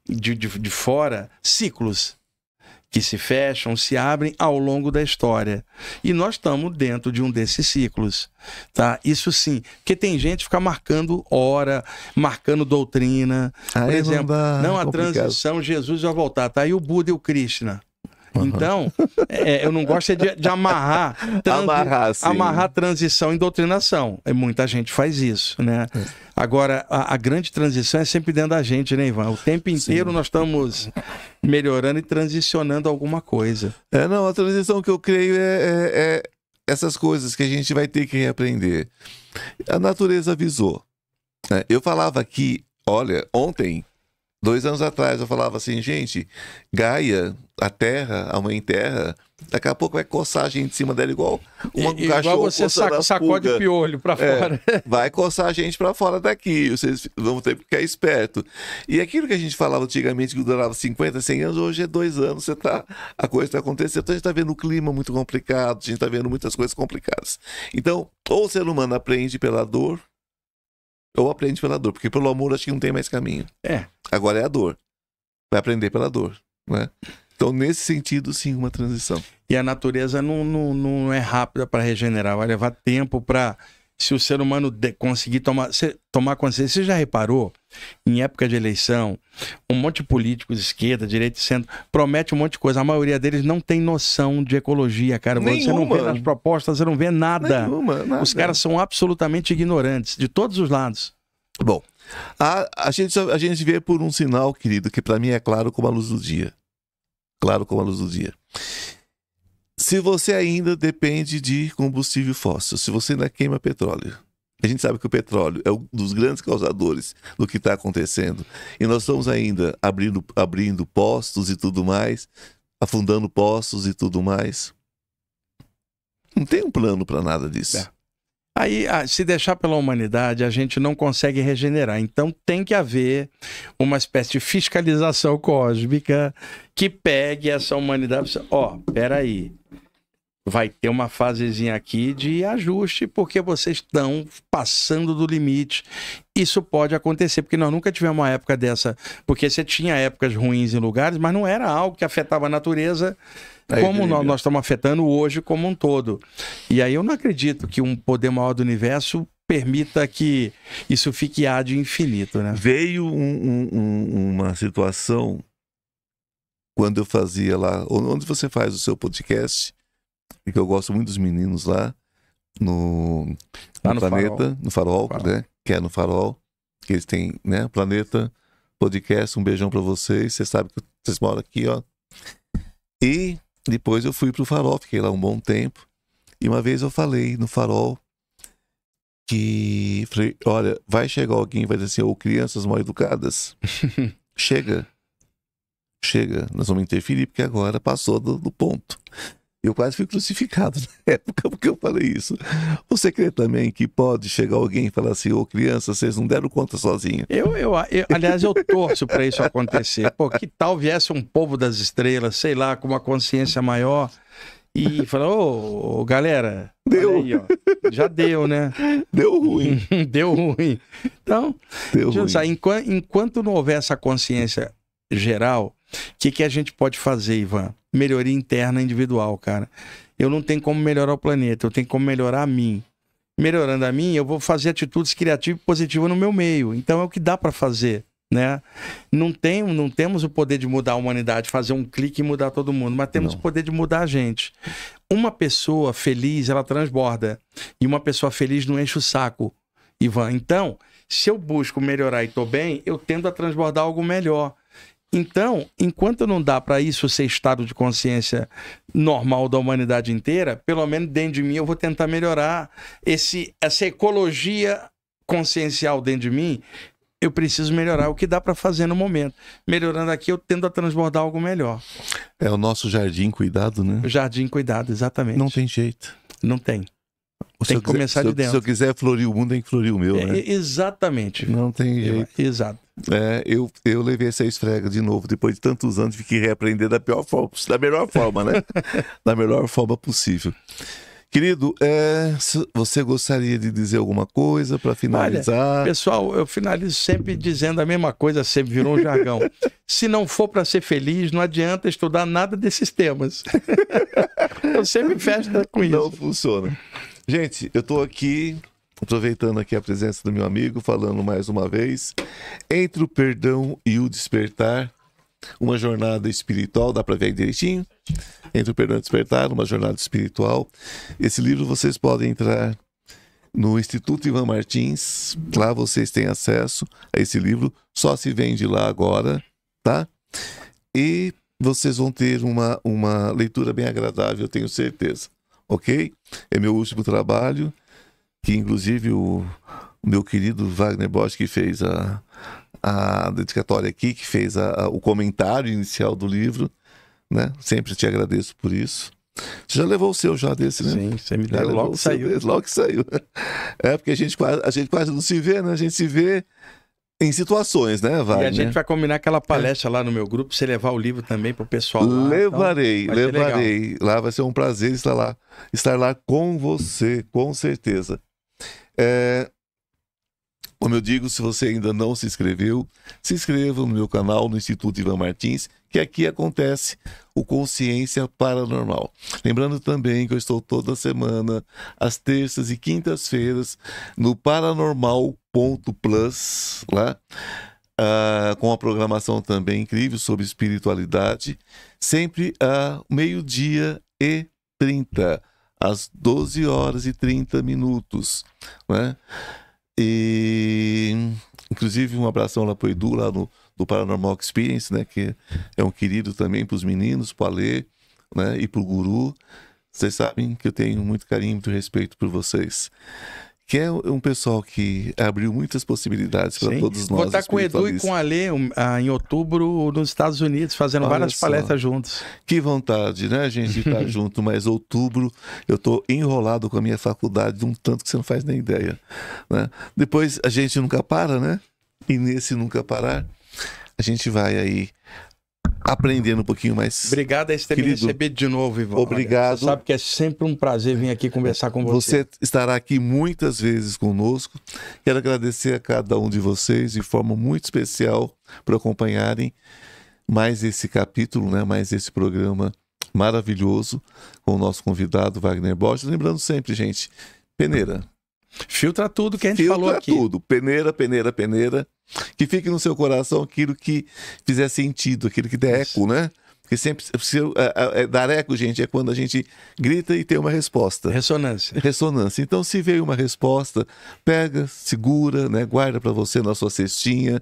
S2: de fora ciclos que se fecham, se abrem ao longo da história. E nós estamos dentro de um desses ciclos, tá? Isso sim, porque tem gente que fica marcando hora, marcando doutrina. Por exemplo, a transição, Jesus vai voltar, tá? E o Buda e o Krishna. Então, eu não gosto de amarrar transição em doutrinação. Muita gente faz isso, né? Agora, a grande transição é sempre dentro da gente, né, Ivan? O tempo inteiro nós estamos melhorando e transicionando alguma coisa.
S1: A transição que eu creio é essas coisas que a gente vai ter que reaprender. A natureza avisou. Eu falava aqui, olha, ontem... 2 anos atrás eu falava assim, gente, Gaia, a Terra, a Mãe Terra, daqui a pouco vai coçar a gente em cima dela igual um cachorro
S2: você sacode o piolho pra fora.
S1: Vai coçar a gente pra fora daqui, vocês vão ter que ficar esperto. E aquilo que a gente falava antigamente que durava 50, 100 anos, hoje é 2 anos, a coisa está acontecendo. Então a gente está vendo um clima muito complicado, a gente está vendo muitas coisas complicadas. Então, ou o ser humano aprende pela dor, ou aprende pela dor, porque pelo amor acho que não tem mais caminho. Agora é a dor. Vai aprender pela dor, né? Então, nesse sentido, sim, uma transição.
S2: E a natureza não é rápida para regenerar, vai levar tempo para... Se o ser humano conseguir tomar consciência... Você já reparou, em época de eleição, um monte de políticos, esquerda, direita e centro, promete um monte de coisa. A maioria deles não tem noção de ecologia, cara. Você não vê nas propostas, você não vê nada.
S1: Nada.
S2: Os caras são absolutamente ignorantes, de todos os lados.
S1: Bom, a gente vê por um sinal, querido, que para mim é claro como a luz do dia. Claro como a luz do dia. Se você ainda depende de combustível fóssil, se você ainda queima petróleo, a gente sabe que o petróleo é um dos grandes causadores do que está acontecendo, e nós estamos ainda abrindo postos e tudo mais, afundando poços e tudo mais. Não tem um plano para nada disso.
S2: É. Aí, se deixar pela humanidade, a gente não consegue regenerar. Então, tem que haver uma espécie de fiscalização cósmica que pegue essa humanidade. Ó, peraí. Vai ter uma fasezinha aqui de ajuste, porque vocês estão passando do limite. Isso pode acontecer, porque nós nunca tivemos uma época dessa. Porque você tinha épocas ruins em lugares, mas não era algo que afetava a natureza como nós estamos afetando hoje como um todo. E aí eu não acredito que um poder maior do universo permita que isso fique ad infinito, né?
S1: Veio uma situação quando eu fazia lá, onde você faz o seu podcast, e que eu gosto muito dos meninos lá, no Planeta, Farol. No Farol, né? Que é no Farol, que eles têm, né? Planeta Podcast, um beijão pra vocês. Você sabe que vocês moram aqui, ó. E depois eu fui pro Farol, fiquei lá um bom tempo. E uma vez eu falei no Farol que, falei, olha, vai chegar alguém e vai dizer assim, ô, crianças mal educadas, chega, nós vamos interferir, porque agora passou do ponto. Eu quase fui crucificado na época porque eu falei isso. Você crê também que pode chegar alguém e falar assim, ô criança, vocês não deram conta sozinhos?
S2: Aliás, eu torço para isso acontecer. Pô, que tal viesse um povo das estrelas, sei lá, com uma consciência maior e falar, ô, galera,
S1: deu.
S2: Aí, ó, já deu, né?
S1: Deu ruim.
S2: Deu ruim. Então,
S1: deu ruim.
S2: Sabe, enquanto não houver essa consciência geral, o que a gente pode fazer, Ivan? Melhoria interna individual, cara. Eu não tenho como melhorar o planeta, eu tenho como melhorar a mim. Melhorando a mim, eu vou fazer atitudes criativas e positivas no meu meio. Então é o que dá para fazer, né? Não temos o poder de mudar a humanidade, fazer um clique e mudar todo mundo, mas temos o poder de mudar a gente. Uma pessoa feliz, ela transborda. E uma pessoa feliz não enche o saco, Ivan. Então, se eu busco melhorar e estou bem, eu tendo a transbordar algo melhor. Então, enquanto não dá para isso ser estado de consciência normal da humanidade inteira, pelo menos dentro de mim eu vou tentar melhorar essa ecologia consciencial dentro de mim. Eu preciso melhorar o que dá para fazer no momento. Melhorando aqui, eu tendo a transbordar algo melhor.
S1: É o nosso jardim cuidado, né?
S2: O jardim cuidado, exatamente.
S1: Não tem jeito.
S2: Não tem. Tem que começar de dentro.
S1: Se eu quiser florir o mundo, tem que florir o meu, né?
S2: Exatamente.
S1: Não tem jeito.
S2: Exato.
S1: Eu levei essa esfrega de novo, depois de tantos anos, tive que reaprender da melhor forma, né? Da melhor forma possível. Querido, você gostaria de dizer alguma coisa para finalizar?
S2: Olha, pessoal, eu finalizo sempre dizendo a mesma coisa, sempre virou um jargão. Se não for para ser feliz, não adianta estudar nada desses temas. Eu sempre fecho com isso.
S1: Não funciona. Gente, eu estou aqui, aproveitando aqui a presença do meu amigo, falando mais uma vez, Entre o Perdão e o Despertar, uma jornada espiritual, dá para ver aí direitinho? Entre o Perdão e o Despertar, uma jornada espiritual. Esse livro vocês podem entrar no Instituto Ivan Martins, lá vocês têm acesso a esse livro, só se vende lá agora, tá? E vocês vão ter uma leitura bem agradável, eu tenho certeza. Ok? É meu último trabalho, que inclusive o meu querido Wagner Bosch, que fez a dedicatória aqui, que fez o comentário inicial do livro, né? Sempre te agradeço por isso. Você já levou o seu já desse, né?
S2: Sim, você me deu logo que saiu.
S1: Logo que saiu. É porque a gente quase não se vê, né? A gente se vê em situações, né, Wagner?
S2: E a gente vai combinar aquela palestra lá no meu grupo, você levar o livro também pro pessoal lá.
S1: Levarei. Lá vai ser um prazer estar lá com você, com certeza. Como eu digo, se você ainda não se inscreveu, se inscreva no meu canal, no Instituto Ivan Martins, que aqui acontece o Consciência Paranormal. Lembrando também que eu estou toda semana, às terças e quintas-feiras, no paranormal.plus, lá, com a programação também incrível sobre espiritualidade, sempre a 12h30, às 12h30, né? E inclusive um abração lá pro Edu, lá do Paranormal Experience, né? Que é um querido também para os meninos, pro Alê, né? E pro Guru. Vocês sabem que eu tenho muito carinho, muito respeito por vocês. que é um pessoal que abriu muitas possibilidades para todos nós.
S2: Vou estar com o Edu e com a Lê em outubro nos Estados Unidos, fazendo várias palestras juntos.
S1: Que vontade, né, gente, de estar junto, mas outubro eu estou enrolado com a minha faculdade de um tanto que você não faz nem ideia, né? Depois a gente nunca para, né? E nesse nunca parar, a gente vai aí aprendendo um pouquinho mais.
S2: Obrigado a ter me recebido de novo, Ivan.
S1: Obrigado.
S2: Você sabe que é sempre um prazer vir aqui conversar com você.
S1: Você estará aqui muitas vezes conosco. Quero agradecer a cada um de vocês de forma muito especial por acompanharem mais esse capítulo, né? Mais esse programa maravilhoso com o nosso convidado Wagner Borges. Lembrando sempre, gente, peneira.
S2: Filtra tudo que a gente falou aqui.
S1: Filtra tudo. Peneira, peneira, peneira. Que fique no seu coração aquilo que fizer sentido, aquilo que der eco, né? Porque sempre, dar eco, gente, é quando a gente grita e tem uma resposta.
S2: Ressonância.
S1: Ressonância. Então, se veio uma resposta, pega, segura, né? Guarda para você na sua cestinha.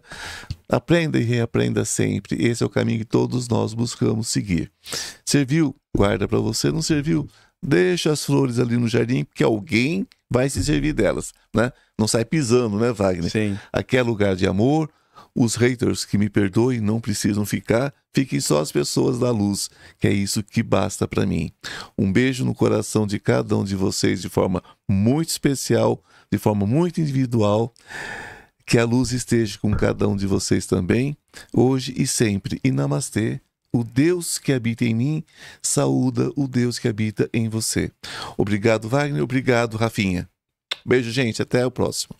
S1: Aprenda e reaprenda sempre. Esse é o caminho que todos nós buscamos seguir. Serviu? Guarda para você. Não serviu? Deixa as flores ali no jardim, porque alguém vai se servir delas, né? Não sai pisando, né, Wagner?
S2: Sim.
S1: Aqui é lugar de amor. Os haters que me perdoem não precisam ficar. Fiquem só as pessoas da luz, que é isso que basta para mim. Um beijo no coração de cada um de vocês de forma muito especial, de forma muito individual. Que a luz esteja com cada um de vocês também, hoje e sempre. E namastê. O Deus que habita em mim saúda o Deus que habita em você. Obrigado, Wagner. Obrigado, Rafinha. Beijo, gente. Até o próximo.